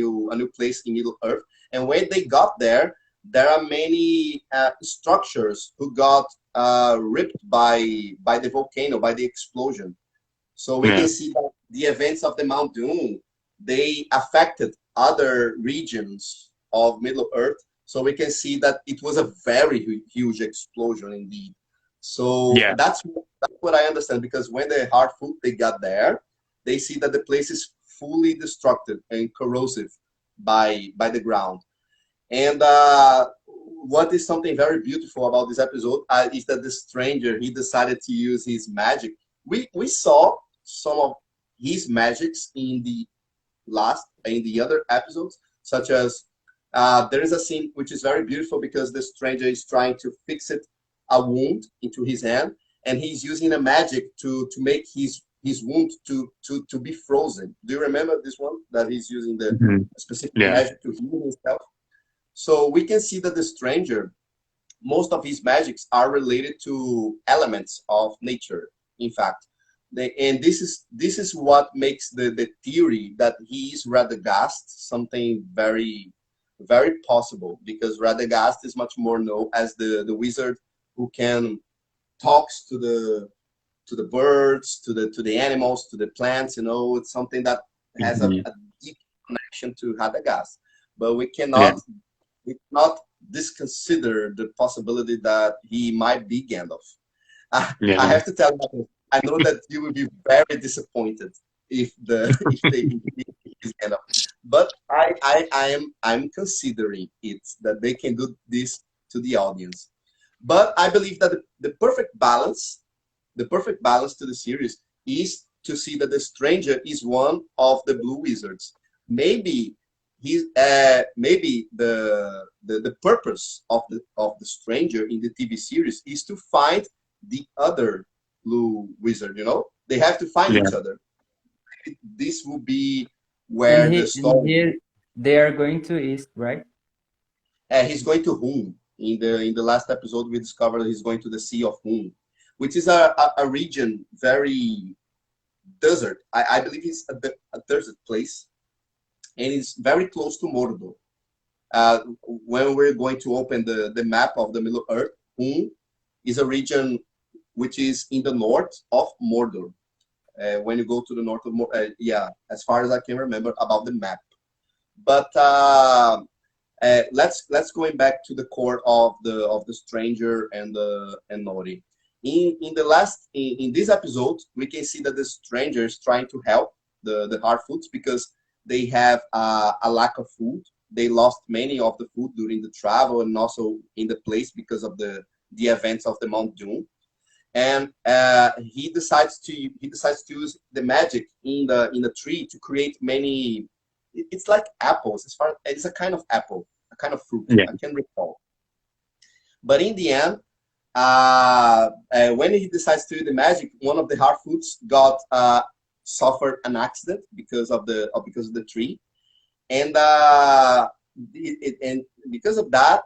Middle Earth. And when they got there are many structures who got ripped by the volcano, by the explosion. So we can see that the events of the Mount Doom, they affected other regions of Middle Earth. So we can see that it was a very huge explosion indeed. So that's what I understand, because when the Harfoot, they got there, they see that the place is fully destructed and corrosive by the ground. And what is something very beautiful about this episode is that the stranger, he decided to use his magic. We saw some of his magics in the other episodes, such as there is a scene which is very beautiful because the stranger is trying to fix a wound into his hand, and he's using a magic to make his wound to be frozen. Do you remember this one, that he's using the specific magic to heal himself? So we can see that the stranger, most of his magics are related to elements of nature, in fact. And this is what makes the theory that he is Radagast something very, very possible, because Radagast is much more known as the wizard who can talks to the birds, to the animals, to the plants. It's something that has a deep connection to Radagast. But we cannot disconsider the possibility that he might be Gandalf. I have to tell you, I know that you will be very disappointed if is Gandalf. But I'm considering it that they can do this to the audience. But I believe that the perfect balance the perfect balance to the series is to see that the stranger is one of the blue wizards. Maybe maybe the purpose of the stranger in the TV series is to find the other blue wizard. You know, they have to find each other. This will be where the story. And here they are going to East, right? He's going to Hum. In the last episode, we discovered he's going to the Sea of Hum, which is a region very desert. I believe it's a desert place, and it's very close to Mordor. When we're going to open the map of the Middle Earth, Hum is a region which is in the north of Mordor. When you go to the north of Mordor, as far as I can remember about the map. But let's going back to the core of the stranger and Nori. In this episode, we can see that the stranger is trying to help the Harfoots because they have a lack of food. They lost many of the food during the travel and also in the place because of the events of the Mount Doom. And he decides to use the magic in the tree to create many. It's like apples. It's a kind of apple, a kind of fruit. Yeah. I can't recall. But in the end, when he decides to do the magic, one of the Harfoots suffered an accident because of the tree, and because of that,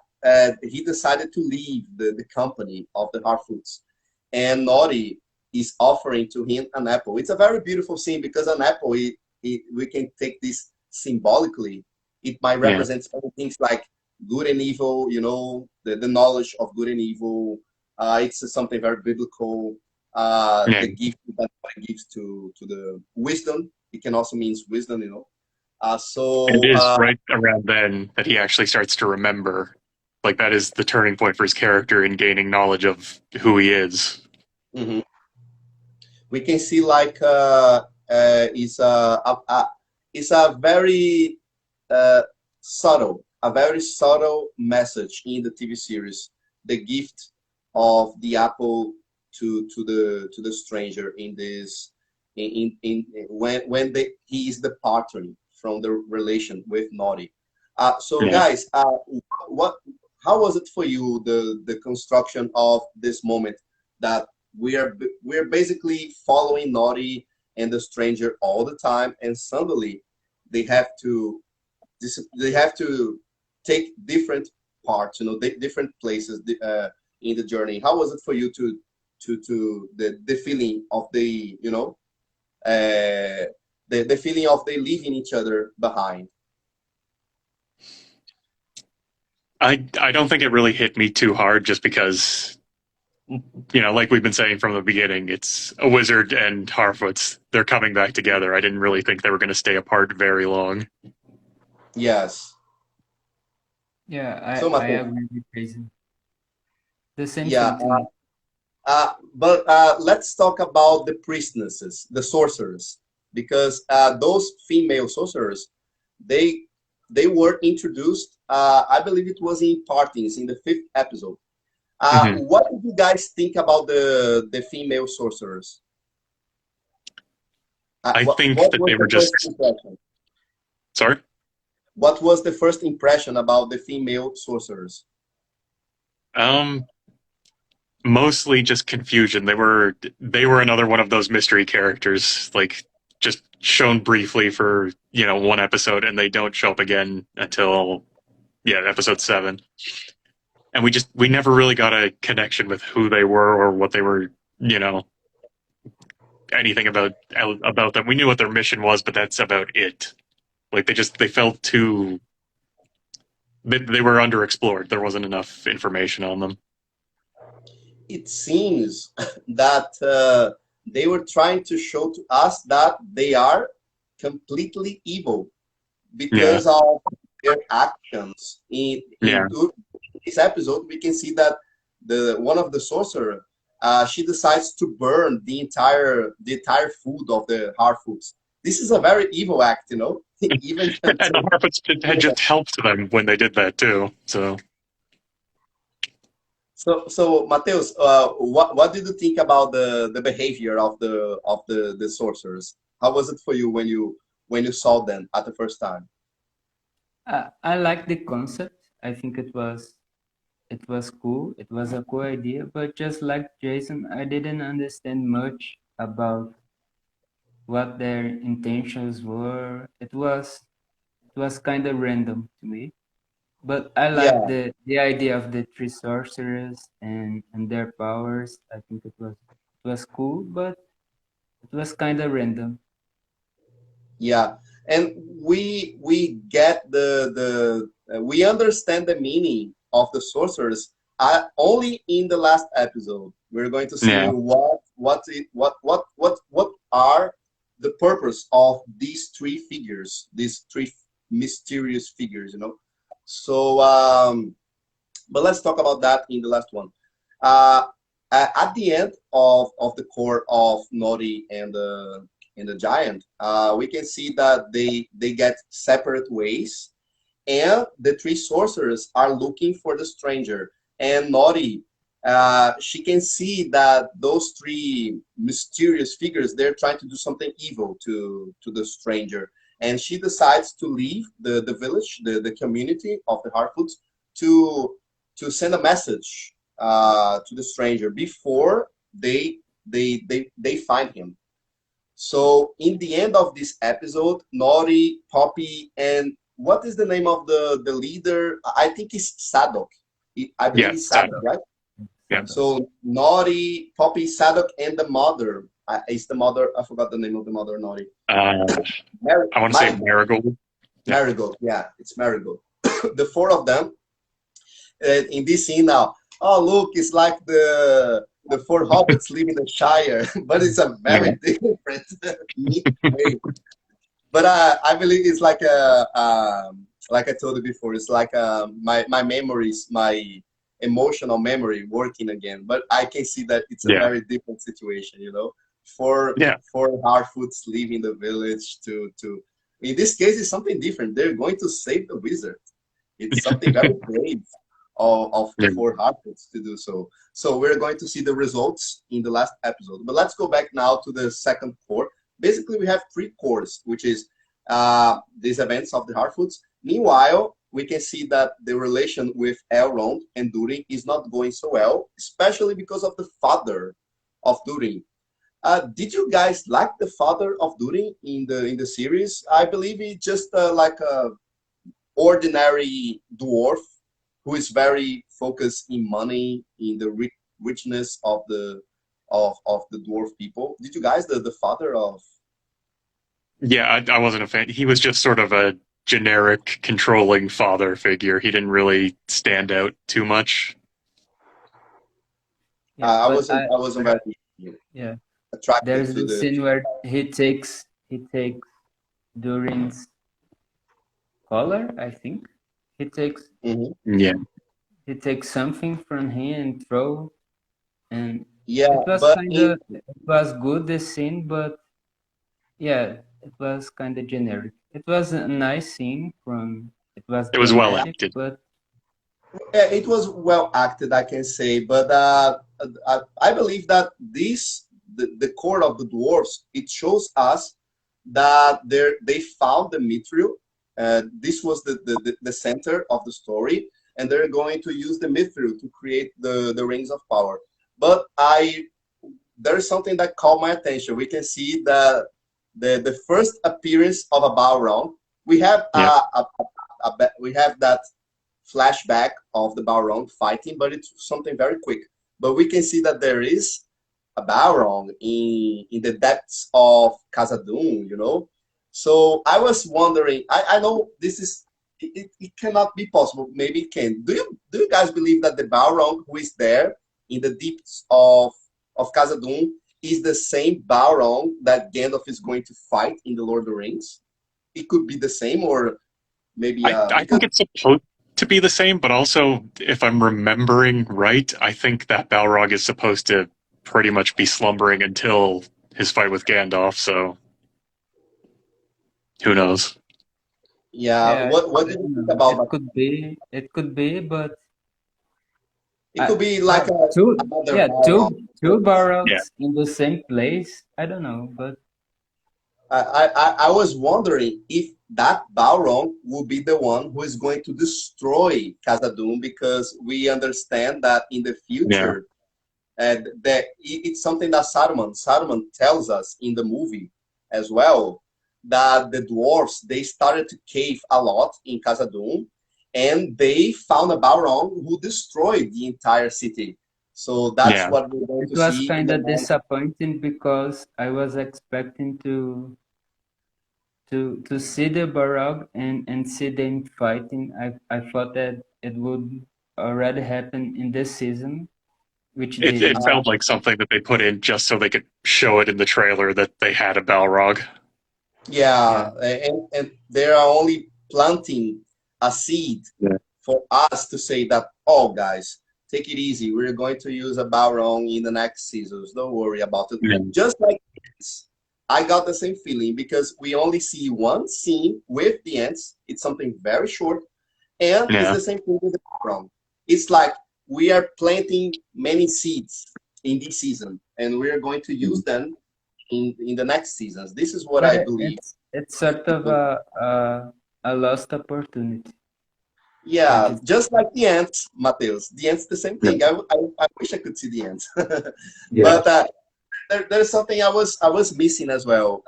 he decided to leave the company of the Harfoots. And Nori is offering to him an apple. It's a very beautiful scene because an apple, we can take this symbolically. It might represent certain things like good and evil, you know, the knowledge of good and evil. It's something very biblical. The gift that God gives to the wisdom. It can also mean wisdom, you know. So it is right around then that he actually starts to remember. Like, that is the turning point for his character in gaining knowledge of who he is. Mm-hmm. We can see like it's a very subtle message in the TV series. The gift of the apple to the stranger in this when he is departing from the relation with Nori. Guys, how was it for you, the construction of this moment that we're basically following Nori and the stranger all the time, and suddenly they have to take different parts, you know, different places in the journey. How was it for you to the feeling of the, you know, the feeling of they leaving each other behind? I don't think it really hit me too hard, just because, you know, like we've been saying from the beginning, it's a wizard and Harfoots. They're coming back together. I didn't really think they were going to stay apart very long. Yes. Yeah, I agree with Jason. The same thing. But let's talk about the priestesses, the sorcerers, because those female sorcerers, they were introduced. I believe it was in Partings in the 5th episode. What did you guys think about the female sorcerers? I think that they were just. Sorry? What was the first impression about the female sorcerers? Mostly just confusion. They were another one of those mystery characters, like, just shown briefly for, you know, one episode, and they don't show up again until episode 7. And we never really got a connection with who they were or what they were, you know, anything about them. We knew what their mission was, but that's about it. Like, they felt too. They were underexplored. There wasn't enough information on them. It seems that they were trying to show to us that they are completely evil because of their actions. In this episode, we can see that one of the sorcerer, she decides to burn the entire food of the Harfoots. This is a very evil act, you know. Even and the Harfoots had just helped them when they did that too. So So Matheus, what did you think about the behavior of the sorcerers? How was it for you when you saw them at the first time? I like the concept. I think it was cool. It was a cool idea, but just like Jason, I didn't understand much about what their intentions were. It was kind of random to me. But I like Yeah, the idea of the three sorcerers and their powers. I think it was cool, but it was kind of random. yeah, and we get we understand the meaning of the sorcerers only in the last episode. We're going to see Yeah. what are the purpose of these three figures, these three mysterious figures, you know. So, but let's talk about that in the last one. Uh, at the end of the core of Nori and the giant, we can see that they get separate ways, and the three sorcerers are looking for the stranger. And Nori, she can see that those three mysterious figures, they're trying to do something evil to the stranger, and she decides to leave the village, the community of the Harfoots, to send a message to the stranger before they find him. So in the end of this episode, Nori, Poppy, and what is the name of the leader? I think it's Sadok. I believe Yeah. it's Sadok, right? Yeah. So Nori, Poppy, Sadok, and the mother. Is the mother? I forgot the name of the mother. Nori. I want to say Marigold. Yeah. Marigold. Yeah, it's Marigold. The four of them in this scene now. Oh, look, it's like the four hobbits live in the Shire, but it's a very different way. But I believe it's like like I told you before, it's like my memories, my emotional memory working again. But I can see that it's a very different situation, you know. For Harfoots live in the village to in this case it's something different. They're going to save the wizard. It's something very brave of the four Harfoots to do so. So we're going to see the results in the last episode. But let's go back now to the second core. Basically, we have three cores, which is these events of the Harfoots. Meanwhile, we can see that the relation with Elrond and Durin is not going so well, especially because of the father of Durin. Did you guys like the father of Durin in the series? I believe he's just like a ordinary dwarf who is very focused in money, in the richness of the dwarf people. Did you guys the father of? Yeah, I wasn't a fan. He was just sort of a generic controlling father figure. He didn't really stand out too much. Yeah, I wasn't very attracted there's to this scene where he takes Durin's collar, I think. He takes he takes something from him and throw, and it was good, the scene, but yeah, it was kind of generic. It was a nice scene it was well dramatic, acted, but it was well acted, I can say. But I believe that the core of the dwarves, it shows us that they found the mithril. This was the center of the story, and they're going to use the mithril to create the rings of power. But there's something that caught my attention. We can see the first appearance of a Balrog. We have we have that flashback of the Balrog fighting, but it's something very quick. But we can see that there is a Balrog in the depths of Khazad-dûm, you know. So I was wondering. I know this is it cannot be possible. Maybe it can. Do you guys believe that the Balrog who is there in the depths of Khazad-dûm is the same Balrog that Gandalf is going to fight in the Lord of the Rings? It could be the same, or maybe I think it's supposed to be the same, but also, if I'm remembering right, I think that Balrog is supposed to pretty much be slumbering until his fight with Gandalf, so who knows? Yeah, what do you think about that? It could be, but It could be like another two barrels in the same place. I don't know, but I was wondering if that Balrog will be the one who is going to destroy Khazad-dûm, because we understand that in the future, that it's something that Saruman tells us in the movie as well, that the dwarfs, they started to cave a lot in Khazad-dûm, and they found a Balrog who destroyed the entire city. So that's what we're going to see. It was kind of disappointing because I was expecting to see the Balrog and see them fighting. I thought that it would already happen in this season, which it felt like something that they put in just so they could show it in the trailer that they had a Balrog. Yeah. And they are only planting a seed for us to say that, oh, guys, take it easy. We're going to use a Balrog in the next seasons. Don't worry about it. Just like this, I got the same feeling, because we only see one scene with the ants. It's something very short. And it's the same thing with the Balrog. It's like we are planting many seeds in this season, and we're going to use them in the next seasons. This is what I believe. It's sort of a lost opportunity. Yeah, just like the ants, Matheus. The ants, the same thing. I wish I could see the ants. But there's something I was missing as well.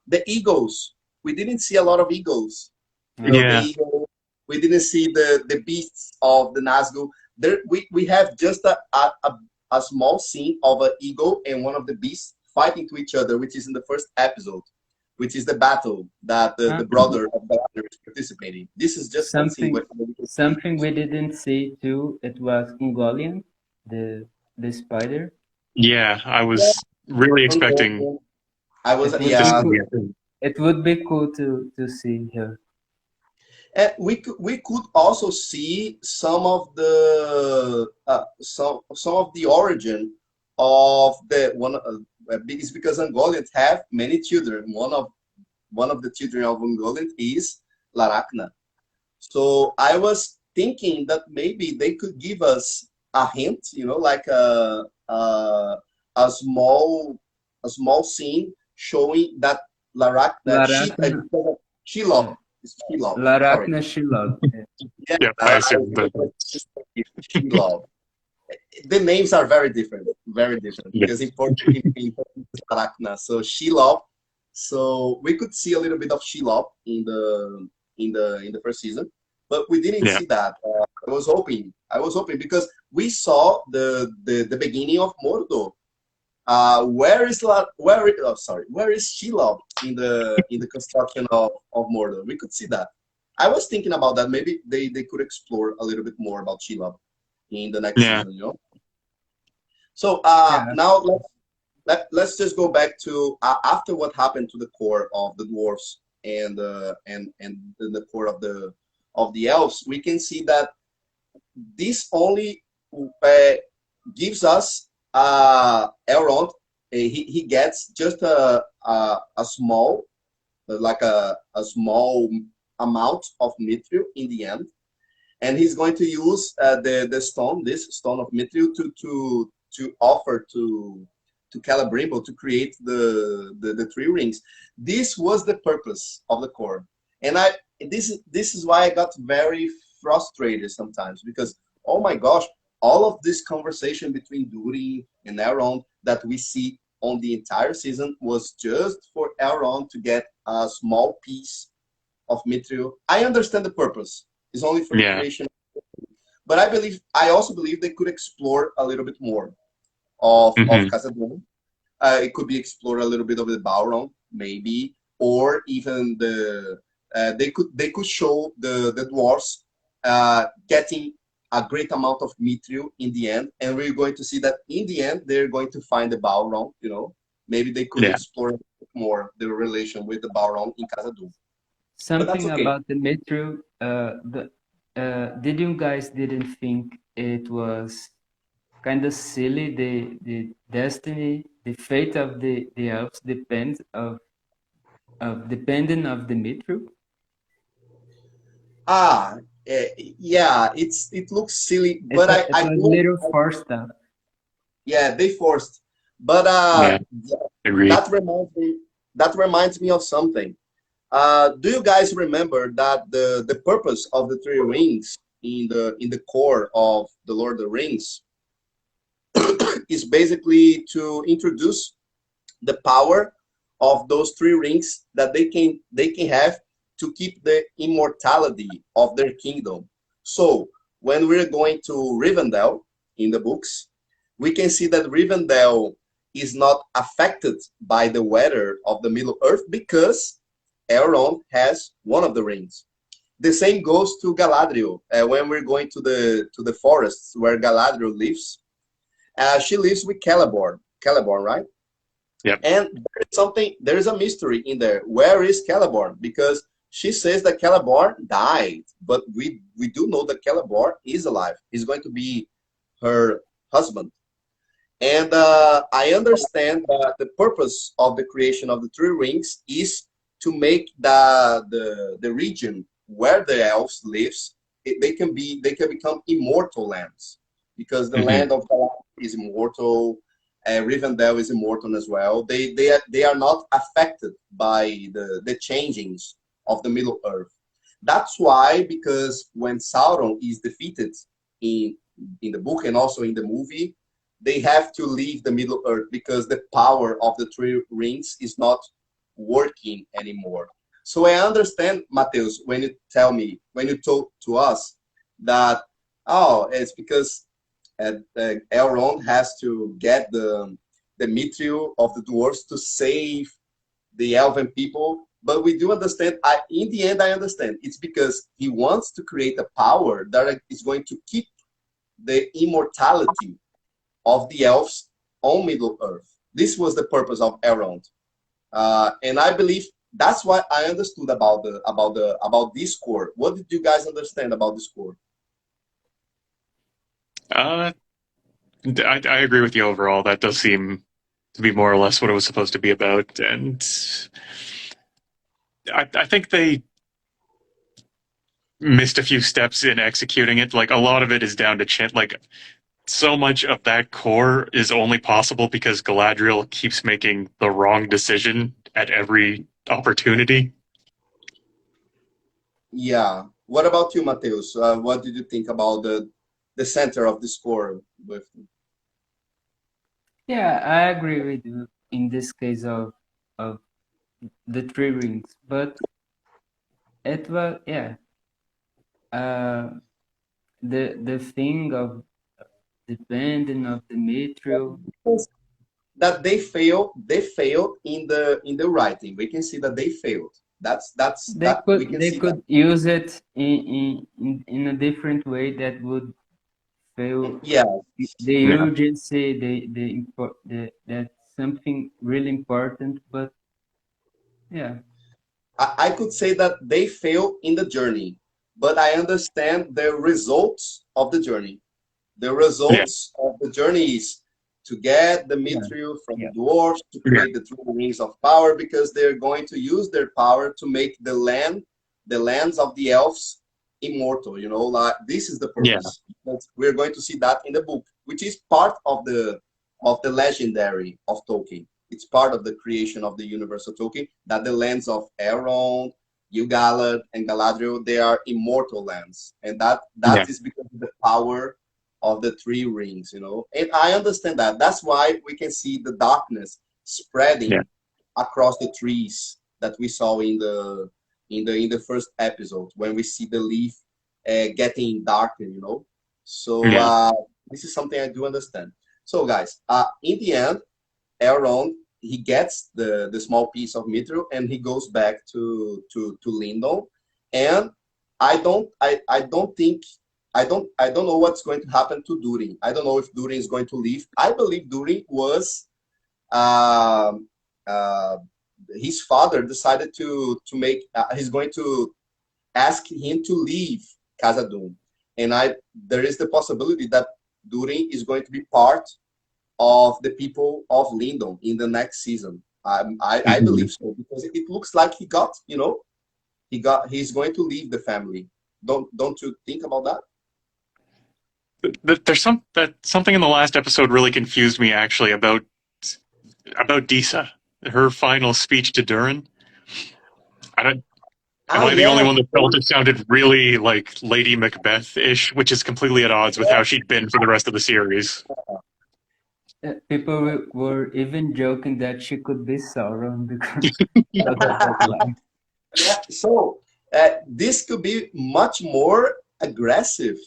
The eagles. We didn't see a lot of eagles. You know, the eagle, we didn't see the beasts of the Nazgûl. There, we have just a small scene of an eagle and one of the beasts fighting to each other, which is in the first episode, which is the battle that the brother of Balrog is participating. This is just something we didn't see too. It was Ungoliant, the spider. Yeah, I was really expecting. It would be cool to see her. And we could also see some of the origin of the one. It's because Ungoliant have many children. One of the children of Ungoliant is Laracna. So I was thinking that maybe they could give us a hint, you know, like a small scene showing that Laracna. Shelob. Laracna Shelob. Yeah, I assume that. Shelob. The names are very different, because in Portuguese it's Laracna. So Shelob. So we could see a little bit of Shelob in the first season, but we didn't see that. I was hoping because we saw the beginning of Mordor. Where is Shelob in the construction of Mordor? We could see that. I was thinking about that. Maybe they could explore a little bit more about Shelob in the next season, you know. So now let's just go back to after what happened to the core of the dwarves and the core of the elves. We can see that this only gives us Elrond. He gets just a small, like a small amount of mithril in the end, and he's going to use this stone of mithril to offer to Celebrimbor to create the three rings. This was the purpose of the core, and this is why I got very frustrated sometimes, because oh my gosh, all of this conversation between Durin and Elrond that we see on the entire season was just for Elrond to get a small piece of mithril. I understand the purpose. It's only for creation. But I also believe they could explore a little bit more of Khazad-dûm. It could be explored a little bit of the Balrog, maybe, or even they could show the dwarves getting a great amount of mithril in the end, and we're going to see that in the end they're going to find the Balrog. You know, maybe they could explore a bit more the relation with the Balrog in Khazad-dûm. Something about the mithril. Did you guys didn't think it was kind of silly? The destiny, the fate of the elves depends depending of the mithril. Yeah, it looks silly, but It I was do. little forced stuff. Yeah, they forced. But Yeah, agreed. that reminds me. That reminds me of something. Do you guys remember that the purpose of the three rings in the core of the Lord of the Rings is basically to introduce the power of those three rings that they can have to keep the immortality of their kingdom. So when we're going to Rivendell in the books, we can see that Rivendell is not affected by the weather of the Middle Earth because Elrond has one of the rings. The same goes to Galadriel. When we're going to the forests where Galadriel lives, she lives with Celeborn. Celeborn, right? Yep. And there is a mystery in there. Where is Celeborn? Because she says that Celeborn died, but we do know that Celeborn is alive. He's going to be her husband. And I understand that the purpose of the creation of the three rings is to make the region where the elves lives, they can become immortal lands, because the land of Galadriel is immortal. Rivendell is immortal as well. They are not affected by the changings of the Middle Earth. That's why, because when Sauron is defeated in the book and also in the movie, they have to leave the Middle Earth because the power of the three rings is not working anymore. So I understand, Matheus, when you told to us that, oh, it's because Elrond has to get the mithril of the dwarves to save the elven people. But we do understand, in the end, I understand. It's because he wants to create a power that is going to keep the immortality of the elves on Middle Earth. This was the purpose of Elrond. And I believe that's what I understood about this core. What did you guys understand about this core? I agree with you overall. That does seem to be more or less what it was supposed to be about, and I think they missed a few steps in executing it. Like, a lot of it is down to chance. Like, so much of that core is only possible because Galadriel keeps making the wrong decision at every opportunity. Yeah. What about you, Matheus? What did you think about the center of this core? With Yeah, I agree with you in this case of the three rings, but it was, yeah, the thing of depending of the mithril. that they failed in the writing. We can see that they failed. They That we could can they see that. could use it in a different way that would fail Yeah. the Yeah. urgency, that's something really important. But yeah, I could say that they fail in the journey, but I understand the results of the journey. The Yeah. results of the journey is to get the yeah, mithril from the yeah, dwarves, to Yeah. create the three rings of power, because they're going to use their power to make the lands of the elves immortal. You know, like this is the Yeah. purpose. But we're going to see that in the book, which is part of the legendary of Tolkien. It's part of the creation of the universe of Tolkien, that the lands of Elrond, Gil-galad, and Galadriel, they are immortal lands, and that Yeah. is because of the power of the three rings, you know. And I understand that. That's why we can see the darkness Yeah. spreading across the trees that we saw in the first episode, when we see the leaf getting darker, you know. So Yeah. this is something I do understand. So guys, in the end, Elrond, he gets the small piece of mithril and he goes back to Lindon. And I don't think I don't know what's going to happen to Durin. I don't know if Durin is going to leave. I believe Durin was um, uh, his father decided to make he's going to ask him to leave Khazad-dûm. And there is the possibility that Durin is going to be part of the people of Lindon in the next season. I believe so, because it looks like he got, you know, he's going to leave the family. Don't you think about that? There's something in the last episode really confused me actually about Disa, her final speech to Durin. Am I the only one that felt it sounded really like Lady Macbeth-ish, which is completely at odds with how she'd been for the rest of the series? People were even joking that she could be Sauron because of that line. Yeah, so this could be much more aggressive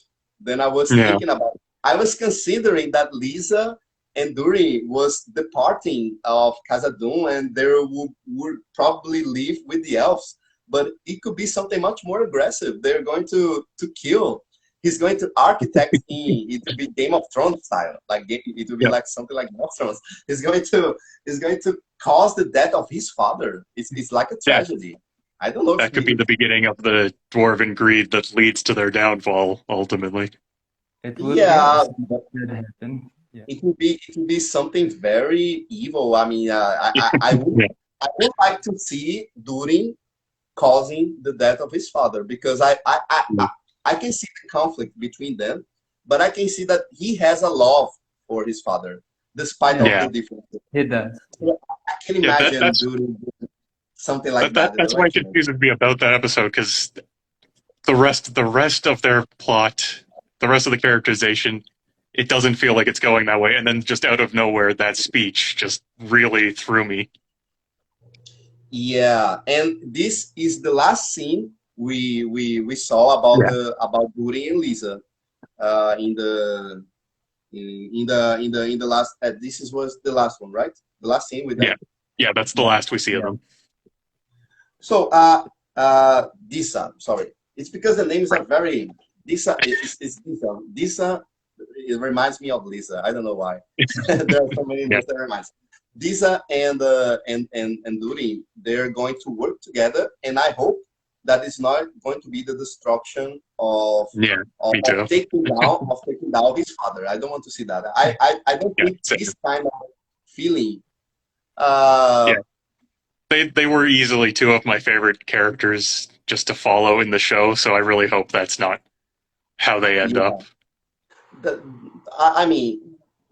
than I was thinking about. I was considering that Lisa and Durin was departing of Khazad-dûm and they would probably leave with the elves. But it could be something much more aggressive. They're going to kill. He's going to architect it will be Game of Thrones style. Like it will be like something like Game of Thrones. He's going to cause the death of his father. It's like a tragedy. Yeah. I don't know. That could be the beginning of the dwarven greed that leads to their downfall ultimately. It would happen. Yeah. It would be something very evil. I mean, I would like to see Durin causing the death of his father, because I can see the conflict between them, but I can see that he has a love for his father despite all the differences. He does. I can imagine doing something like that. That's why it confuses me about that episode, because the rest of their plot, the rest of the characterization, it doesn't feel like it's going that way, and then just out of nowhere, that speech just really threw me. Yeah, and this is the last scene we saw about Durin and Lisa in the last. This was the last one, right? The last scene with them. Yeah, that's the last we see of them. So Disa, sorry, it's because the names are very Disa. It's Disa. Disa. It reminds me of Lisa. I don't know why. There are so many names that reminds. Disa and Durin, they're going to work together, and I hope that it's not going to be the destruction of taking down his father. I don't want to see that. I don't think this kind of feeling. They were easily two of my favorite characters just to follow in the show, so I really hope that's not how they end up. I mean.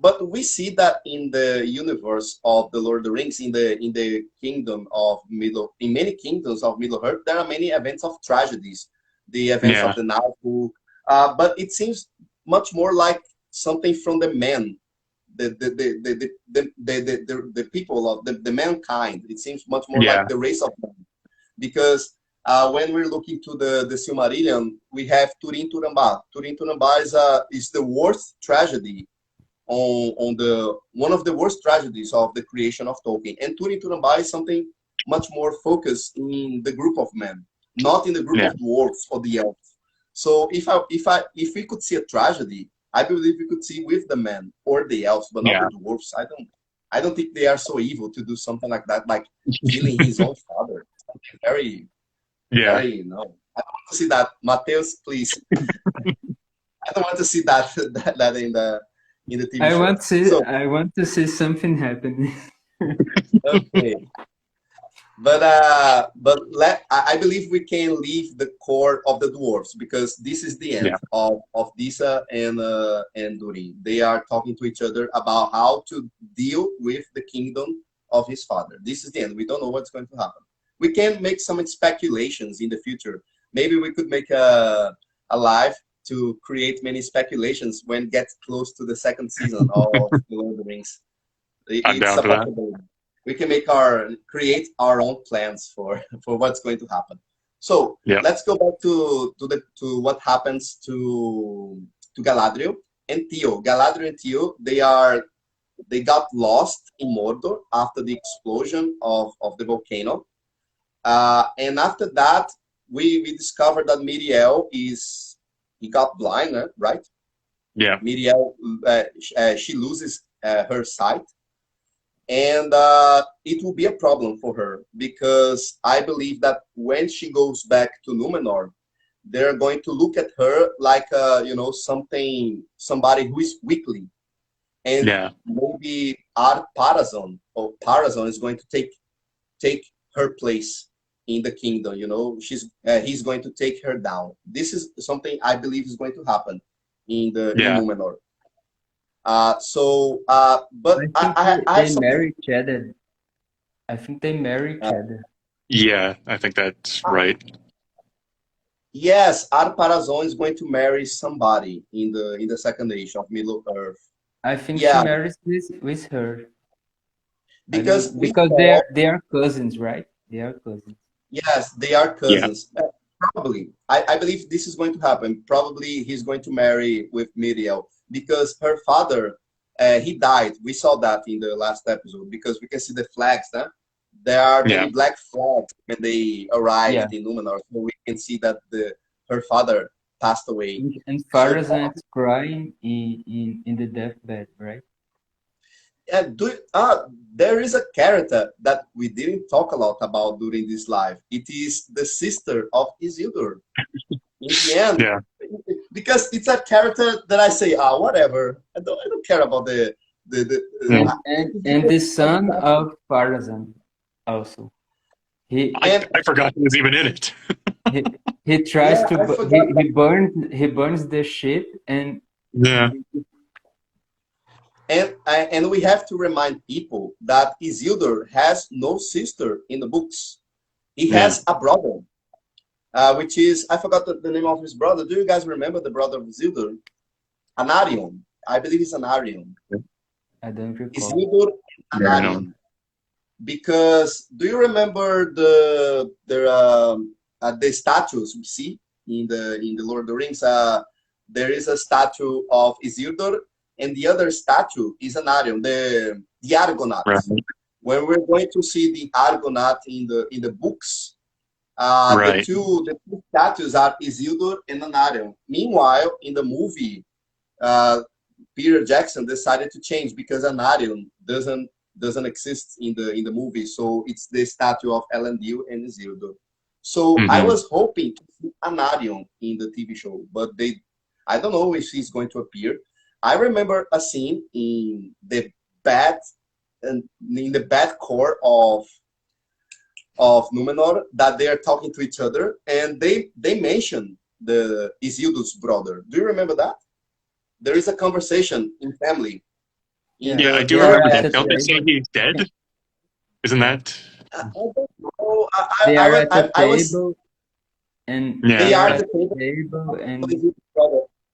But we see that in the universe of the Lord of the Rings, in the kingdom of in many kingdoms of Middle Earth, there are many events of tragedies, the events of the Nazgûl. But it seems much more like something from the men, the people of the mankind. It seems much more like the race of men, because when we're looking to the Silmarillion, we have Turin Turambar. Turin Turambar is the worst tragedy. On the one of the worst tragedies of the creation of Tolkien, and Turin Turambar is something much more focused in the group of men, not in the group of dwarves or the elves. So if we could see a tragedy, I believe we could see with the men or the elves, but not the dwarves. I don't think they are so evil to do something like that, like killing his own father. Very, very, no. I don't want to see that. Matheus, please. I don't want to see that in the TV show. I want to see something happening. Okay, but I believe we can leave the core of the dwarves, because this is the end of Disa and Durin. They are talking to each other about how to deal with the kingdom of his father. This is the end. We don't know what's going to happen. We can make some speculations in the future. Maybe we could make a live to create many speculations when it gets close to the second season of The Lord of the Rings. I'm down for that. We can create our own plans for what's going to happen. So let's go back to what happens to Galadriel and Theo. Galadriel and Theo, they got lost in Mordor after the explosion of the volcano, and after that we discovered that Miriel he got blind, right? Yeah. Miriel, she loses her sight. And it will be a problem for her, because I believe that when she goes back to Númenor, they're going to look at her like, somebody who is weakly. And maybe Parazon is going to take her place. in the kingdom. You know, he's going to take her down. This is something I believe is going to happen in Númenor. But I have they something. marry each other. I think they marry each other. Yeah, I think that's right. Yes, Ar-Pharazôn is going to marry somebody in the second age of Middle Earth. I think she marries with her. Because they are cousins, right? They are cousins. Yes, they are cousins. Yeah. Probably. I believe this is going to happen. Probably he's going to marry with Miriel because her father, he died. We saw that in the last episode because we can see the flags. Huh? There are many black flags when they arrived in Númenor. So we can see that her father passed away. And Pharazôn is crying in the deathbed, right? There is a character that we didn't talk a lot about during this live. It is the sister of Isildur. In the end, because it's a character that I say, whatever. I don't care about the and the son of Pharazôn also. I forgot he was even in it. he tries he burns the ship and And we have to remind people that Isildur has no sister in the books. He has a brother, which is, I forgot the name of his brother. Do you guys remember the brother of Isildur? Anarion. I believe it's Anarion. I don't recall. Isildur and Anarion. Because, do you remember the statues we see in the Lord of the Rings? There is a statue of Isildur, and the other statue is Anarion, the Argonaut. Right. When we're going to see the Argonaut in the books, the two statues are Isildur and Anarion. Meanwhile, in the movie, Peter Jackson decided to change because Anarion doesn't exist in the movie, so it's the statue of Elendil and Isildur. So I was hoping to see Anarion in the TV show, but I don't know if he's going to appear. I remember a scene in the bad core of Númenor that they are talking to each other, and they mention the Isildur's brother. Do you remember that? There is a conversation in family. I do remember that. Don't they say he's dead? Isn't that? I don't know. They are at the table, and they are at the table, and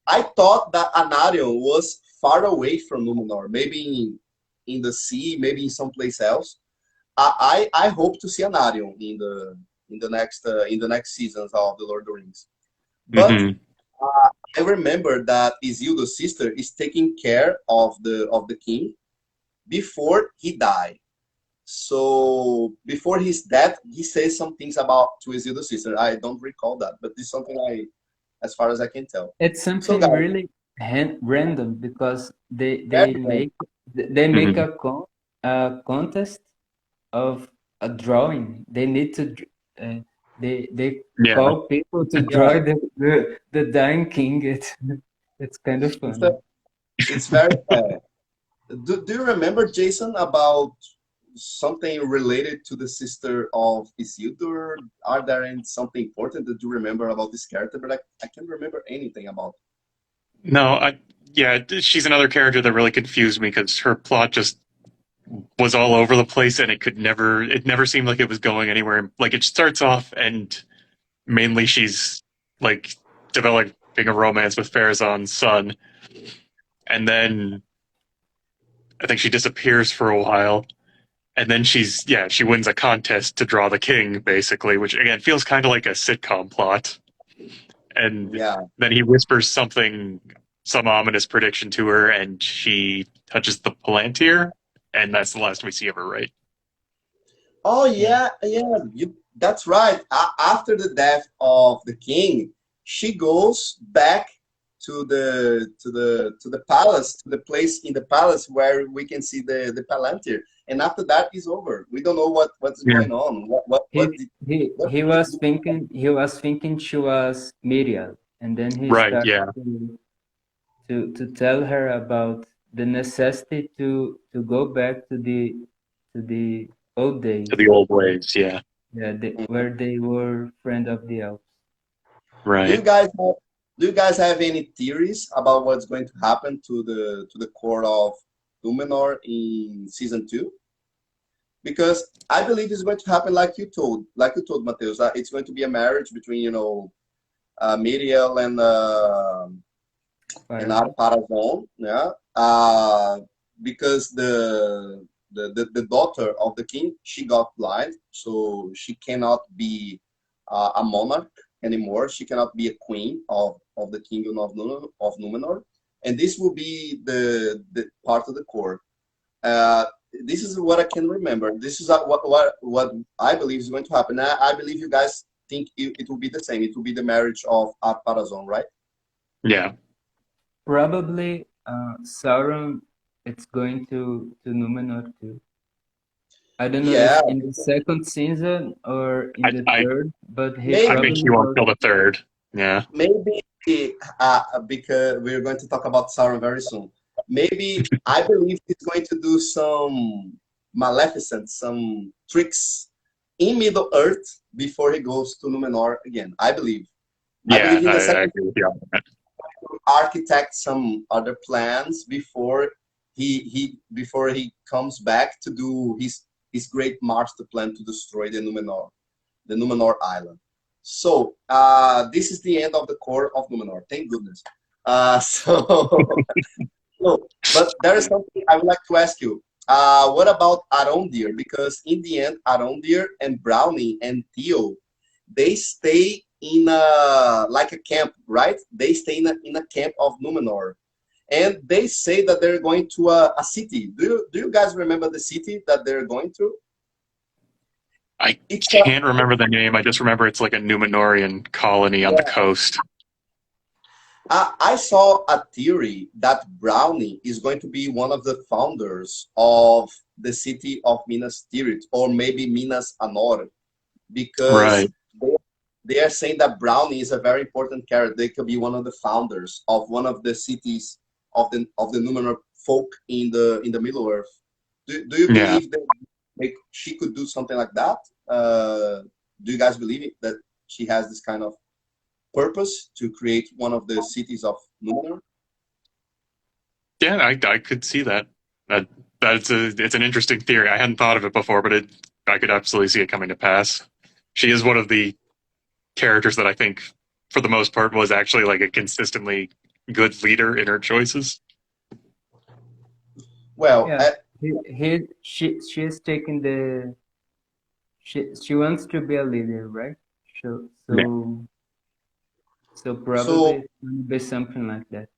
I thought that Anarion was far away from Númenor, maybe in the sea, maybe in someplace else. I hope to see Anarion in the next seasons of the Lord of the Rings. But I remember that Isildur's sister is taking care of the king before he died. So before his death, he says some things to Isildur's sister. I don't recall that, but it's something as far as I can tell. It's something really random because they make a contest of a drawing. They need to they call people to draw the dying king. It's kind of fun. It's very bad. Do you remember, Jason, about something related to the sister of Isildur? Are there something important that you remember about this character? But I can't remember anything about it. No, she's another character that really confused me because her plot just was all over the place, and it never seemed like it was going anywhere. Like, it starts off and mainly she's like developing a romance with Pharazôn's son, and then I think she disappears for a while, and then she wins a contest to draw the king, basically, which again feels kind of like a sitcom plot. And then he whispers some ominous prediction to her, and she touches the Palantir, and that's the last we see of her, right? Oh yeah, that's right. After the death of the king, she goes back to the palace, to the place in the palace where we can see the Palantir, and after that is over. We don't know what's going on. He was thinking she was Miriam, and then he started to tell her about the necessity to go back to the old days, to the old ways. Yeah, where they were friend of the elves. Do you Right. guys have any theories about what's going to happen to the court of Numenor in season 2? Because I believe it's going to happen like you told Matheus. It's going to be a marriage between Miriel and Parazon, yeah. Because the daughter of the king, she got blind, so she cannot be a monarch anymore. She cannot be a queen of the kingdom of Numenor, and this will be the part of the court. This is what I can remember. This is what I believe is going to happen. I believe you guys think it will be the same. It will be the marriage of Parazon, right? Yeah. Probably Sauron, it's going to Numenor too. I don't know Yeah, if in the second season or in the I third, but he maybe. I think probably he won't goes. kill the third. Yeah. Maybe because we're going to talk about Sauron very soon. Maybe I believe he's going to do some maleficent, some tricks in Middle Earth before he goes to Numenor again. I believe. I Yeah, believe in the I second agree with you on that. architect some other plans before he comes back to do his great master plan to destroy the Numenor island. So this is the end of the core of Numenor. Thank goodness. So, but there is something I would like to ask you. What about Arondir? Because in the end, Arondir and Brownie and Theo, they stay in a camp, right? They stay in a camp of Numenor, and they say that they're going to a city. Do you guys remember the city that they're going to? I It's can't remember the name. I just remember it's like a Numenorian colony on the coast. I saw a theory that Brownie is going to be one of the founders of the city of Minas Tirith, or maybe Minas Anor, because Right. they are saying that Brownie is a very important character. They could be one of the founders of one of the cities of the Numenor folk in the Middle Earth. Do you Yeah. believe that she could do something like that? Do you guys believe it, that she has this kind of purpose to create one of the cities of Numenor? Yeah, I could see that. It's an interesting theory. I hadn't thought of it before, but I could absolutely see it coming to pass. She is one of the characters that I think, for the most part, was actually like a consistently good leader in her choices. Well, Yeah, she's taking the she wants to be a leader, right? So Yeah. probably so it's gonna be something like that.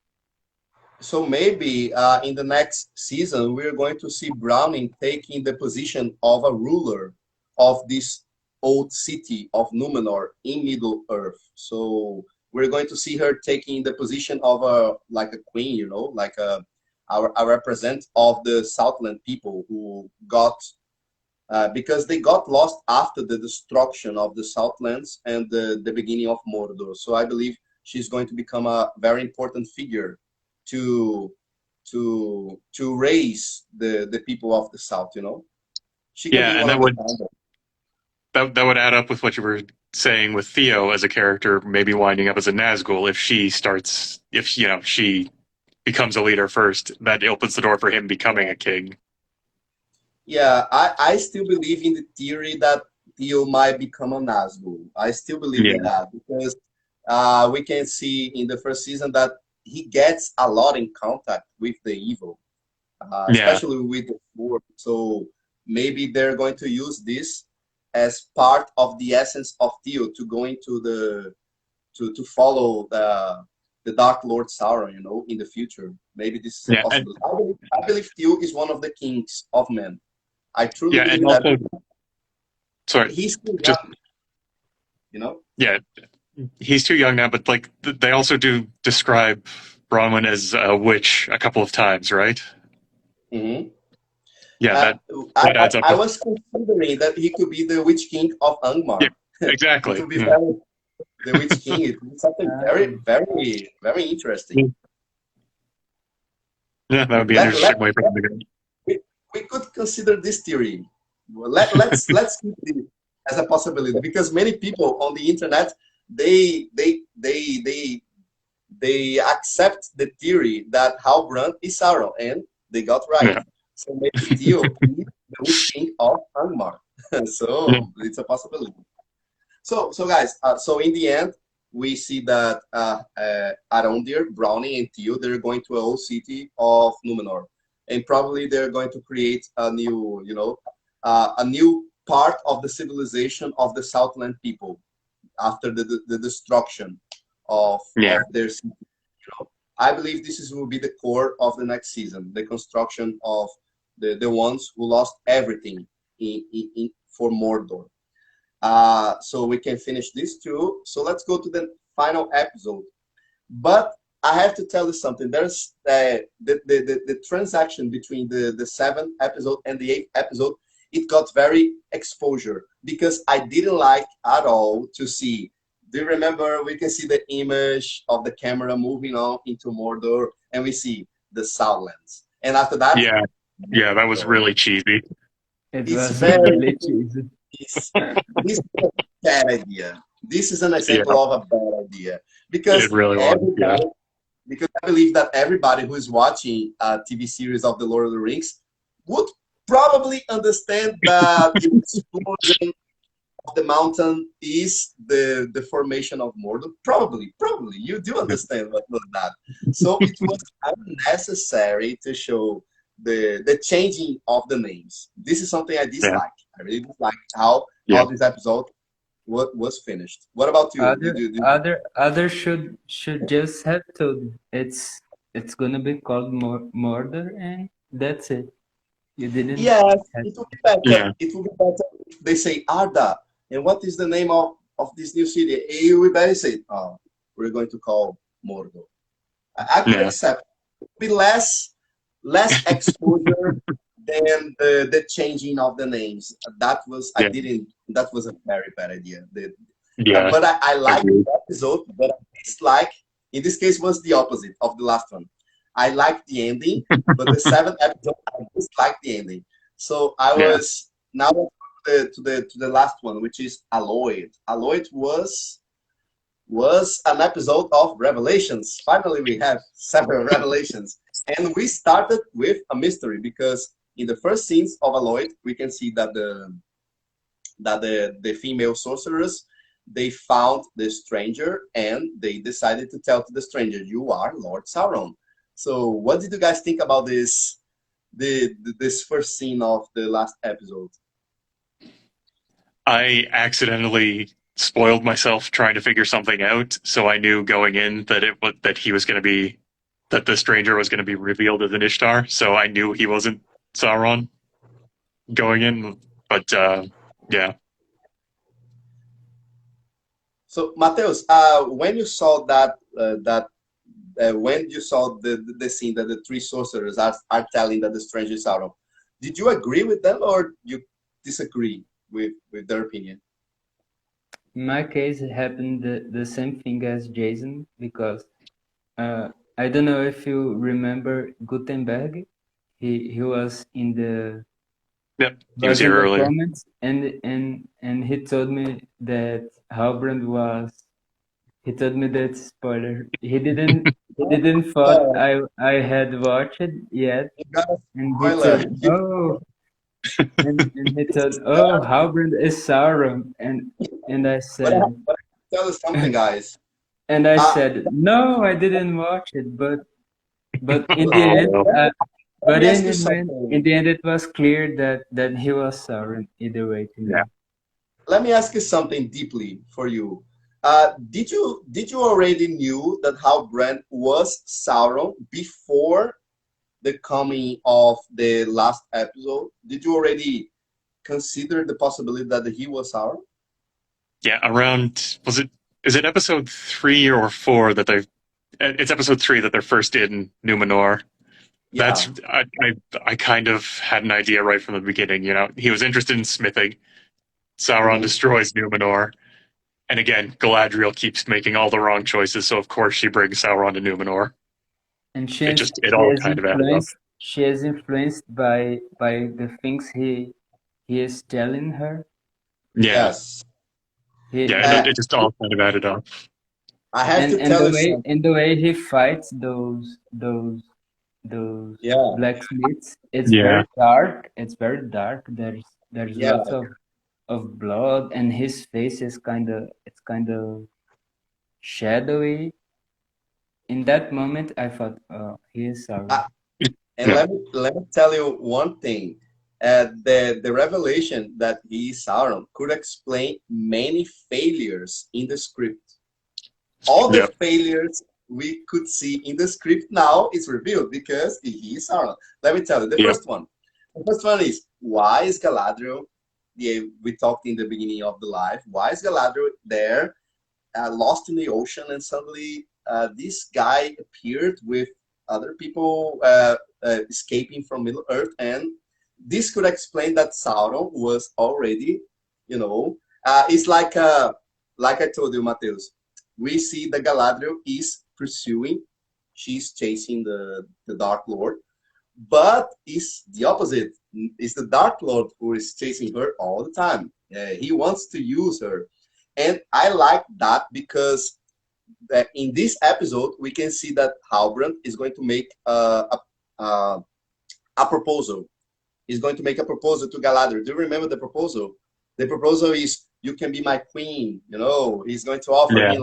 so maybe in the next season we're going to see Browning taking the position of a ruler of this old city of Numenor in Middle Earth. So we're going to see her taking the position of a queen, like a representative of the Southland people who got because they got lost after the destruction of the Southlands and the beginning of Mordor. So I believe she's going to become a very important figure to raise the people of the South. She can Yeah, be and one of the founders. that would add up with what you were saying with Theo as a character, maybe winding up as a Nazgul if she becomes a leader first. That opens the door for him becoming a king. Yeah, I still believe in the theory that Theo might become a Nazgul. I still believe in Yeah. that because we can see in the first season that he gets a lot in contact with the evil, Yeah. especially with the sword. So maybe they're going to use this as part of the essence of Theo to go into to follow the Dark Lord Sauron, in the future. Maybe this is a Yeah, and possibility. I believe Theo is one of the kings of men. I truly yeah, and believe that. also, sorry, He's too just young. yeah, he's too young now. But like they also do describe Bronwyn as a witch a couple of times, right? Mm-hmm. Yeah, that adds up. I was considering that he could be the Witch King of Angmar. Yeah, It exactly. would be Yeah. the Witch King. It would be something very, very, very interesting. Yeah, that would be an interesting way for him to go. We could consider this theory. Let's keep this. as a possibility, because many people on the internet, they accept the theory that Halbrand is Sauron, and they got right. Yeah. So maybe Theo is the weak king of Angmar. So it's a possibility. So guys, so in the end, we see that Arondir, Brownie, and Theo, they're going to a old city of Numenor, and probably they're going to create a new, a new part of the civilization of the Southland people after the destruction of their city. I believe this will be the core of the next season, the construction of the ones who lost everything for Mordor. So we can finish this too. So let's go to the final episode. But I have to tell you something. There's the transaction between the 7th episode and the 8th episode. It got very exposure because I didn't like at all to see. Do you remember? We can see the image of the camera moving on into Mordor, and we see the Southlands. And after that, that was really cheesy. It's very cheesy. This is a bad idea. This is an example of a bad idea because it really was. Because I believe that everybody who is watching a TV series of the Lord of the Rings would probably understand that the explosion of the mountain is the formation of Mordor. Probably, you do understand what was that. So it was unnecessary to show the changing of the names. This is something I dislike. I really dislike how this episode was finished. What about you? Other should just have told it's gonna be called Mordor, and that's it. You didn't. Yes, it would be better. Yeah. It would be better if they say Arda. And what is the name of this new city? You would better say, we're going to call Mordor. I could accept. It would be less exposure than the changing of the names. That was that was a very bad idea. But I like the episode, but I dislike. In this case, was the opposite of the last one. I liked the ending, but the 7th episode, I disliked the ending. So I was now to the last one, which is Aloyd. Aloyd was an episode of Revelations. Finally, we have 7 revelations, and we started with a mystery because in the first scenes of Aloyd, we can see that the female sorcerers, they found the stranger and they decided to tell to the stranger, "You are Lord Sauron." So what did you guys think about this first scene of the last episode? I accidentally spoiled myself trying to figure something out, so I knew going in that the stranger was going to be revealed as an Ishtar, so I knew he wasn't Sauron going in, but So Matheus, when you saw when you saw the scene that the 3 sorcerers are telling that the stranger is Sauron, did you agree with them or you disagree with their opinion? In my case, it happened the same thing as Jason because I don't know if you remember Gutenberg. He was in the he was here earlier, comments, and he told me that Halbrand was. He told me that spoiler. He didn't thought I had watched it yet, and he told, and he told, Halbrand is Sauron, and I said, but tell us something, guys. And I said, no, I didn't watch it, but in the end. But in the end, it was clear that he was Sauron either way. Let me ask you something deeply for you. Did you already knew that Halbrand was Sauron before the coming of the last episode? Did you already consider the possibility that he was Sauron? Yeah, is it episode 3 or 4 that it's episode 3 that they're first in Numenor. Yeah. I kind of had an idea right from the beginning. He was interested in smithing. Sauron destroys Numenor, and again, Galadriel keeps making all the wrong choices. So of course she brings Sauron to Numenor. And she is influenced by the things he is telling her. Yeah. Yes. It just all kind of added up. I have to and tell the you way something. and the way he fights those Yeah. blacksmiths, it's Yeah. very dark. It's very dark. There's Yeah. lots of blood, and his face is kind of shadowy. In that moment, I thought, oh, he is sorry. And Yeah. let me tell you one thing. The revelation that he is Sauron could explain many failures in the script. All the failures we could see in the script now is revealed because he is Sauron. Let me tell you, the first one. The first one is, why is Galadriel, we talked in the beginning of the live, why is Galadriel there, lost in the ocean, and suddenly this guy appeared with other people escaping from Middle Earth, and this could explain that Sauron was already, it's like I told you, Matheus, we see that Galadriel is pursuing, she's chasing the Dark Lord, but it's the opposite. It's the Dark Lord who is chasing her all the time. He wants to use her. And I like that because in this episode, we can see that Halbrand is going to make a proposal. He's going to make a proposal to Galadriel. Do you remember the proposal? The proposal is, you can be my queen. He's going to offer me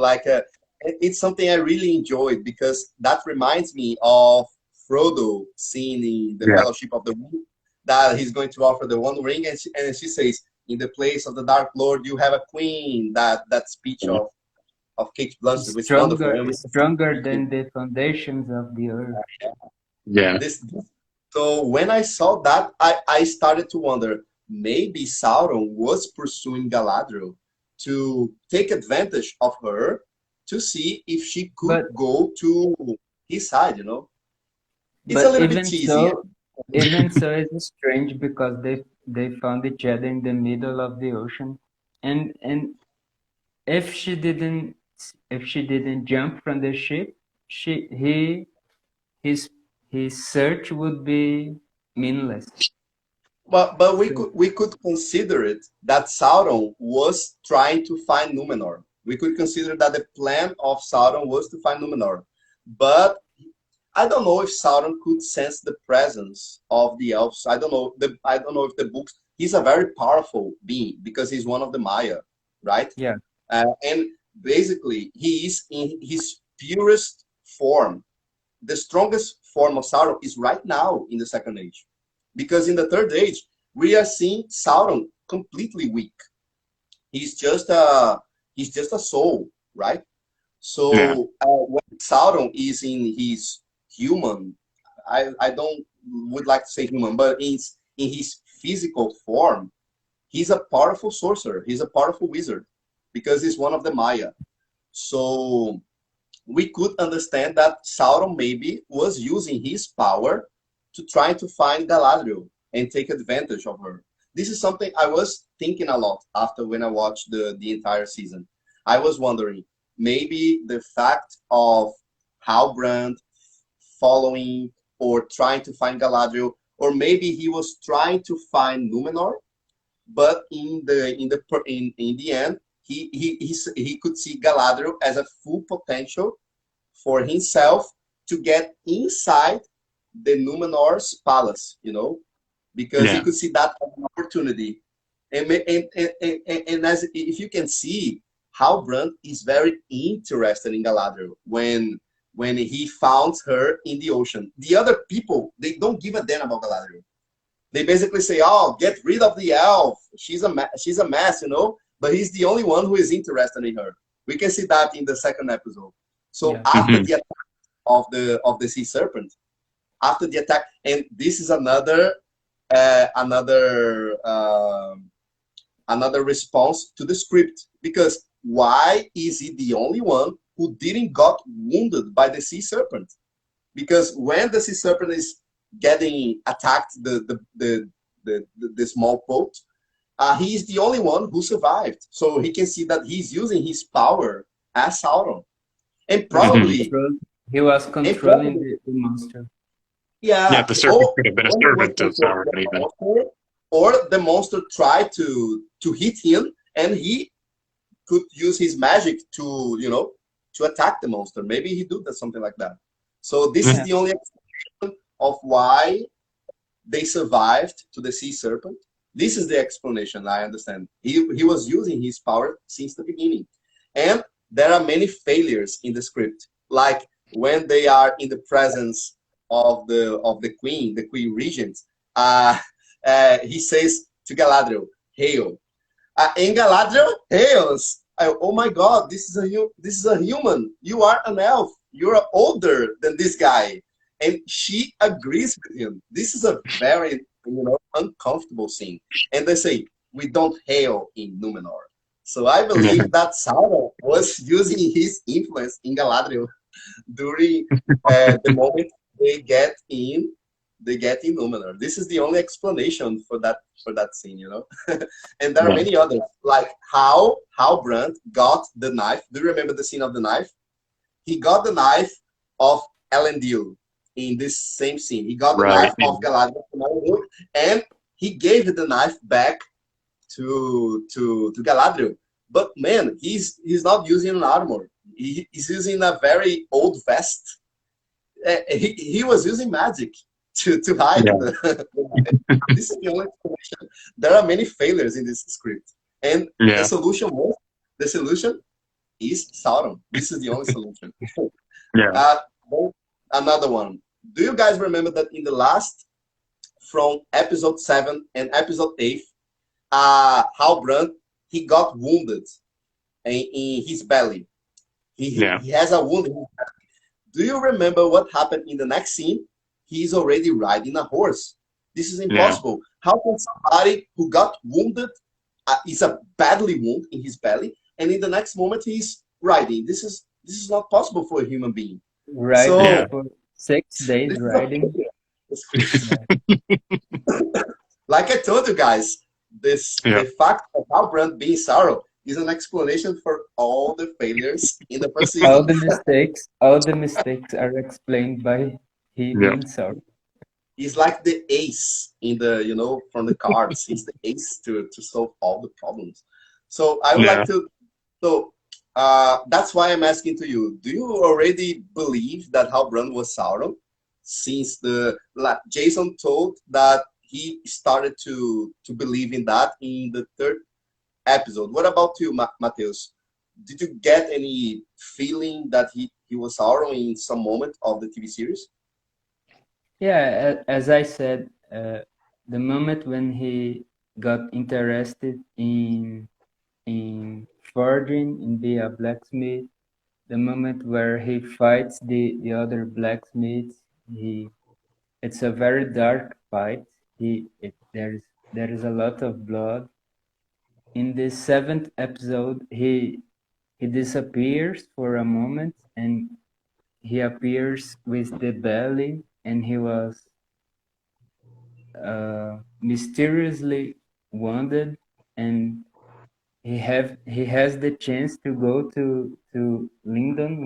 it's something I really enjoyed because that reminds me of Frodo seeing in the Fellowship of the Ring that he's going to offer the One Ring, and she says, in the place of the Dark Lord, you have a queen. That speech of Kate Blanchett was wonderful. Stronger than the foundations of the earth. Yeah. So when I saw that, I started to wonder, maybe Sauron was pursuing Galadriel to take advantage of her to see if she could go to his side, It's a little bit cheesy. Even so, it's strange because they found each other in the middle of the ocean, and if she didn't jump from the ship, his search would be meaningless. But we could consider it that Sauron was trying to find Númenor. We could consider that the plan of Sauron was to find Númenor, but I don't know if Sauron could sense the presence of the elves. I don't know if the books. He's a very powerful being because he's one of the Maya, right? Yeah. And basically, he is in his purest form. The strongest form of Sauron is right now in the Second Age, because in the Third Age we are seeing Sauron completely weak. He's just a soul, right? So when Sauron is in his human, I don't would like to say human, but in his physical form, he's a powerful sorcerer. He's a powerful wizard because he's one of the Maya. So we could understand that Sauron maybe was using his power to try to find Galadriel and take advantage of her. This is something I was thinking a lot after when I watched the entire season. I was wondering, maybe the fact of Halbrand following or trying to find Galadriel, or maybe he was trying to find Númenor, but in the end, he could see Galadriel as a full potential for himself to get inside the Númenor's palace, because he could see that as an opportunity. And as if you can see, Halbrand is very interested in Galadriel when he found her in the ocean. The other people, they don't give a damn about Galadriel. They basically say, "Oh, get rid of the elf. She's a mess," But he's the only one who is interested in her. We can see that in the second episode. So after the attack of the sea serpent, after the attack, and this is another response to the script, because why is he the only one who didn't got wounded by the sea serpent? Because when the sea serpent is getting attacked, the small boat, he is the only one who survived. So he can see that he's using his power as Sauron, and probably he was controlling the monster. Yeah, the serpent could have been a servant of Sauron, even. Or the monster tried to hit him, and he could use his magic to, you know, to attack the monster. Maybe he do that, something like that. So this is the only explanation of why they survived to the sea serpent. This is the explanation, I understand. He was using his power since the beginning. And there are many failures in the script, like when they are in the presence of the queen regent, he says to Galadriel, "Hail." And Galadriel hails. Oh my God, this is a human. You are an elf. You are older than this guy, and she agrees with him. This is a very, you know, uncomfortable scene. And they say, "We don't hail in Numenor." So I believe that Sauron was using his influence in Galadriel during the moment they get in Numenor. This is the only explanation for that scene, you know. And there are many others, like how Brand got the knife. Do you remember the scene of the knife? He got the knife of Elendil in this same scene. He got the knife of Galadriel from Elendil, and he gave the knife back to Galadriel. But man, he's not using an armor. He's using a very old vest. He was using magic to hide. This is the only explanation. There are many failures in this script, and the solution is Sauron. This is the only solution. Another one. Do you guys remember that in the last, from episode 7 and episode 8, Halbrand, he got wounded in his belly. He has a wound in his belly. Do you remember what happened in the next scene? He's already riding a horse. This is impossible. How can somebody who got wounded, is a badly wound in his belly, and in the next moment he's riding? This is not possible for a human being. Riding for 6 days riding. Like I told you guys, the fact of Halbrand being Sauron is an explanation for all the failures in the first season. All the mistakes are explained by him being Sauron. He's like the ace in the, you know, from the cards. He's the ace to solve all the problems. So I would like to. So that's why I'm asking to you. Do you already believe that Halbrand was Sauron? Since Jason told that he started to believe in that in the 3rd episode. What about you, Matheus? Did you get any feeling that he was Sauron in some moment of the TV series? Yeah, as I said, the moment when he got interested in forging, in being a blacksmith, the moment where he fights the other blacksmiths, it's a very dark fight. There is a lot of blood. In the 7th episode, he disappears for a moment, and he appears with the belly, and he was mysteriously wounded, and he has the chance to go to Lindon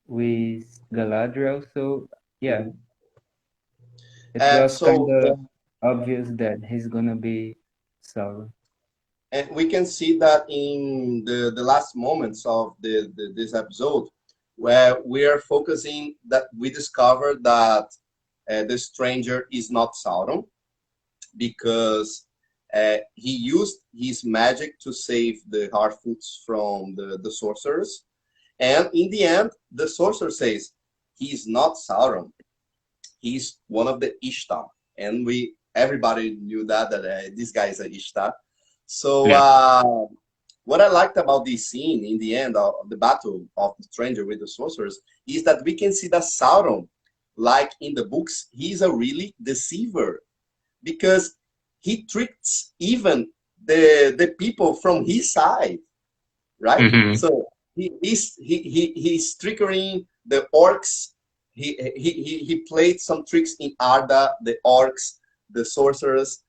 with Galadriel. So yeah, it was kind of obvious that he's gonna be Sauron. And we can see that in the last moments of this episode, where we are focusing that we discovered that the stranger is not Sauron, because he used his magic to save the Harfoots from the sorcerers. And in the end, the sorcerer says, he's not Sauron. He's one of the Ishtar. And everybody knew that this guy is a Ishtar. So what I liked about this scene in the end of the battle of the stranger with the sorcerers is that we can see that Sauron, like in the books, he's a really deceiver, because he tricks even the people from his side, right? Mm-hmm. So he's tricking the orcs. He played some tricks in Arda, the orcs, the sorcerers.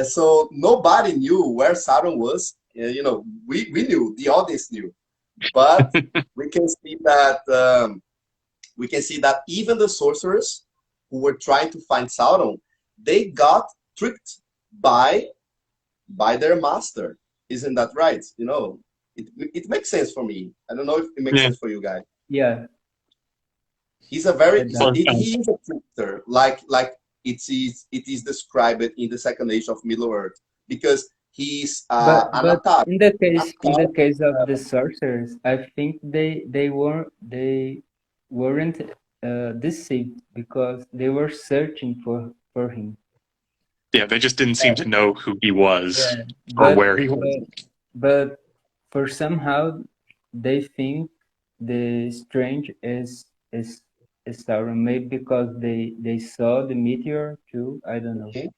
So nobody knew where Sauron was. You know, we knew, the audience knew, but we can see that even the sorcerers who were trying to find Sauron, they got tricked by their master. Isn't that right? You know, it makes sense for me. I don't know if it makes sense for you guys. Yeah. He's a very It he is a trickster, like it is described in the second age of Middle Earth, because he's But an attack. in the case of the sorcerers, I think they weren't deceived because they were searching for him. Yeah, they just didn't seem to know who he was Yeah, or where he was. but for somehow they think the strange is Sauron, maybe because they saw the meteor too. I don't know. Okay.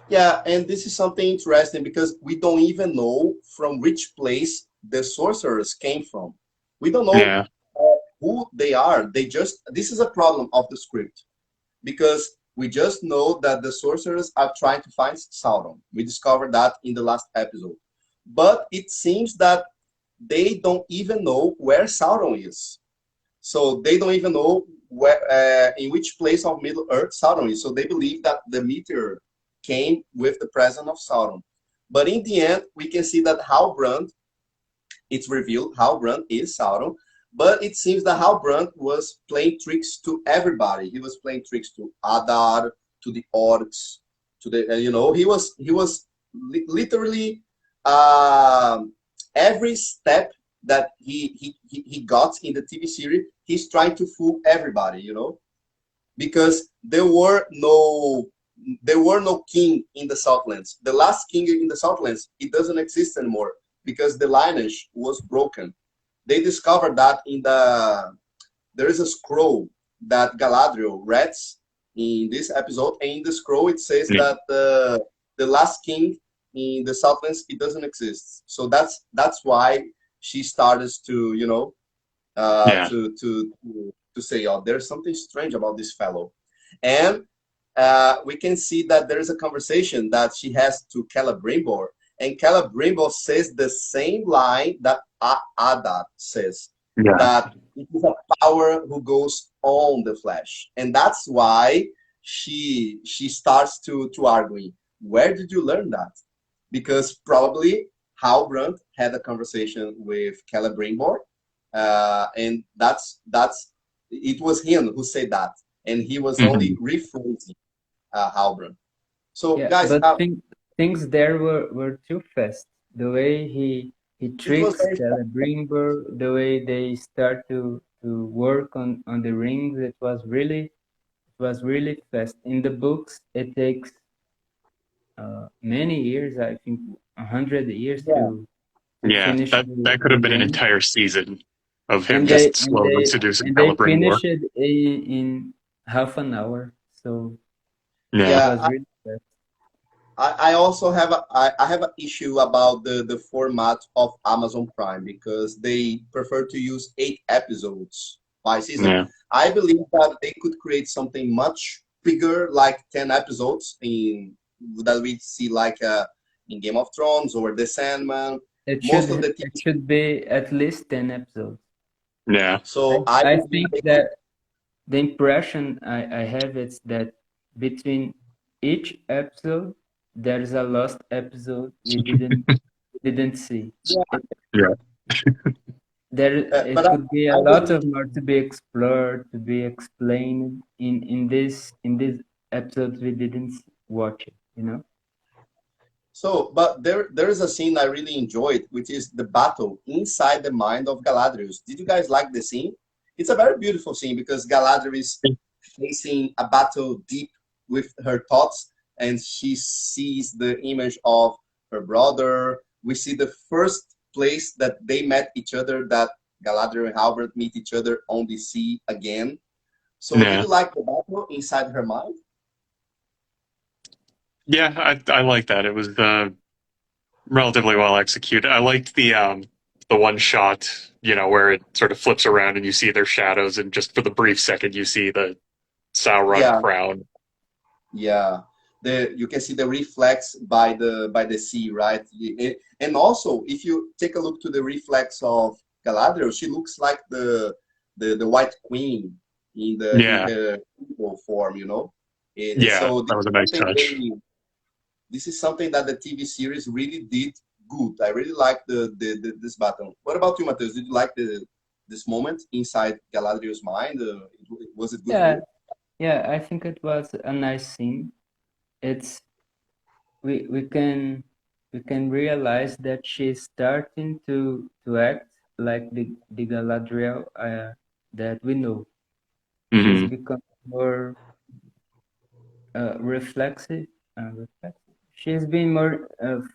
Yeah, and this is something interesting because we don't even know from which place the sorcerers came from. We don't know who they are. This is a problem of the script, because we just know that the sorcerers are trying to find Sauron. We discovered that in the last episode. But it seems that they don't even know where Sauron is. So they don't even know where, in which place of Middle Earth Sauron is. So they believe that the meteor came with the presence of Sauron. But in the end, we can see that Halbrand, it's revealed Halbrand is Sauron. But it seems that Halbrand was playing tricks to everybody. He was playing tricks to Adar, to the orcs, to the he was literally every step that he got in the TV series, he's trying to fool everybody, because there were no king in the Southlands. The last king in the Southlands, it doesn't exist anymore because the lineage was broken. They discovered that there is a scroll that Galadriel reads in this episode, and in the scroll it says that the last king in the Southlands, it doesn't exist. So that's why she started to to say, oh, there's something strange about this fellow. And we can see that there is a conversation that she has to Celebrimbor, and Celebrimbor says the same line that Adar says, that it is a power who goes on the flesh. And that's why she starts to arguing, where did you learn that? Because probably Halbrand had a conversation with Celebrimbor, and it was him who said that, and he was only rephrasing Halbrand. So guys, but things there were too fast. The way he tricks Celebrimbor, the way they start to work on the rings, it was really fast. In the books, it takes many years, I think 100 years to finish. That could have been an entire season of him just slowly seducing Celebrimbor. They finished it in half an hour. So it was really fast. I also have an issue about the format of Amazon Prime, because they prefer to use 8 episodes by season. I believe that they could create something much bigger, like 10 episodes that we see like in Game of Thrones or The Sandman. It should be at least 10 episodes. Yeah. So I think that the impression I have is that between each episode there's a lost episode we didn't see. It could be a lot of more to be explored, to be explained in these episodes we didn't watch it, So, but there is a scene I really enjoyed, which is the battle inside the mind of Galadriel. Did you guys like the scene? It's a very beautiful scene because Galadriel is facing a battle deep with her thoughts, and she sees the image of her brother. We see the first place that they met each other, that Galadriel and Halbrand meet each other on the sea again. So did you like the battle inside her mind? Yeah, I like that. It was relatively well executed. I liked the one shot, where it sort of flips around and you see their shadows, and just for the brief second you see the Sauron crown. Yeah, you can see the reflex by the sea, right? And also, if you take a look to the reflex of Galadriel, she looks like the White Queen in the evil form, So that was a nice touch. This is something that the TV series really did good. I really like this battle. What about you, Matheus? Did you like this moment inside Galadriel's mind? Was it good for Yeah, you? yeah, I think it was a nice scene. It's we can realize that she's starting to act like the Galadriel that we know. She's Hmm. become more reflexive. Reflexive. She's been more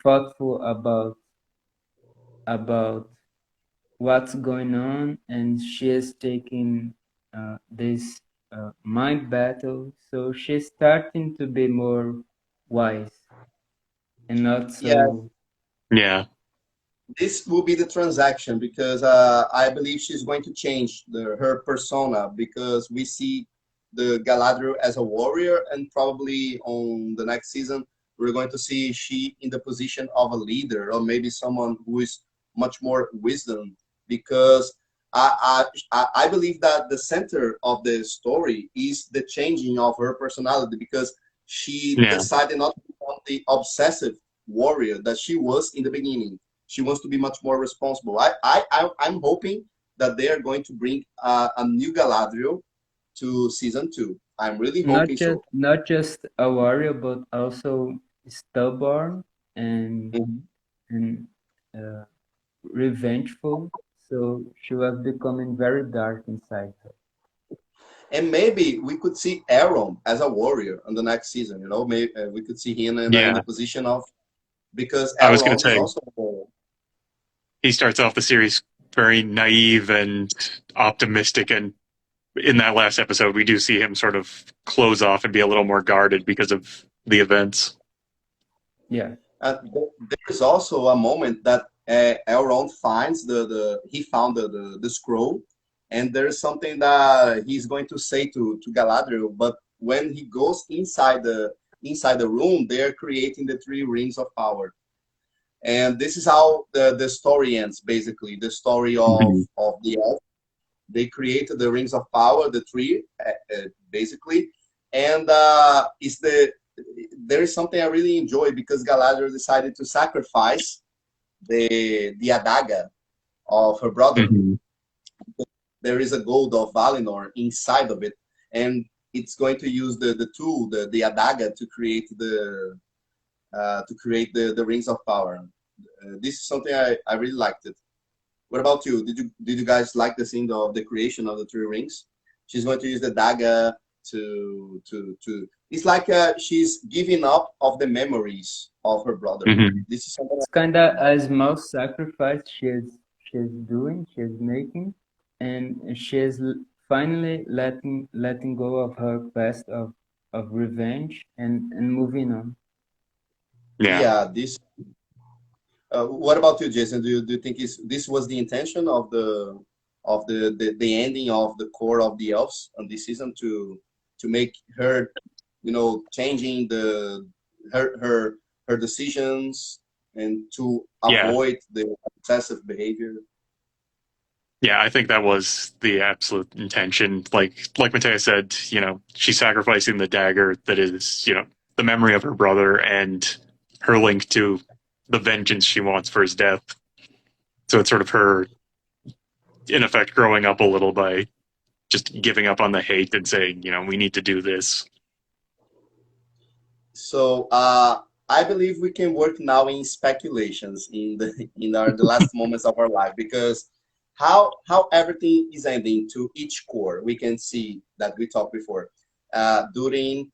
thoughtful about what's going on, and she is taking this mind battle. So she's starting to be more wise and not Yeah, so. Yeah. this will be the transaction because I believe she's going to change her persona because we see the Galadriel as a warrior, and probably on the next season we're going to see she in the position of a leader or maybe someone who is much more wisdom because I believe that the center of the story is the changing of her personality because she Yeah. decided not to become the obsessive warrior that she was in the beginning. She wants to be much more responsible. I'm hoping that they are going to bring a new Galadriel to season 2. I'm really hoping so. Not just a warrior, but also stubborn and Mhm. and uh, revengeful. So she was becoming very dark inside her. And maybe we could see Aaron as a warrior on the next season. You know, maybe we could see him in Yeah. the position of because I was going Aaron to is say also a warrior. he starts off the series very naive and optimistic, and in that last episode, we do see him sort of close off and be a little more guarded because of the events. Yeah. There is also a moment that Elrond finds he found the scroll, and there's something that he's going to say to Galadriel. But when he goes inside the room, they're creating the 3 rings of power, and this is how the story ends. Basically, the story Mm-hmm. of the elf. They created the rings of power, the 3, basically, and is there is something I really enjoy because Galadriel decided to sacrifice the adaga of her brother. Mm-hmm. There is a gold of Valinor inside of it, and it's going to use the tool, the adaga, to create the rings of power. This is something I really liked it. What about you? Did you guys like the scene of the creation of the 3 rings? She's going to use the dagger to. It's like she's giving up of the memories of her brother. Mm-hmm. This is something. It's kind of a small sacrifice she's making, and she's finally letting go of her past of revenge and moving on. Yeah. Yeah. This. What about you, Jason? Do you think this was the intention of the ending of the core of the elves on this season to make her, changing her decisions and to Yeah. avoid the obsessive behavior? Yeah, I think that was the absolute intention. Like Matea said, she's sacrificing the dagger that is, the memory of her brother and her link to the vengeance she wants for his death. So it's sort of her, in effect, growing up a little by just giving up on the hate and saying, we need to do this. So I believe we can work now in speculations the last moments of our life because how everything is ending to each core. We can see that we talked before. Durin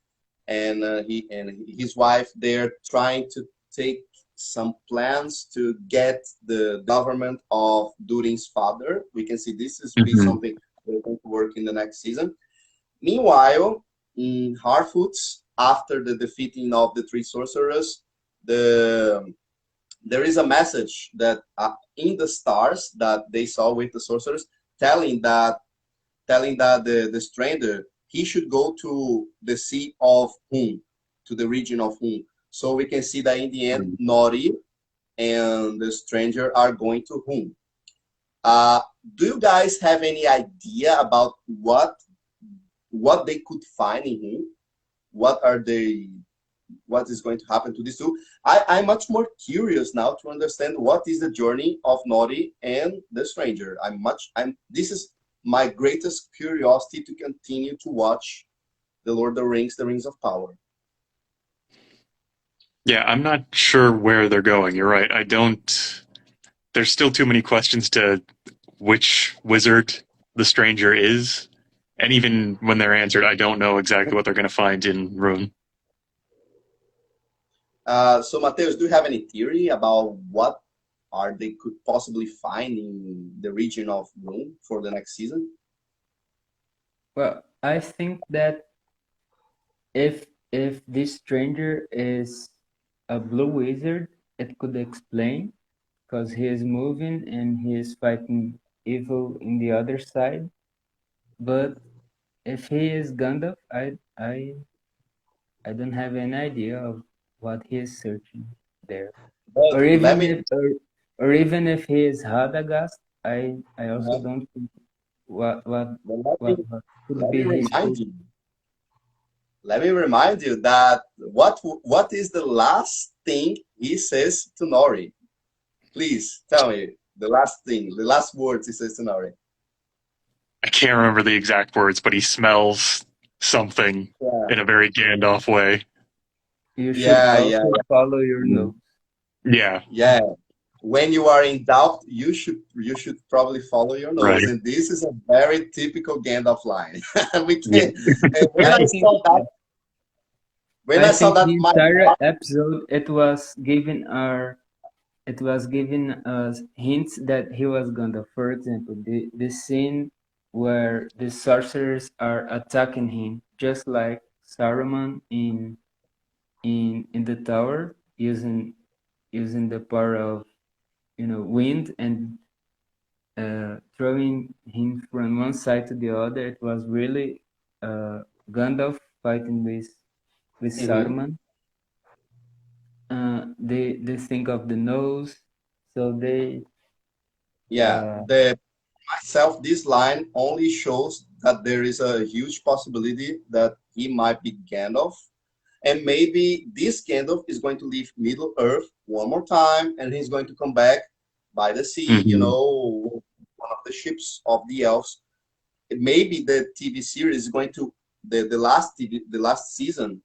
and he and his wife, they're trying to take some plans to get the government of Durin's father. We can see this is be Mm-hmm. something we're going to work in the next season. Meanwhile, in Harfoots, after the defeating of the 3 sorcerers, there is a message that in the stars that they saw with the sorcerers, telling that the stranger he should go to the sea of Hun, to the region of Hun. So we can see that in the end, Nori and the stranger are going to Hun. Do you guys have any idea about what they could find in Hun? What are they what is going to happen to these two. I'm much more curious now to understand what is the journey of Nori and the stranger. This is my greatest curiosity to continue to watch the Lord of the Rings of Power. Yeah, I'm not sure where they're going. You're right. There's still too many questions to which wizard the stranger is. And even when they're answered, I don't know exactly what they're going to find in Rune. So, Matheus, do you have any theory about what they could possibly find in the region of Rune for the next season? Well, I think that if this stranger is a blue wizard, it could explain, because he is moving and he is fighting evil in the other side. But if he is Gandalf, I don't have any idea of what he is searching there. Well, Or even if he is Radagast, I also don't think what could be his. Let me remind you that what is the last thing he says to Nori? Please tell me the last thing, the last words he says to Nori. I can't remember the exact words, but he smells something in a very Gandalf way. You should follow your nose. Yeah. Yeah. When you are in doubt, you should probably follow your nose, right. And this is a very typical Gandalf line. When I saw that the entire episode, it was giving us hints that he was Gandalf. For example, the scene where the sorcerers are attacking him, just like Saruman in the tower, using the power of wind and throwing him from one side to the other. It was really Gandalf fighting with Saruman. They think of the nose, so they myself, this line only shows that there is a huge possibility that he might be Gandalf, and maybe this Gandalf is going to leave Middle Earth one more time, and he's going to come back by the sea, one of the ships of the elves. Maybe the TV series is going to the last season.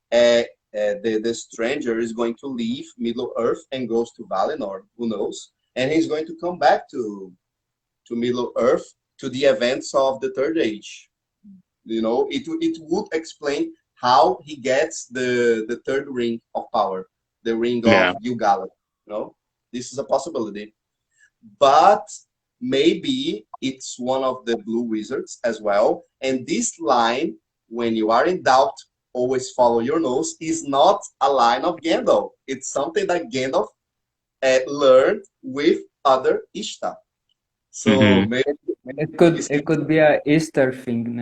The stranger is going to leave Middle Earth and goes to Valinor. Who knows? And he's going to come back to Middle Earth, to the events of the Third Age. It would explain how he gets the third ring of power, the ring of Gil-galad. This is a possibility. But maybe it's one of the blue wizards as well. And this line, when you are in doubt, always follow your nose, is not a line of Gandalf. It's something that Gandalf learned with other Ishtar. So maybe it could be a Easter thing,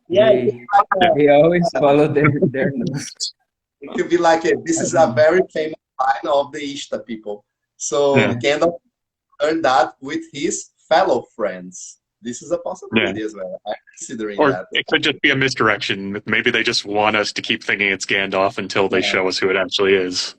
they always follow their nose. It could be like this is a very famous line of the Ishtar people. So Gandalf learned that with his fellow friends. This is a possibility as well. I'm considering that. Or it could just be a misdirection. Maybe they just want us to keep thinking it's Gandalf until they show us who it actually is.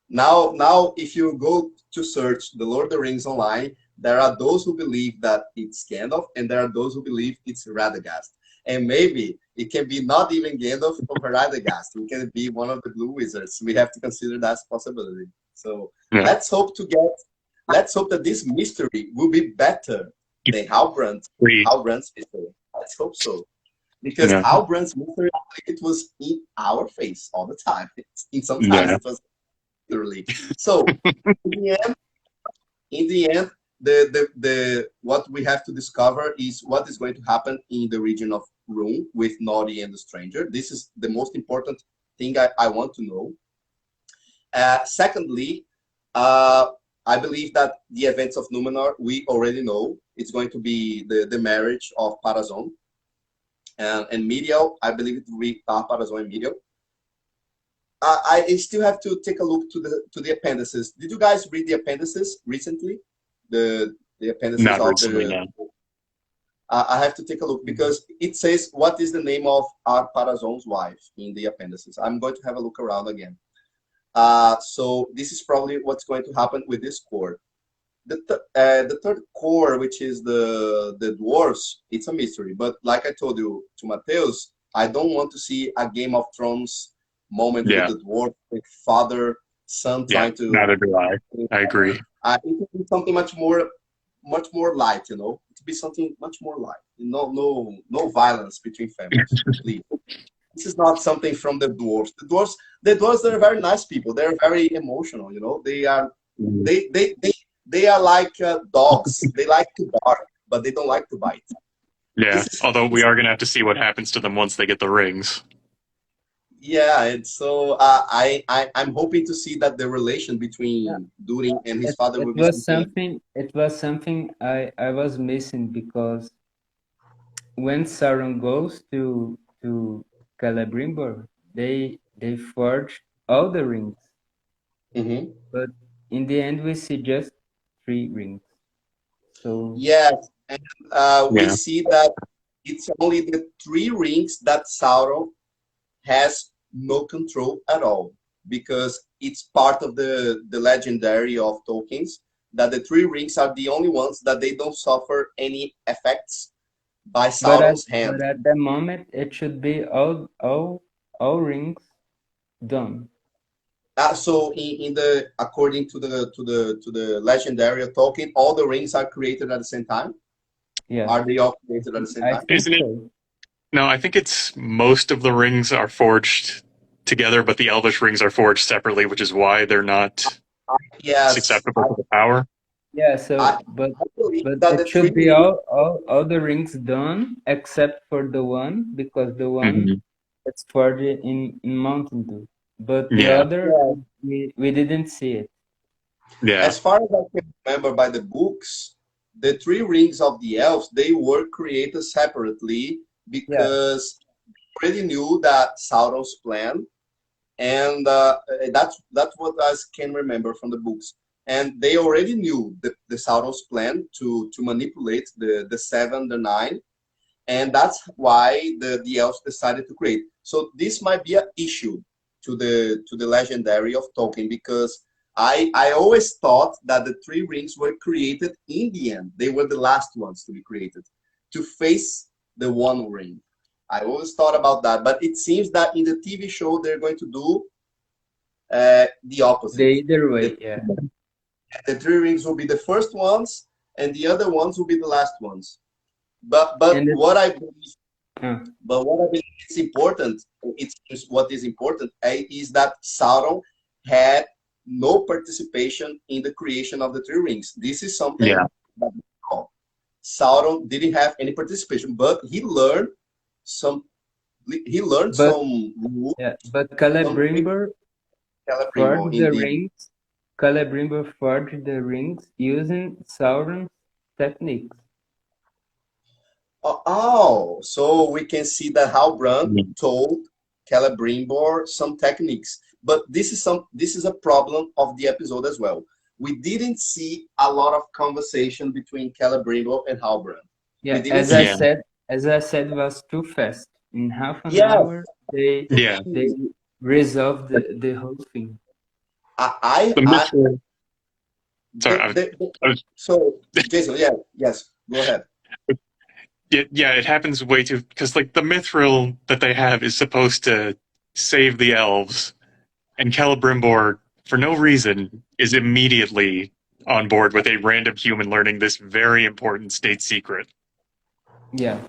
Now, if you go to search the Lord of the Rings online, there are those who believe that it's Gandalf, and there are those who believe it's Radagast. And maybe it can be not even Gandalf or Radagast. It can be one of the blue wizards. We have to consider that possibility. So let's hope that this mystery will be better than Halbrand's mystery. Let's hope so. Because Halbrand's mystery, it was in our face all the time. Sometimes it was literally. So in the end, the what we have to discover is what is going to happen in the region of Rune with Nori and the stranger. This is the most important thing I want to know. Secondly, I believe that the events of Númenor, we already know. It's going to be the marriage of Parazon and Miriel. I believe it will be Parazon and Miriel. I still have to take a look to the appendices. Did you guys read the appendices recently? The appendices Not of recently, no. I have to take a look because it says what is the name of Ar-Pharazôn's wife in the appendices. I'm going to have a look around again. So this is probably what's going to happen with this core. The third core, which is the dwarves, it's a mystery. But like I told you to Matheus, I don't want to see a Game of Thrones moment with the dwarf, with father, son trying to. Neither do I. I agree. It would be something much more light, you know. It would be something much more light. No violence between families, please. This is not something from the dwarves. The dwarves, they're very nice people. They're very emotional, you know. They are like dogs. They like to bark, but they don't like to bite. Yeah, although we are going to have to see what happens to them once they get the rings. Yeah, and so I'm hoping to see that the relation between Durin and his father will be something. It was something I was missing, because when Sauron goes to Celebrimbor, they forged all the rings. Mm-hmm. But in the end, we see just 3 rings. So yes, and we see that it's only the 3 rings that Sauron has no control at all, because it's part of the legendary of Tolkien's that the 3 rings are the only ones that they don't suffer any effects by Sauron's hand. But at the moment, it should be all rings done. So according to the legendary of Tolkien, all the rings are created at the same time. Yeah. Are they all created at the same time? Isn't it? No, I think it's most of the rings are forged together, but the Elvish rings are forged separately, which is why they're not acceptable to the power. Yeah, but it should be all the rings done except for the one, because the one it's forged in Mountain Dew. But the other, we didn't see it. Yeah. As far as I can remember by the books, the 3 rings of the elves, they were created separately, because we already knew that Sauron's plan, and that's what I can remember from the books. And they already knew the Sauron's plan to manipulate the 7, the 9, and that's why the elves decided to create. So this might be an issue to the legendary of Tolkien, because I always thought that the 3 rings were created in the end. They were the last ones to be created, to face the 1 ring. I always thought about that, but it seems that in the TV show they're going to do the opposite. Either way, The 3 rings will be the first ones, and the other ones will be the last ones. But what I believe is important, what is important is that Sauron had no participation in the creation of the 3 rings. This is something that Sauron didn't have any participation, but he learned some. But Celebrimbor forged the rings. Celebrimbor forged the rings using Sauron's techniques. So we can see that Halbrand told Celebrimbor some techniques. But this is a problem of the episode as well. We didn't see a lot of conversation between Celebrimbor and Halbrand. Yeah, as I said, it was too fast. In half an hour, they resolved the whole thing. So, Jason, yes, go ahead. Yeah, it happens way too, because like the mithril that they have is supposed to save the elves, and Celebrimbor, for no reason, is immediately on board with a random human learning this very important state secret. Yeah.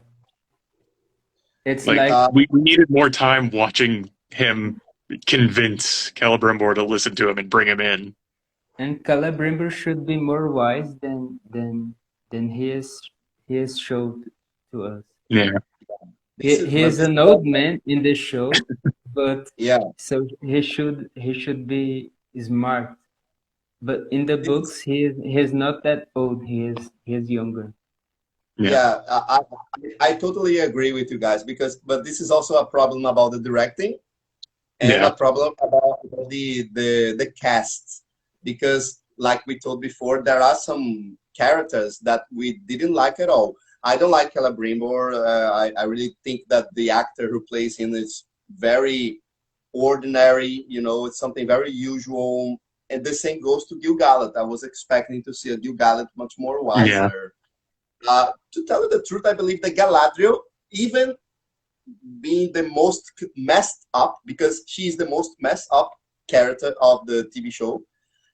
It's like we needed more time watching him convince Celebrimbor to listen to him and bring him in. And Celebrimbor should be more wise than he is shown to us. Yeah. He is an old man in the show, but so he should be smart. But in the books, he is not that old. He is younger. Yeah, I totally agree with you guys, but this is also a problem about the directing, and a problem about the cast, because like we told before, there are some characters that we didn't like at all. I don't like Celebrimbor. I really think that the actor who plays him is very ordinary. You know, it's something very usual. And the same goes to Gil Galad. I was expecting to see a Gil Galad much more wiser. To tell you the truth, I believe that Galadriel, even being the most messed up, because she's the most messed up character of the TV show,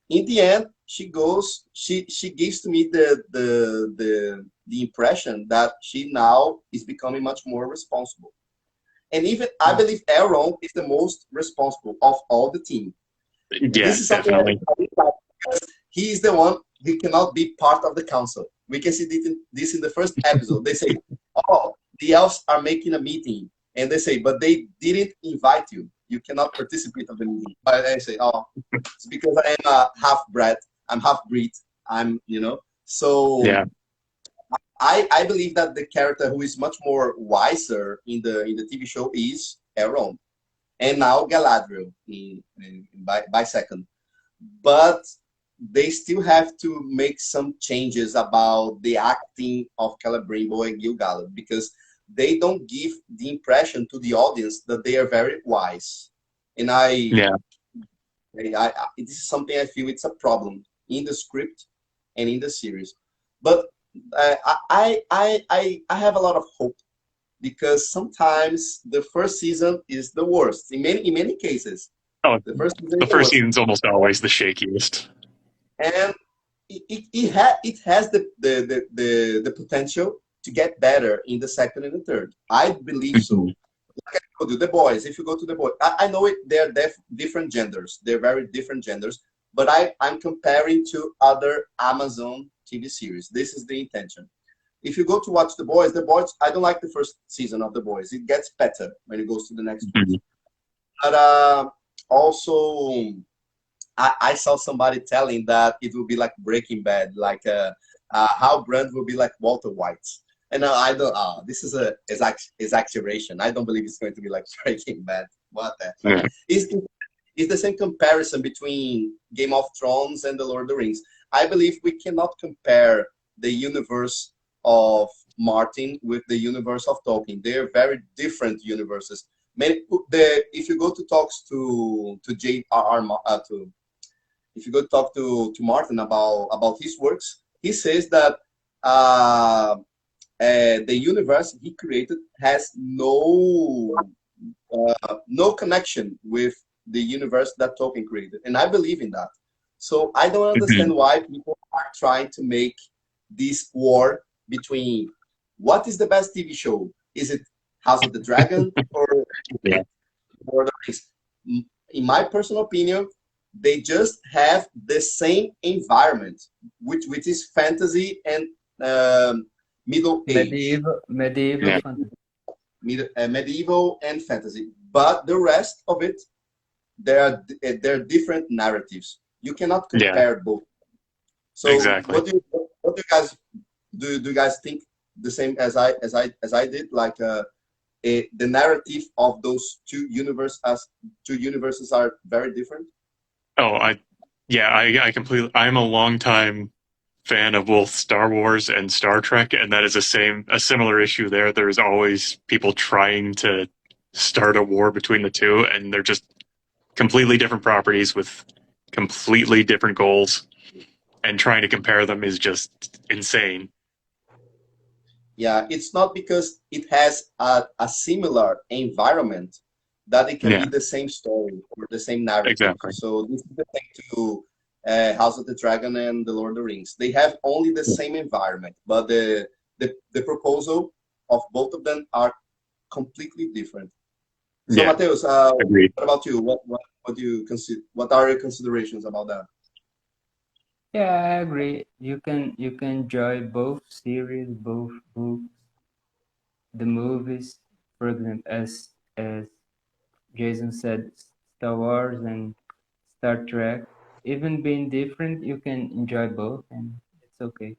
in the end, she gives to me the impression that she now is becoming much more responsible. And even I believe Elrond is the most responsible of all the team. Yeah, this is something definitely. because he is the one who cannot be part of the council. We can see this in the first episode. They say, oh, the elves are making a meeting. And they say, but they didn't invite you. You cannot participate of the meeting. But I say, oh, it's because I am a half-bred. I'm half-breed. So Yeah. I believe that the character who is much more wiser in the TV show is Elrond. And now Galadriel by second. But they still have to make some changes about the acting of Celebrimbor and Gil Galad, because they don't give the impression to the audience that they are very wise. And this is something I feel it's a problem in the script and in the series. But I have a lot of hope, because sometimes the first season is the worst in many cases. Oh, the first season's almost always the shakiest. And it has the potential to get better in the second and the third. I believe so. Like I told you, The Boys. If you go to The Boys, I know they're different genders. They're very different genders. But I'm comparing to other Amazon TV series. This is the intention. If you go to watch The Boys, I don't like the first season of The Boys. It gets better when it goes to the next one. But also, I saw somebody telling that it will be like Breaking Bad, like how Brand will be like Walter White. And I don't. This is a exaggeration. I don't believe it's going to be like Breaking Bad. What the? It's the same comparison between Game of Thrones and The Lord of the Rings. I believe we cannot compare the universe of Martin with the universe of Tolkien. They are very different universes. If you go to talks to if you go to talk to Martin about his works, he says that the universe he created has no connection with the universe that Tolkien created, and I believe in that. So I don't understand why people are trying to make this war between what is the best TV show. Is it House of the Dragon or Lord of the Rings? In my personal opinion, they just have the same environment, which is fantasy and middle age. Medieval fantasy. Medieval and fantasy. But the rest of it, there are different narratives. You cannot compare both. So exactly. What do you guys do? You guys think the same as I did? Like the narrative of those two universes are very different. Oh, I completely. I'm a longtime fan of both Star Wars and Star Trek, and that is a similar issue there. There's always people trying to start a war between the two, and they're just completely different properties with completely different goals, and trying to compare them is just insane. Yeah, it's not because it has a similar environment that it can be the same story or the same narrative. Exactly. So this is the thing to House of the Dragon and The Lord of the Rings. They have only the same environment, but the proposal of both of them are completely different. So Matheus, what about you? What do you consider? What are your considerations about that? Yeah, I agree. You can enjoy both series, both books, the movies. For example, as Jason said, Star Wars and Star Trek. Even being different, you can enjoy both, and it's okay.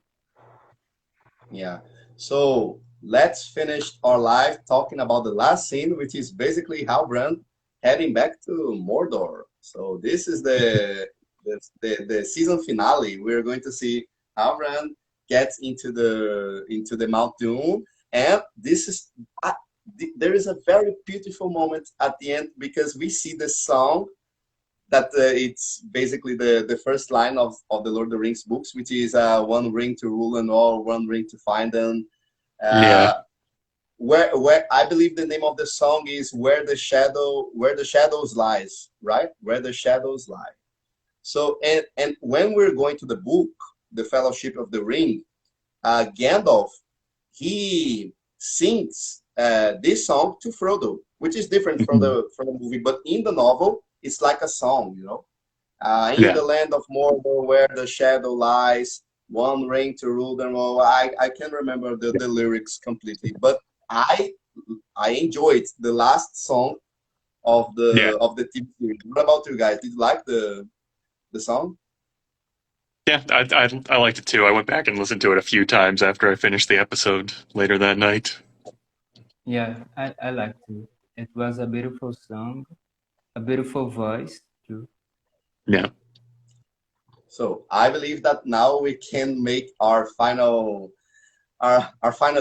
Yeah. So let's finish our live talking about the last scene, which is basically Halbrand heading back to Mordor. So this is the season finale. We're going to see Halbrand gets into the Mount Doom, and this is there is a very beautiful moment at the end, because we see the song that it's basically the first line of the Lord of the Rings books, which is one ring to rule them all, one ring to find them. Where I believe the name of the song is where the shadows lies, right? Where the shadows lie. So and when we're going to the book, the Fellowship of the Ring, Gandalf, he sings this song to Frodo, which is different from the movie, but in the novel it's like a song, you know. In the land of Mordor, where the shadow lies, one ring to rule them all. I can't remember the lyrics completely, but I enjoyed the last song of the TV series. What about you guys? Did you like the song? Yeah, I liked it too. I went back and listened to it a few times after I finished the episode later that night. Yeah, I liked it. It was a beautiful song, a beautiful voice too. Yeah. So I believe that now we can make our final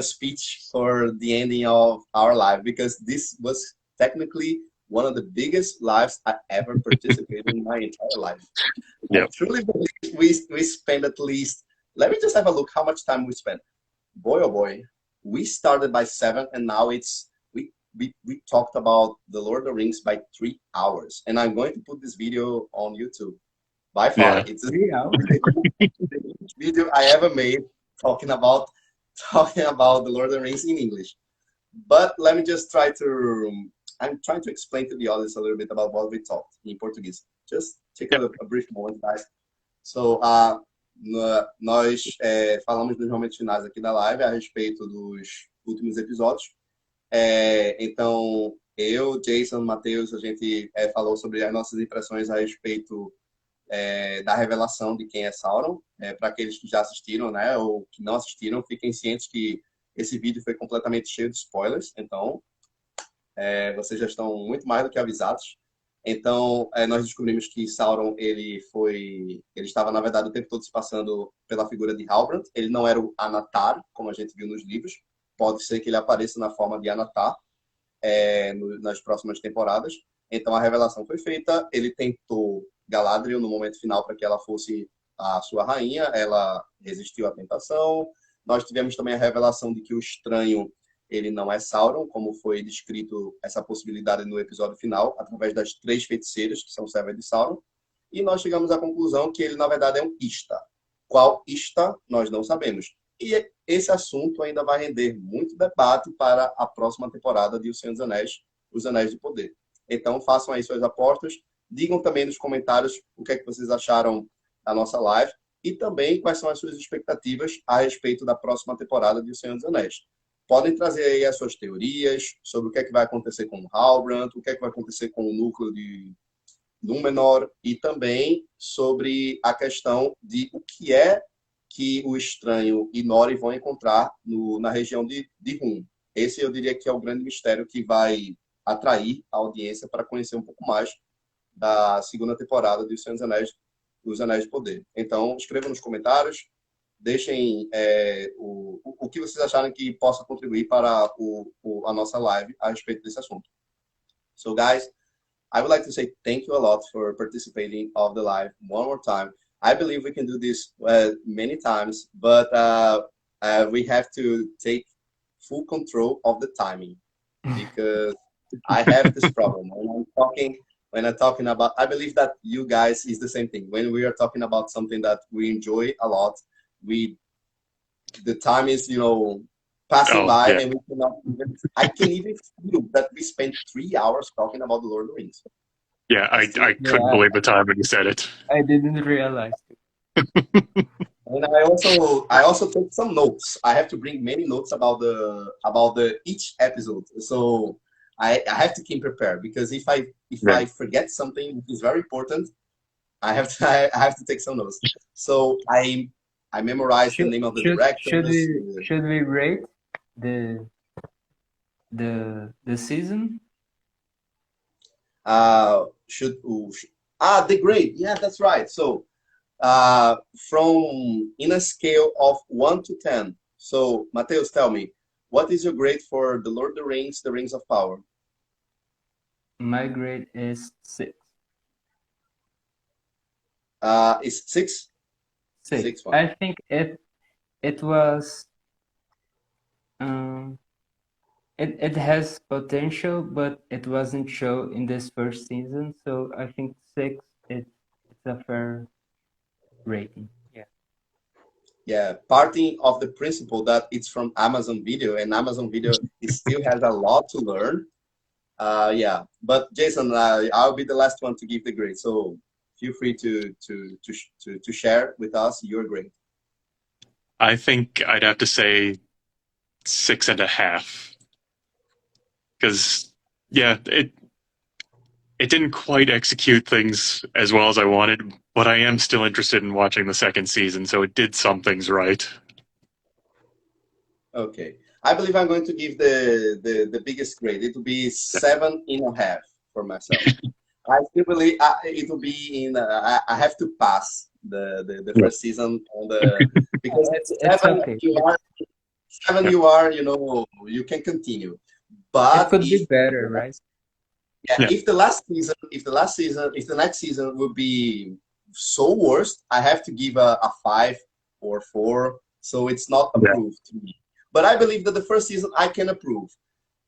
speech for the ending of our live, because this was technically one of the biggest lives I ever participated in my entire life. I truly believe we spent at least, let me just have a look how much time we spent. Boy, oh boy, we started by 7 and now we talked about the Lord of the Rings by 3 hours. And I'm going to put this video on YouTube. By far, it's the video I ever made talking about the Lord of the Rings in English. But let me just I'm trying to explain to the audience a little bit about what we talked in Portuguese. Just take a brief moment, guys. So, nós falamos nos momentos finais aqui da live a respeito dos últimos episódios. Então, eu, Jason, Matheus, a gente falou sobre as nossas impressões a respeito da revelação de quem é Sauron. Para aqueles que já assistiram, né, ou que não assistiram, fiquem cientes que esse vídeo foi completamente cheio de spoilers. Então, vocês já estão muito mais do que avisados. Então, nós descobrimos que Sauron, ele estava, na verdade, o tempo todo se passando pela figura de Halbrand. Ele não era o Anatar, como a gente viu nos livros. Pode ser que ele apareça na forma de Anatar nas próximas temporadas. Então, a revelação foi feita. Ele tentou Galadriel no momento final para que ela fosse a sua rainha. Ela resistiu à tentação. Nós tivemos também a revelação de que o estranho, ele não é Sauron, como foi descrito essa possibilidade no episódio final, através das 3 feiticeiras, que são servas de Sauron. E nós chegamos à conclusão que ele, na verdade, é um Ista. Qual Ista, nós não sabemos. E esse assunto ainda vai render muito debate para a próxima temporada de O Senhor dos Anéis, Os Anéis de Poder. Então, façam aí suas apostas. Digam também nos comentários o que é que vocês acharam da nossa live e também quais são as suas expectativas a respeito da próxima temporada de O Senhor dos Anéis. Podem trazer aí as suas teorias sobre o que é que vai acontecer com o Halbrand, o que é que vai acontecer com o núcleo de Númenor e também sobre a questão de o que é que o estranho e Nori vão encontrar na região de Rum. Esse eu diria que é o grande mistério que vai atrair a audiência para conhecer um pouco mais da segunda temporada de O Senhor dos Anéis, Os Anéis de Poder. Então, escrevam nos comentários, deixem o que vocês acharem que possa contribuir para a nossa live a respeito desse assunto. So, guys, I would like to say thank you a lot for participating of the live one more time. I believe we can do this many times, but we have to take full control of the timing because I have this problem. When I'm talking about, I believe that you guys is the same thing. When we are talking about something that we enjoy a lot, the time is, passing by, and we cannot even, I can even feel that we spent 3 hours talking about the Lord of the Rings. Yeah, I couldn't believe the time when you said it. I didn't realize it. And I also took some notes. I have to bring many notes about each episode. So I have to keep prepared because if I forget something which is very important, I have to take some notes. So I memorized the name of the directors. Should we rate the season? The grade. Yeah, that's right. So From in a scale of 1 to 10. So, Matheus, tell me, what is your grade for The Lord of the Rings, The Rings of Power? My grade is 6. Is 6? 6. One. I think it was it has potential, but it wasn't shown in this first season. So I think 6 it's a fair rating. Yeah. Yeah, parting of the principle that it's from Amazon Video, and Amazon Video it still has a lot to learn. Yeah, but Jason, I'll be the last one to give the grade. So feel free to share with us your grade. I think I'd have to say 6.5. Because, yeah, it didn't quite execute things as well as I wanted, but I am still interested in watching the second season, so it did some things right. Okay. I believe I'm going to give the biggest grade. It will be 7.5 for myself. I still believe it will be in. I have to pass the first season on the because It's 7 okay. you are you can continue, but It could be better, right? yeah, if the next season will be so worst, I have to give a 5 or 4. So it's not approved to me. But I believe that the first season I can approve.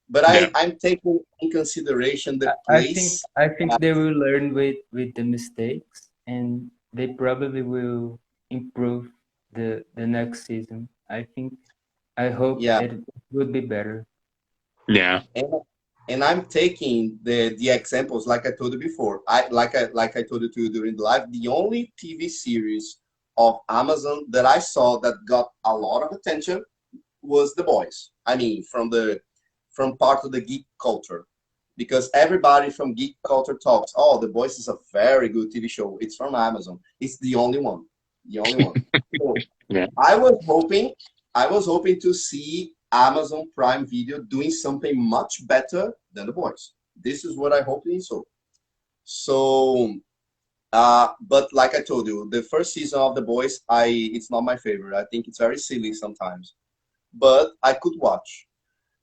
But I'm taking in consideration the place. I think they will learn with the mistakes, and they probably will improve the next season. I hope it would be better. Yeah. And I'm taking the examples like I told you before. Like I told you to during the live. The only TV series of Amazon that I saw that got a lot of attention was The Boys. I mean, from part of the geek culture, because everybody from geek culture talks. Oh, The Boys is a very good TV show. It's from Amazon. It's the only one. The only one. So I was hoping to see Amazon Prime Video doing something much better than The Boys. This is what I hope in so. But like I told you, the first season of The Boys, it's not my favorite. I think it's very silly sometimes, but I could watch.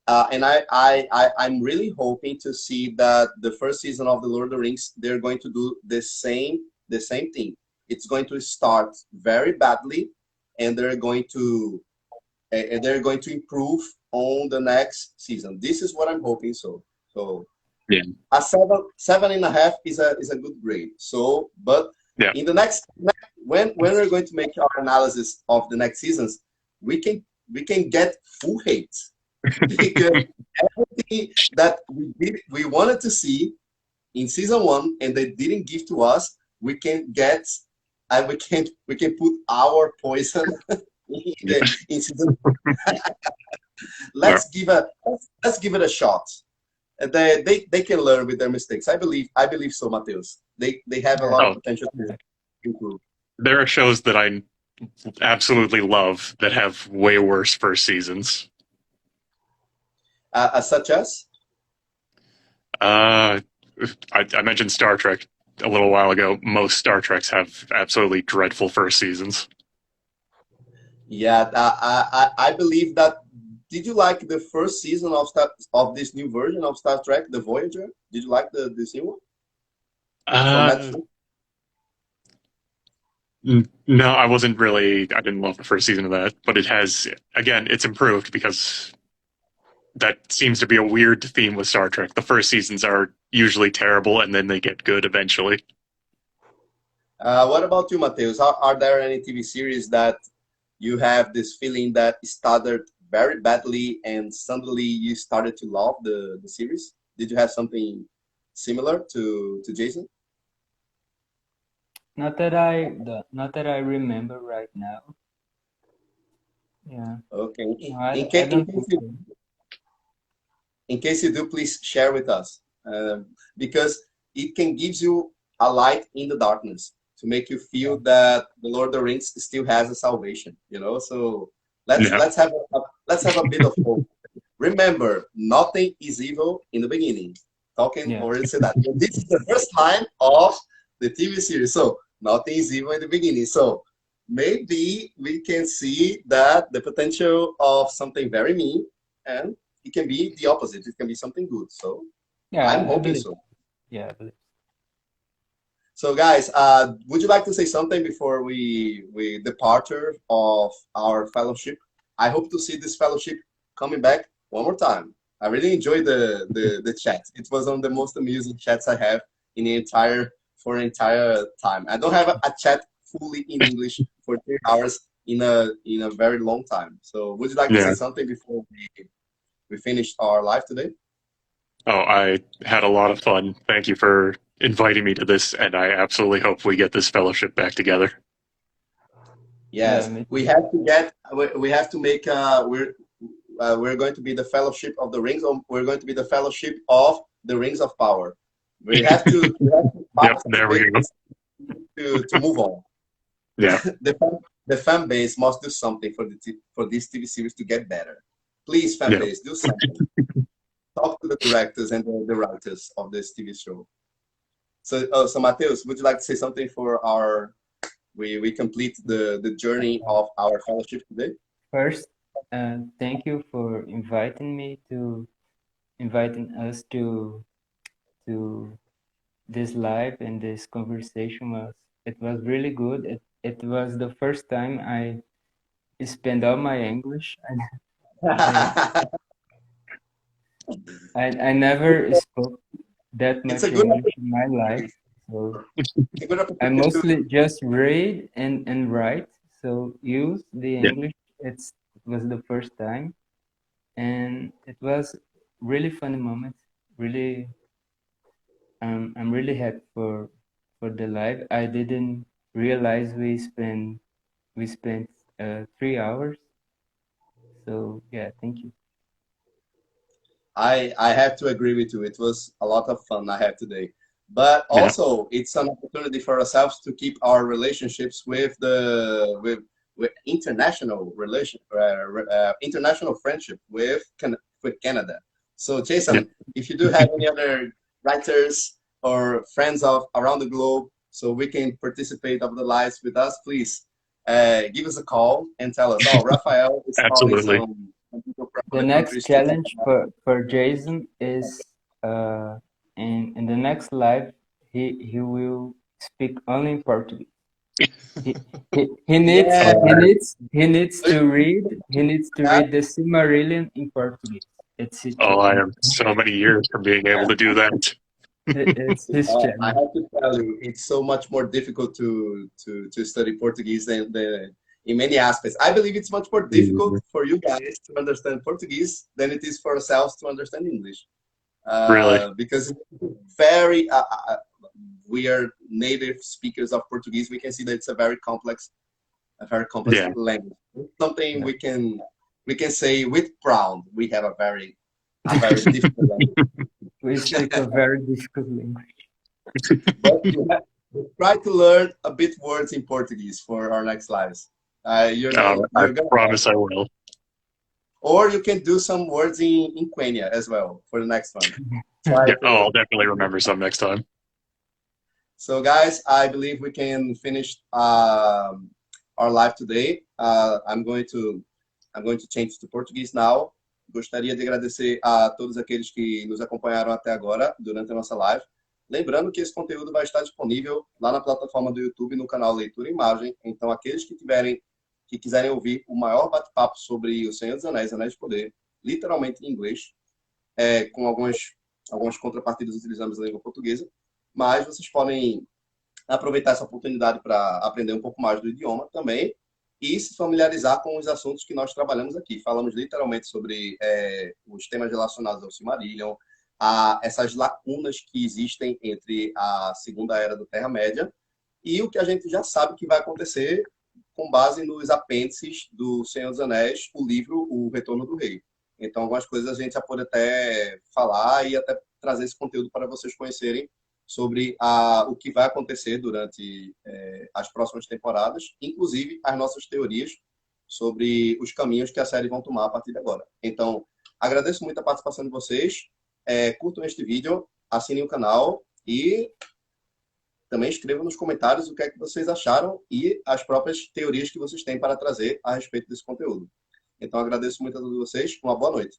And I'm really hoping to see that the first season of The Lord of the Rings, they're going to do the same thing. It's going to start very badly, and they're going to improve on the next season. This is what I'm hoping. So yeah, a 7.5 is a good grade. So, but in the next when we're going to make our analysis of the next seasons, we can get full hate because everything that we wanted to see in season 1 and they didn't give to us, we can get and we can put our poison in season. Let's give it a shot. They can learn with their mistakes. I believe so, Matheus. They have a lot of potential to improve. There are shows that I absolutely love that have way worse first seasons. Such as? I mentioned Star Trek a little while ago. Most Star Treks have absolutely dreadful first seasons. Yeah, I believe that. Did you like the first season of this new version of Star Trek, The Voyager? Did you like this new one? No, I wasn't really. I didn't love the first season of that, but it has, again, it's improved because that seems to be a weird theme with Star Trek. The first seasons are usually terrible, and then they get good eventually. What about you, Matheus? Are there any TV series that you have this feeling that started very badly and suddenly you started to love the series? Did you have something similar to Jason? Not that I remember right now. Yeah. Okay. No, in case you do, please share with us, because it can give you a light in the darkness to make you feel that the Lord of the Rings still has a salvation. So let's have a bit of hope. Remember, nothing is evil in the beginning. Already said that. And this is the first time of the TV series. So Nothing is evil in the beginning. So maybe we can see that the potential of something very mean, and it can be the opposite. It can be something good. So Yeah, I'm I hoping believe. so. Yeah, I believe. So guys, would you like to say something before we departure of our fellowship? I hope to see this fellowship coming back one more time. I really enjoyed the chat. It was one of the most amusing chats I have in the entire time. I don't have a chat fully in English for 3 hours in a very long time. So would you like to say Yeah. something before we finish our live today? Oh, I had a lot of fun. Thank you for inviting me to this, and I absolutely hope we get this fellowship back together. Yes, Yeah, we have to get. We have to make. We're going to be the Fellowship of the Rings, or we're going to be the Fellowship of the Rings of Power. We have to. Yep, there we go. To move on. Yeah. The fan base must do something for this TV series to get better. Please, fan base, do something. Talk to the directors and the writers of this TV show. So, so Matheus, would you like to say something for our? We complete the journey of our fellowship today. First, thank you for inviting us to this live, and this conversation it was really good. It was the first time I spent all my English. I never spoke that much English in my life, so I mostly just read and write. So use the English. It was the first time, and it was really funny moment. Really, I'm really happy for the live. I didn't realize we spent 3 hours. So yeah, thank you. I have to agree with you. It was a lot of fun I had today, but also it's an opportunity for ourselves to keep our relationships with international international friendship with Canada. So Jason, if you do have any other writers or friends of around the globe, so we can participate of the lives with us, please give us a call and tell us. Oh, Raphael is calling some people from the next challenge for Jason is in the next live he will speak only in Portuguese. He needs to read the Silmarillion in Portuguese. I am so many years from being able to do that. It's his challenge. I have to tell you, it's so much more difficult to study Portuguese than in many aspects. I believe it's much more difficult for you guys to understand Portuguese than it is for ourselves to understand English. Really? Because very we are native speakers of Portuguese. We can see that it's a very complex language. It's something we can say with proud. We have a very difficult language. We speak a very difficult language. But we try to learn a bit words in Portuguese for our next lives. I promise I will. Or you can do some words in Quenya as well for the next one. I'll definitely remember some next time. So guys, I believe we can finish our live today. I'm going to change to Portuguese now. Gostaria de agradecer a todos aqueles que nos acompanharam até agora durante a nossa live. Lembrando que esse conteúdo vai estar disponível lá na plataforma do YouTube, no canal Leitura Imagem. Então, aqueles que quiserem ouvir o maior bate-papo sobre o Senhor dos Anéis, Anéis de Poder, literalmente em inglês, com algumas contrapartidas utilizamos a língua portuguesa, mas vocês podem aproveitar essa oportunidade para aprender um pouco mais do idioma também e se familiarizar com os assuntos que nós trabalhamos aqui. Falamos literalmente sobre os temas relacionados ao Silmarillion, essas lacunas que existem entre a Segunda Era do Terra Média e o que a gente já sabe que vai acontecer com base nos apêndices do Senhor dos Anéis, o livro O Retorno do Rei. Então, algumas coisas a gente já pode até falar e até trazer esse conteúdo para vocês conhecerem sobre o que vai acontecer durante as próximas temporadas, inclusive as nossas teorias sobre os caminhos que a série vão tomar a partir de agora. Então, agradeço muito a participação de vocês, curtam este vídeo, assinem o canal e também escrevam nos comentários o que é que vocês acharam e as próprias teorias que vocês têm para trazer a respeito desse conteúdo. Então, agradeço muito a todos vocês. Uma boa noite.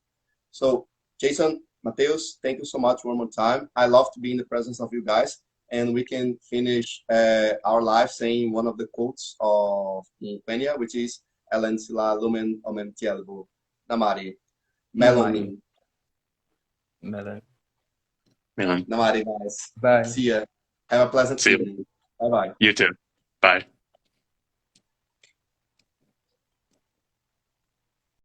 So, Jason, Matheus, thank you so much one more time. I love to be in the presence of you guys. And we can finish our live saying one of the quotes of Companhia, which is Elen, síla, lúmenn, omentielvo. Namari. Melon. Melon. Melon. Namari, guys. Bye. See ya. Have a pleasant See you. evening. Bye-bye. You too. Bye.